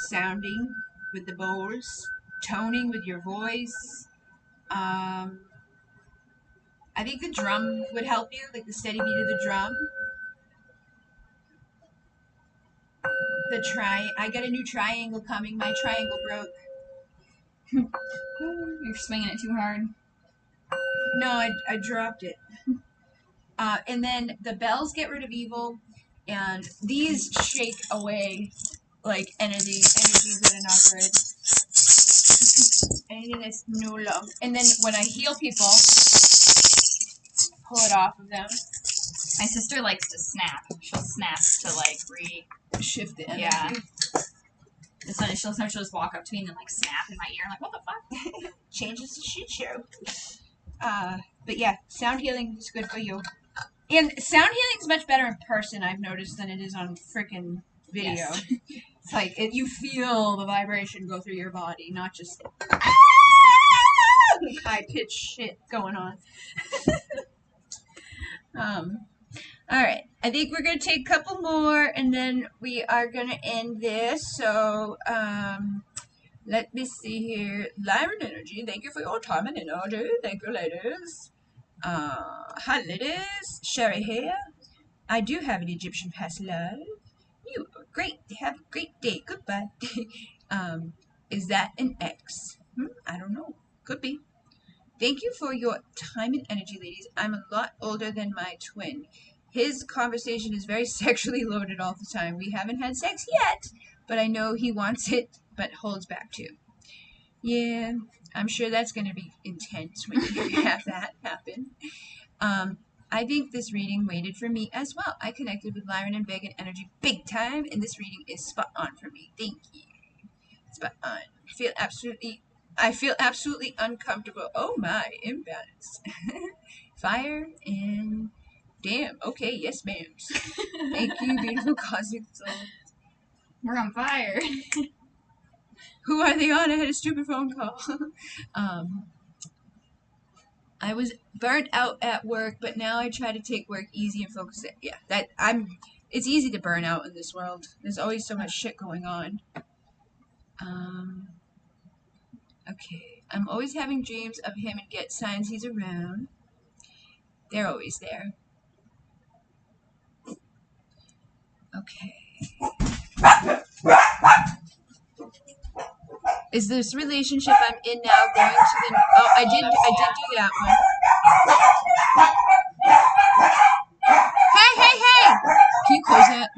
sounding with the bowls, toning with your voice. I think the drum would help you, like the steady beat of the drum. I got a new triangle coming. My triangle broke. You're swinging it too hard. No, I dropped it. And then the bells get rid of evil, and these shake away like energies that are not good. Anything that's no love. And then when I heal people, pull it off of them. My sister likes to snap. She'll snap to like Shift the energy. Yeah. She'll just walk up to me and then like snap in my ear. I'm like, what the fuck? Changes the shit show. But yeah, sound healing is good for you. And sound healing is much better in person, I've noticed, than it is on freaking video. Yes. It's like you feel the vibration go through your body, not just high pitched shit going on. Alright, I think we're going to take a couple more and then we are going to end this. So, let me see here. Lyran Energy, thank you for your time and energy. Thank you, ladies. Hi, ladies. Sherry here. I do have an Egyptian past life. You are great. Have a great day. Goodbye. Is that an X? I don't know. Could be. Thank you for your time and energy, ladies. I'm a lot older than my twin. His conversation is very sexually loaded all the time. We haven't had sex yet, but I know he wants it, but holds back too. Yeah, I'm sure that's going to be intense when you have that happen. I think this reading waited for me as well. I connected with Lyran and Vegan energy big time, and this reading is spot on for me. Thank you. Spot on. I feel absolutely uncomfortable. Oh my, imbalance. Fire and damn. Okay, yes, ma'am. Thank you, beautiful cosmic souls. We're on fire. Who are they on? I had a stupid phone call. I was burnt out at work, but now I try to take work easy and focus it. Yeah, it's easy to burn out in this world. There's always so much shit going on. Okay. I'm always having dreams of him and get signs he's around. They're always there. Okay. Is this relationship I'm in now going to the... Oh, I did do that one. Hey! Can you close that?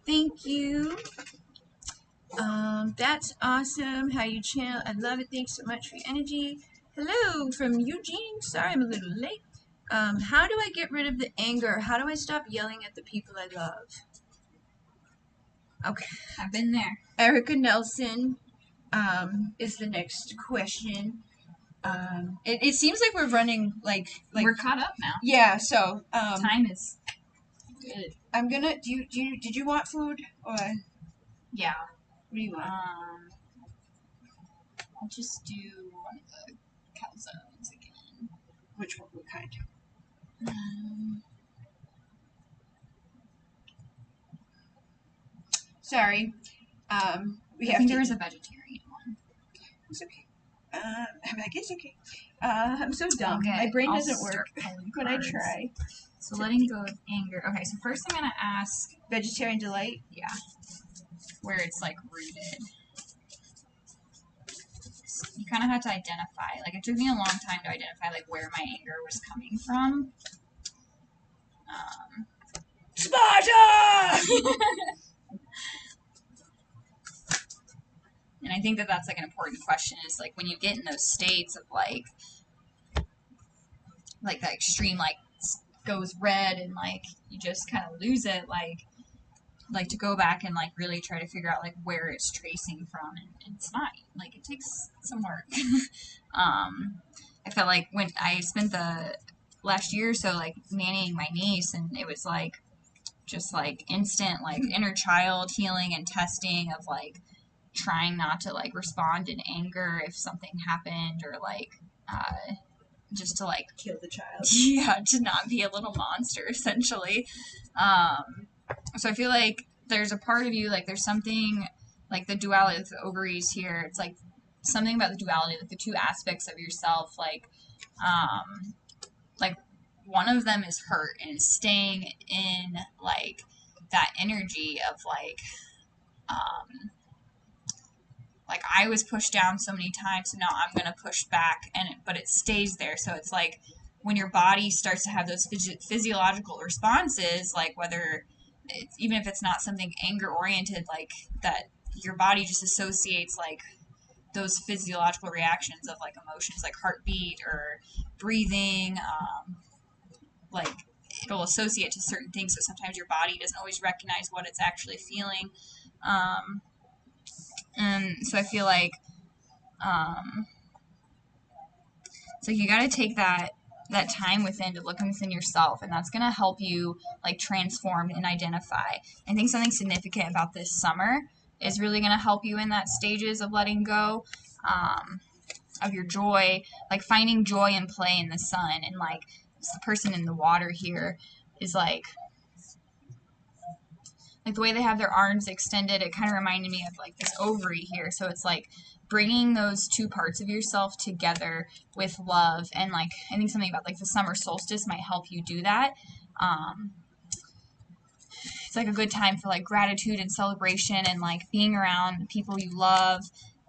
Thank you. That's awesome how you channel. I love it. Thanks so much for your energy. Hello from Eugene. Sorry I'm a little late. How do I get rid of the anger? How do I stop yelling at the people I love? Okay. I've been there. Erica Nelson is the next question. It seems like we're running like we're caught up now. Yeah, so time is good. I'm gonna did you want food or yeah. What do you want? I'll just do one of the calzones again. Which one? What kind? Sorry. I think there was a vegetarian one. It's okay. I'm like, it's okay. I'm so dumb. Okay, My brain I'll doesn't start work, pulling but I cards. try. So letting go of anger. Okay, so first I'm gonna ask, Vegetarian delight. yeah, where it's like rooted. You kind of have to identify. Like, it took me a long time to identify like where my anger was coming from. Sparta! And I think that that's like an important question, is like when you get in those states of like that extreme, like goes red and like you just kind of lose it, like to go back and like really try to figure out like where it's tracing from, and it's not, like, it takes some work. I felt like when I spent the last year or so like nannying my niece, and it was like just like instant like inner child healing and testing of like trying not to like respond in anger if something happened, or like just to like Kill the child. yeah, to not be a little monster essentially. So I feel like there's a part of you, like there's something like the duality of the ovaries here. It's like something about the duality, like the two aspects of yourself, like one of them is hurt and is staying in like that energy of like I was pushed down so many times, so now I'm gonna push back, but it stays there. So it's like when your body starts to have those physiological responses, like whether it's, even if it's not something anger oriented, like that your body just associates like those physiological reactions of like emotions, like heartbeat or breathing, like it'll associate to certain things. So sometimes your body doesn't always recognize what it's actually feeling. And so I feel like so you got to take that time within to look within yourself, and that's going to help you like transform and identify. I think something significant about this summer is really going to help you in that stages of letting go of your joy, like finding joy and play in the sun. And like the person in the water here is like the way they have their arms extended, it kind of reminded me of like this ovary here. So it's like bringing those two parts of yourself together with love. And like I think something about like the summer solstice might help you do that. It's like a good time for like gratitude and celebration and like being around people you love.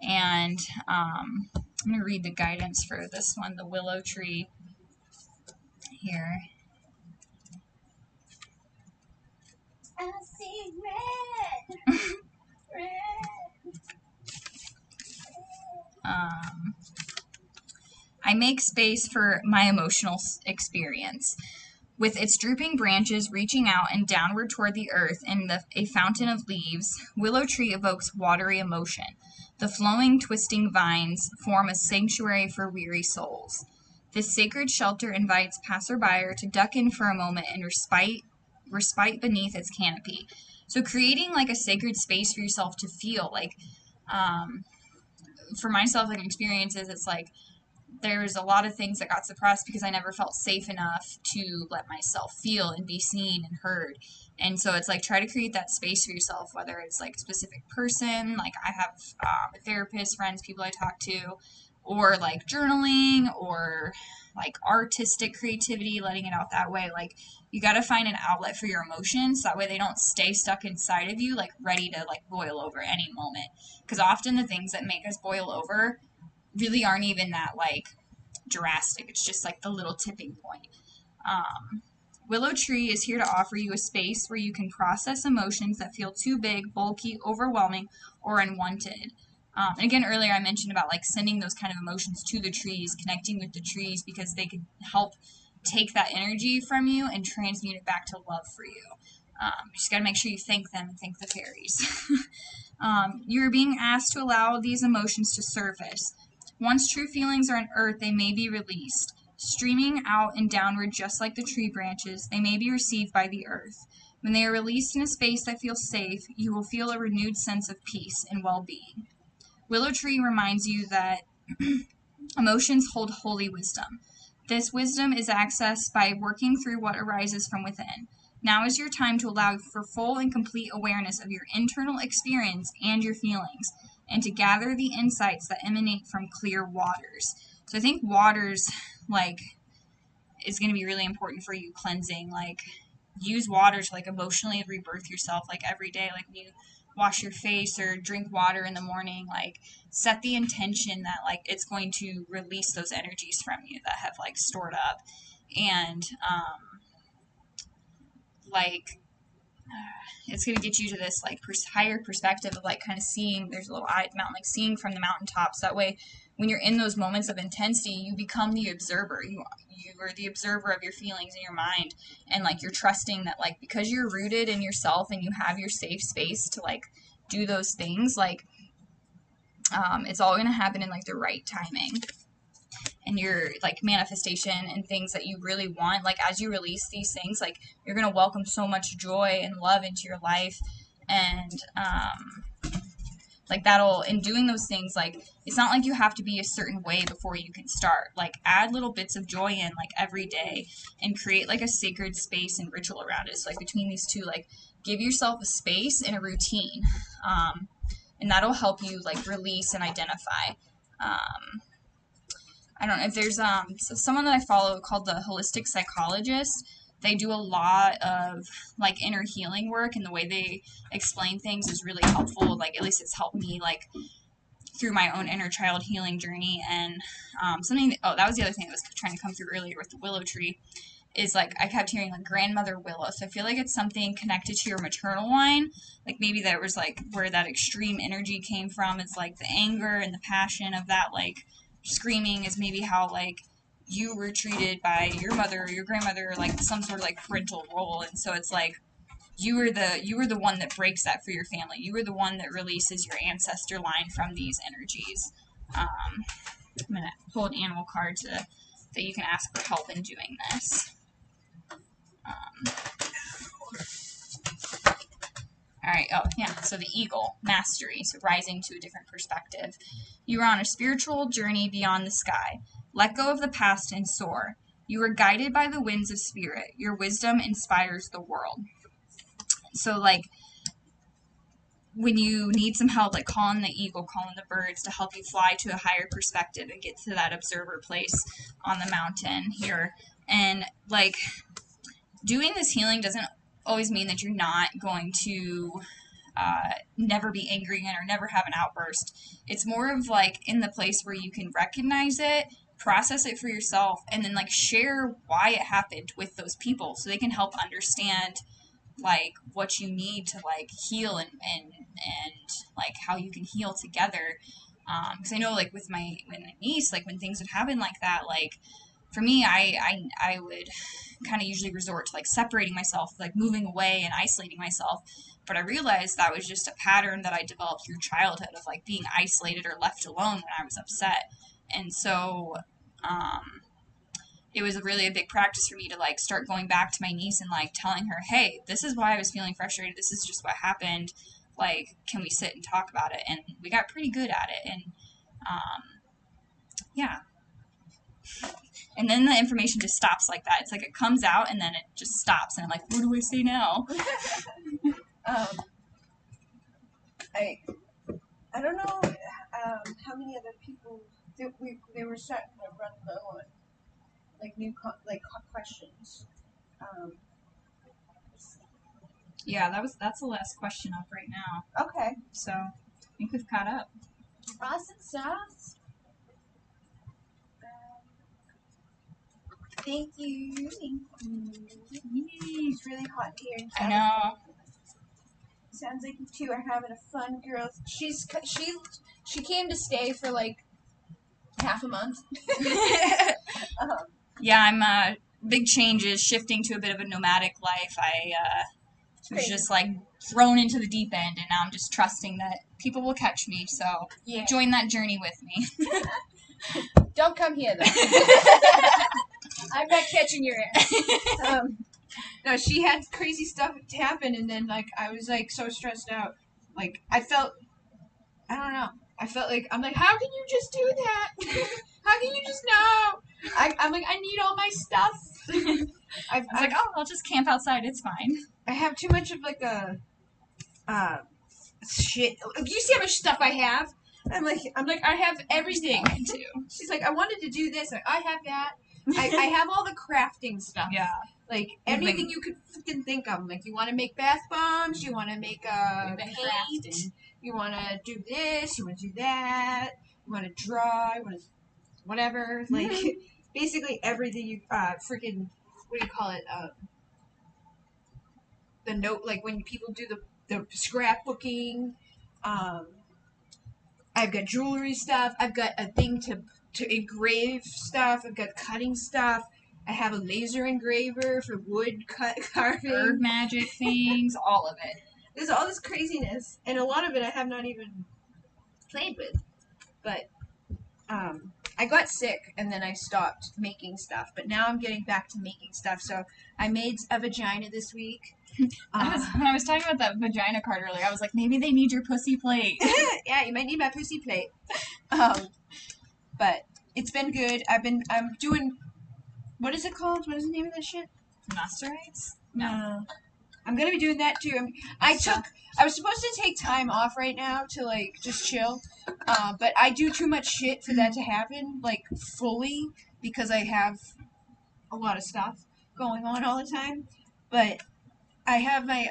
And I'm going to read the guidance for this one, the willow tree here. I see red. Red. I make space for my emotional experience. With its drooping branches reaching out and downward toward the earth and a fountain of leaves, willow tree evokes watery emotion. The flowing, twisting vines form a sanctuary for weary souls. This sacred shelter invites passerby to duck in for a moment and respite beneath its canopy. So creating like a sacred space for yourself to feel like, for myself, like experiences, it's like there's a lot of things that got suppressed because I never felt safe enough to let myself feel and be seen and heard. And so it's like try to create that space for yourself, whether it's like a specific person, like I have a therapist, friends, people I talk to, or like journaling or like artistic creativity, letting it out that way. Like you got to find an outlet for your emotions so that way they don't stay stuck inside of you, like ready to like boil over any moment. Because often the things that make us boil over really aren't even that like drastic. It's just like the little tipping point. Willow tree is here to offer you a space where you can process emotions that feel too big, bulky, overwhelming, or unwanted. And again, earlier I mentioned about like sending those kind of emotions to the trees, connecting with the trees, because they could help take that energy from you and transmute it back to love for you. You just got to make sure you thank them and thank the fairies. You're being asked to allow these emotions to surface. Once true feelings are unearthed, they may be released. Streaming out and downward just like the tree branches, they may be received by the earth. When they are released in a space that feels safe, you will feel a renewed sense of peace and well-being. Willow tree reminds you that emotions hold holy wisdom. This wisdom is accessed by working through what arises from within. Now is your time to allow for full and complete awareness of your internal experience and your feelings. and to gather the insights that emanate from clear waters. So I think waters, like, is going to be really important for you cleansing. Like, use water to, like, emotionally rebirth yourself, like, every day. Like, when you wash your face or drink water in the morning, like, set the intention that, like, it's going to release those energies from you that have, like, stored up. And, like, it's going to get you to this, like, higher perspective of, like, kind of seeing, there's a little mountain, like, seeing from the mountaintops. That way, when you're in those moments of intensity, you become the observer. You are the observer of your feelings in your mind, and, like, you're trusting that, like, because you're rooted in yourself and you have your safe space to, like, do those things, like, it's all going to happen in, like, the right timing. And your, like, manifestation and things that you really want, like, as you release these things, like, you're going to welcome so much joy and love into your life. And, like, that'll, in doing those things, like, it's not like you have to be a certain way before you can start. Like, add little bits of joy in, like, every day, and create, like, a sacred space and ritual around it. So, like, between these two, like, give yourself a space and a routine. And that'll help you, like, release and identify. I don't know if there's so someone that I follow called the Holistic Psychologist. They do a lot of, like, inner healing work, and the way they explain things is really helpful. Like, at least it's helped me, like, through my own inner child healing journey. And that was the other thing that was trying to come through earlier with the willow tree, is, like, I kept hearing, like, grandmother willow. So I feel like it's something connected to your maternal line. Like, maybe that was, like, where that extreme energy came from. It's, like, the anger and the passion of that, like, screaming is maybe how, like, you were treated by your mother or your grandmother, or, like, some sort of, like, parental role. And so it's like you were the one that breaks that for your family. You were the one that releases your ancestor line from these energies. I'm gonna pull an animal card that you can ask for help in doing this. All right. Oh, yeah. So the eagle, mastery. So rising to a different perspective. You are on a spiritual journey beyond the sky. Let go of the past and soar. You are guided by the winds of spirit. Your wisdom inspires the world. So, like, when you need some help, like, call in the eagle, call in the birds to help you fly to a higher perspective and get to that observer place on the mountain here. And, like, doing this healing doesn't always mean that you're not going to never be angry again or never have an outburst. It's more of, like, in the place where you can recognize it, process it for yourself, and then, like, share why it happened with those people so they can help understand, like, what you need to, like, heal and like, how you can heal together. Because I know, like, with my niece, like, when things would happen like that, like, for me, I would kind of usually resort to, like, separating myself, like, moving away and isolating myself. But I realized that was just a pattern that I developed through childhood of, like, being isolated or left alone when I was upset. And so it was really a big practice for me to, like, start going back to my niece and, like, telling her, hey, this is why I was feeling frustrated. This is just what happened. Like, can we sit and talk about it? And we got pretty good at it. And yeah. And then the information just stops like that. It's like it comes out and then it just stops. And I'm like, what do I say now? I don't know how many other people they were starting to run low on, like, new questions. Yeah, that's the last question up right now. Okay. So I think we've caught up. Awesome sauce. Thank you. It's really hot here. I know. Sounds like you two are having a fun, girls. She came to stay for, like, half a month. Yeah, I'm big changes, shifting to a bit of a nomadic life. I was just, like, thrown into the deep end, and now I'm just trusting that people will catch me. So yeah. Join that journey with me. Don't come here, though. I'm not catching your ass. No, she had crazy stuff happen, and then, like, I was, like, so stressed out. Like, I felt like, I'm like, how can you just do that? How can you just know? I'm like, I need all my stuff. I was like, oh, I'll just camp outside. It's fine. I have too much of, like, a shit. You see how much stuff I have? I'm like, I have everything. Too. She's like, I wanted to do this. Like, I have that. I have all the crafting stuff. Yeah. Like, anything you could fucking think of. Like, you want to make bath bombs, you want to make paint, crafting. you want to do this, you want to do that, you want to draw, you want to whatever. Like, basically everything you, freaking, what do you call it? The note, like when people do the scrapbooking. I've got jewelry stuff. I've got a thing to engrave stuff. I've got cutting stuff. I have a laser engraver for wood carving. Herb magic things, all of it. There's all this craziness, and a lot of it I have not even played with. But I got sick, and then I stopped making stuff. But now I'm getting back to making stuff. So I made a vagina this week. When I was talking about that vagina card earlier, I was like, maybe they need your pussy plate. Yeah, you might need my pussy plate. But it's been good. I'm doing, what is it called? What is the name of that shit? Masterites? No. I'm gonna be doing that too. I was supposed to take time off right now to like just chill, but I do too much shit for that to happen like fully because I have a lot of stuff going on all the time. But I have my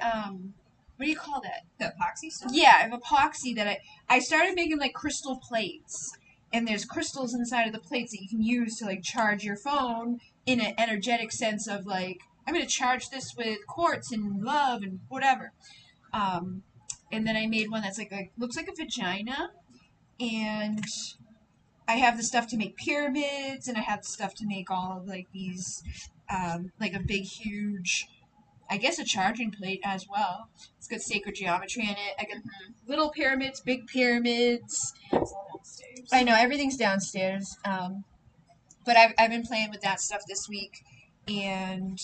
what do you call that? The epoxy stuff? Yeah, I have epoxy that I started making like crystal plates, and there's crystals inside of the plates that you can use to like charge your phone in an energetic sense of like, I'm going to charge this with quartz and love and whatever. And then I made one that's like looks like a vagina, and I have the stuff to make pyramids, and I have the stuff to make all of like these like a big huge, I guess, a charging plate as well. It's got sacred geometry in it. I got little pyramids, big pyramids. Yeah, it's all downstairs. I know, everything's downstairs. But I've been playing with that stuff this week, and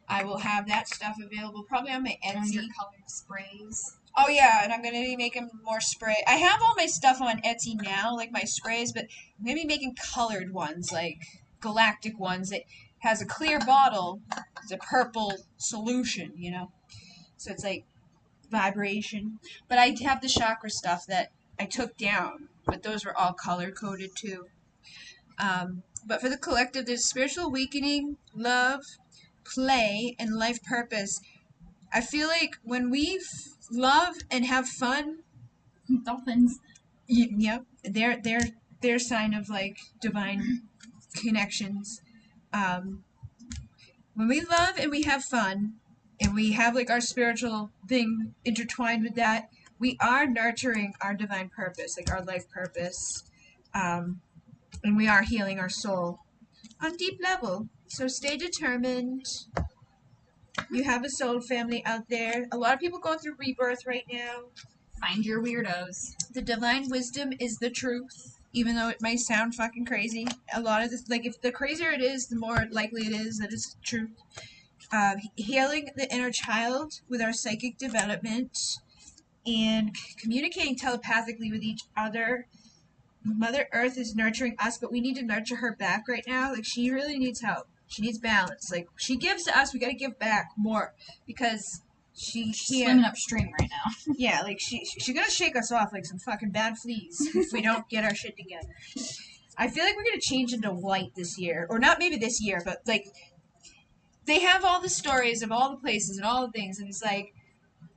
I will have that stuff available probably on my And Etsy. your colored sprays. Oh yeah, and I'm going to be making more spray. I have all my stuff on Etsy now, like my sprays, but I'm going to be making colored ones, like galactic ones that has a clear bottle. It's a purple solution, you know? So it's like vibration. But I have the chakra stuff that I took down, but those were all color-coded too. But for the collective, there's spiritual awakening, love, play, and life purpose. I feel like when we love and have fun, Dolphins. yep, they're sign of like divine connections. When we love and we have fun, and we have like our spiritual thing intertwined with that, we are nurturing our divine purpose, like our life purpose, and we are healing our soul on deep level. So stay determined. You have a soul family out there. A lot of people going through rebirth right now. Find your weirdos. The divine wisdom is the truth, even though it might sound fucking crazy. A lot of this, like, if the crazier it is, the more likely it is that it's truth. Healing the inner child with our psychic development, and communicating telepathically with each other. Mother Earth is nurturing us, but we need to nurture her back right now. Like, she really needs help. She needs balance. Like, she gives to us, we gotta give back more, because she's swimming upstream right now. Yeah, like she's gonna shake us off like some fucking bad fleas if we don't get our shit together. I feel like we're gonna change into white this year, or not maybe this year, but like they have all the stories of all the places and all the things, and it's like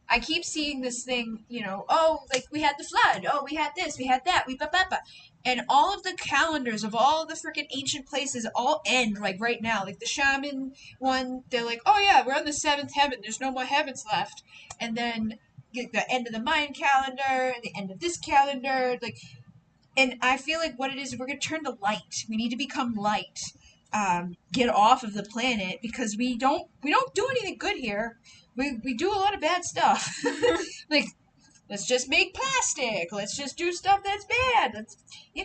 I keep seeing this thing, you know, oh, like we had the flood, oh, we had this, we had that, we ba. And all of the calendars of all the freaking ancient places all end like right now. Like the shaman one, they're like, oh yeah, we're on the 7th heaven, there's no more heavens left. And then the end of the Mayan calendar, the end of this calendar, like, and I feel like what it is, we're gonna turn to light. We need to become light. Get off of the planet, because we don't do anything good here. We do a lot of bad stuff. Like, let's just make plastic. Let's just do stuff that's bad. Let's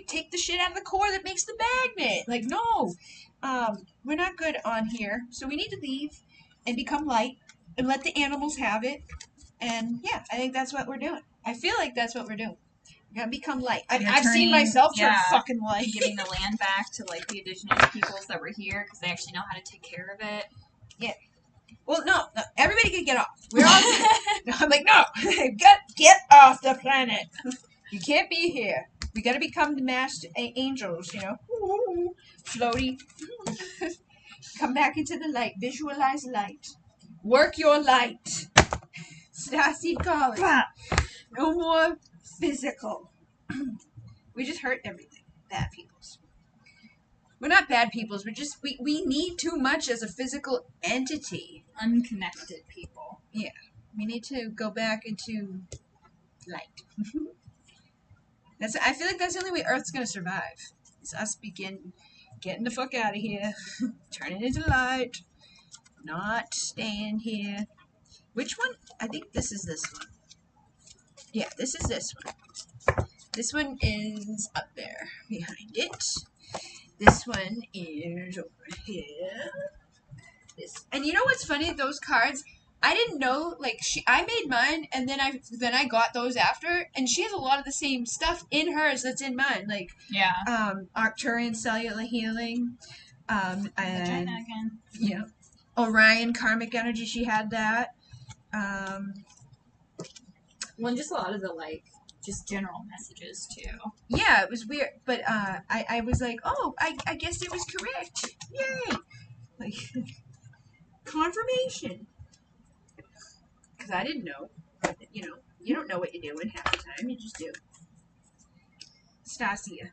take the shit out of the core that makes the magnet. Like, no. We're not good on here. So we need to leave and become light and let the animals have it. And yeah, I think that's what we're doing. I feel like that's what we're doing. We gotta become light. I've seen myself turn fucking light. Giving the land back to like the indigenous peoples that were here, because they actually know how to take care of it. Yeah. Well, no, everybody can get off. We're all. No, I'm like, no, get off the planet. You can't be here. We got to become the masked angels, floaty. Come back into the light. Visualize light. Work your light. Stassi Collins. No more physical. We just hurt everything. Bad peoples. We're not bad peoples. We need too much as a physical entity. Unconnected people. Yeah. We need to go back into light. I feel like that's the only way Earth's gonna survive. Is us getting the fuck out of here. Turning into light. Not staying here. Which one? I think this is this one. Yeah, this is this one. This one is up there behind it. This one is over here. And you know what's funny? Those cards, I didn't know. Like I made mine, and then I got those after, and she has a lot of the same stuff in hers that's in mine. Like Arcturian cellular healing, and Vagina again. Yeah, Orion karmic energy. She had that. Well, just a lot of the just general messages too. Yeah, it was weird, but I was like, oh, I guess it was correct. Yay! Like confirmation, because I didn't know. You don't know what you're doing half the time. You just do. Stasia,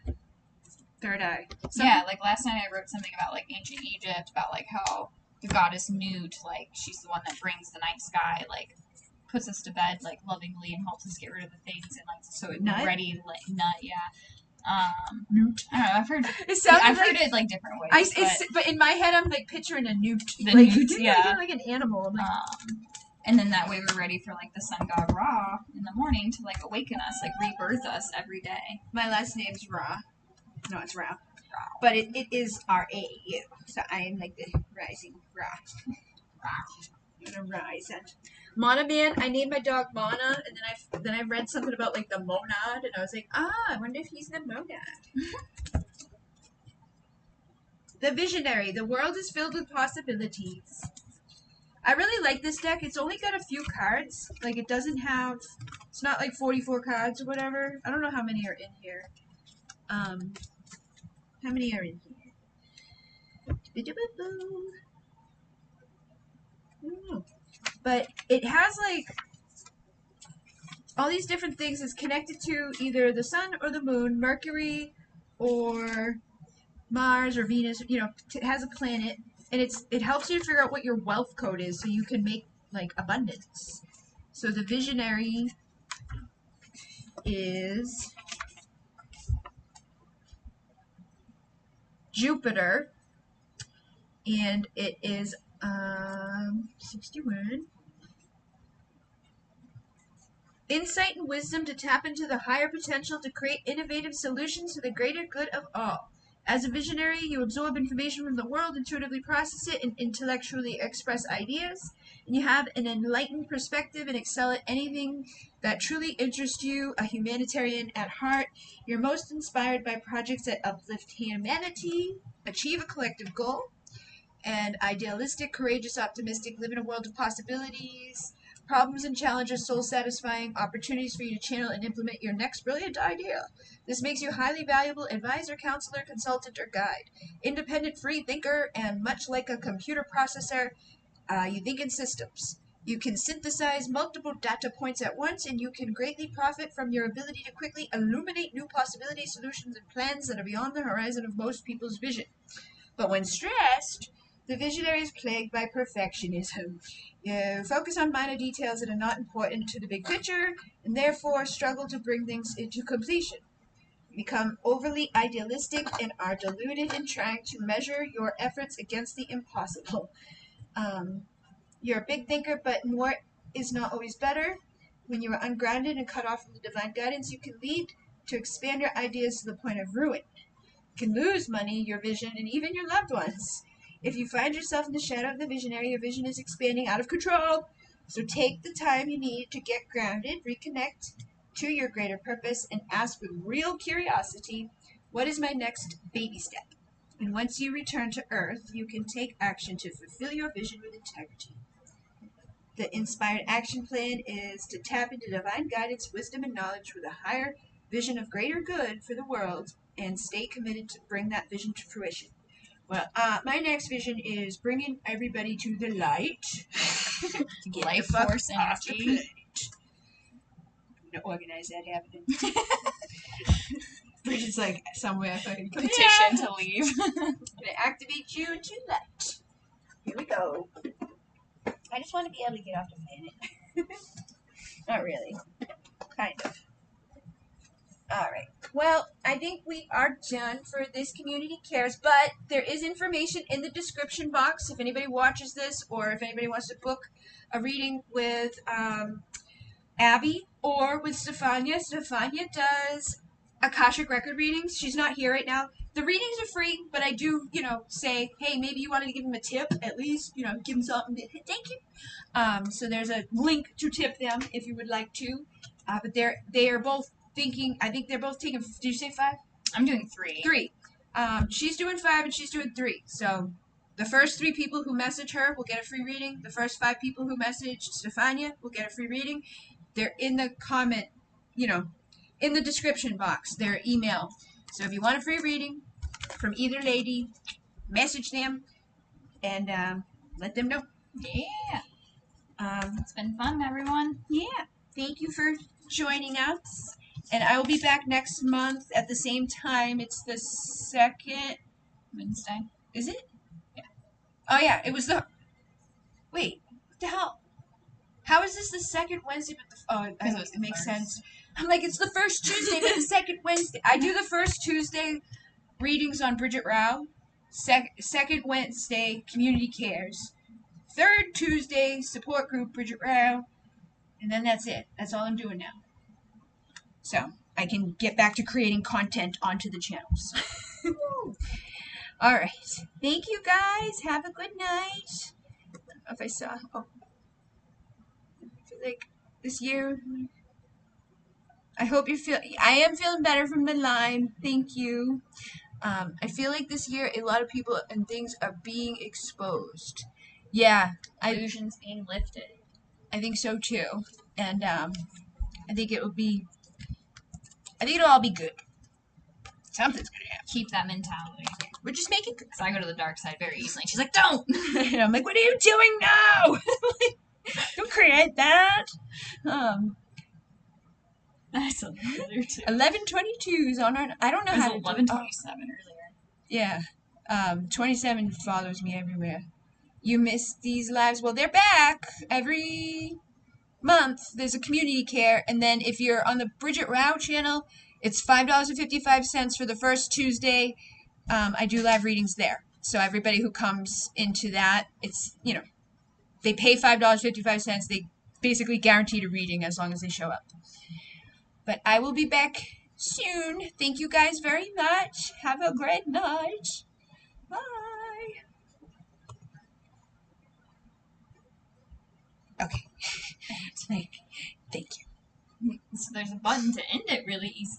third eye. Yeah, like last night I wrote something about ancient Egypt, about how the goddess Nut, she's the one that brings the night sky, puts us to bed lovingly and helps us get rid of the things, and so it's ready nut, yeah. Newt. I don't know. I've heard it different ways. But in my head, I'm picturing a newt. The newt, yeah. Like an animal. And then that way we're ready for the sun god Ra in the morning to awaken us, rebirth us every day. My last name's Ra. No, it's Ra. But it is R-A-U. So I am the rising Ra. I'm gonna rise at Mana Man. I named my dog Mana, and then I read something about the monad, and I was like, I wonder if he's the monad. The Visionary. The world is filled with possibilities. I really like this deck. It's only got a few cards. It doesn't have. It's not 44 cards or whatever. I don't know how many are in here. How many are in here? I don't know. But it has all these different things. It's connected to either the sun or the moon, Mercury or Mars or Venus. It has a planet, and it helps you figure out what your wealth code is, so you can make abundance. So the Visionary is Jupiter, and it is 61. Insight and wisdom to tap into the higher potential to create innovative solutions to the greater good of all. As a visionary, you absorb information from the world, intuitively process it, and intellectually express ideas. And you have an enlightened perspective and excel at anything that truly interests you, a humanitarian at heart. You're most inspired by projects that uplift humanity, achieve a collective goal, and idealistic, courageous, optimistic, live in a world of possibilities, problems and challenges, soul-satisfying opportunities for you to channel and implement your next brilliant idea. This makes you a highly valuable advisor, counselor, consultant, or guide. Independent, free thinker, and much like a computer processor, you think in systems. You can synthesize multiple data points at once, and you can greatly profit from your ability to quickly illuminate new possibilities, solutions, and plans that are beyond the horizon of most people's vision. But when stressed, the visionary is plagued by perfectionism. You focus on minor details that are not important to the big picture, and therefore struggle to bring things into completion. You become overly idealistic and are deluded in trying to measure your efforts against the impossible. You're a big thinker, but more is not always better. When you are ungrounded and cut off from the divine guidance, you can lead to expand your ideas to the point of ruin. You can lose money, your vision, and even your loved ones. If you find yourself in the shadow of the visionary, your vision is expanding out of control. So take the time you need to get grounded, reconnect to your greater purpose, and ask with real curiosity, what is my next baby step? And once you return to Earth, you can take action to fulfill your vision with integrity. The inspired action plan is to tap into divine guidance, wisdom, and knowledge with a higher vision of greater good for the world and stay committed to bring that vision to fruition. Well, my next vision is bringing everybody to the light. To get Life the fuck force off the energy. planet. I'm gonna organize that happening. Bridget's like somewhere fucking Petition to leave. I'm gonna activate you into light. Here we go. I just want to be able to get off the planet. Not really. Kind of. Alright. Well, I think we are done for this community cares, but there is information in the description box if anybody watches this or if anybody wants to book a reading with Abby or with Stefania. Stefania does Akashic Record readings. She's not here right now. The readings are free, but I do, say, hey, maybe you wanted to give them a tip, at least, give them something. Thank you. So there's a link to tip them if you would like to. But they are both thinking, I think they're both taking, did you say 5? I'm doing 3. 3. She's doing 5 and she's doing 3. So the first 3 people who message her will get a free reading. The first 5 people who message Stefania will get a free reading. They're in the comment, in the description box, their email. So if you want a free reading from either lady, message them and let them know. Yeah. It's been fun, everyone. Yeah. Thank you for joining us. And I will be back next month at the same time. It's the 2nd Wednesday. Is it? Yeah. Oh yeah, it was the. Wait, what the hell? How is this the 2nd Wednesday? But it makes sense. I'm like, it's the first Tuesday, but the 2nd Wednesday. I do the first Tuesday readings on Bridget Rao. Second Wednesday, Community Cares. 3rd Tuesday, support group Bridget Rao. And then that's it. That's all I'm doing now. So I can get back to creating content onto the channels. All right. Thank you guys. Have a good night. I don't know if I saw. Oh. I feel like this year. I hope you feel. I am feeling better from the Lyme. Thank you. I feel like this year a lot of people and things are being exposed. Yeah. Illusions being lifted. I think so too. And I think it will be. I think it'll all be good. Something's gonna happen. Keep that mentality. We're just making good. So I go to the dark side very easily. She's like, don't! And I'm like, what are you doing now? Don't create that. That's a letter too. 11:22 is on our. I don't know how to. 11:27 earlier. Yeah. 27 follows me everywhere. You missed these lives. Well, they're back every month. There's a community care, and then if you're on the Bridget Rao channel, it's $5.55 for the first Tuesday. I do live readings there. So everybody who comes into that, it's they pay $5.55. They basically guaranteed a reading as long as they show up. But I will be back soon. Thank you guys very much. Have a great night. Bye. Okay. Thank you. So there's a button to end it really easily.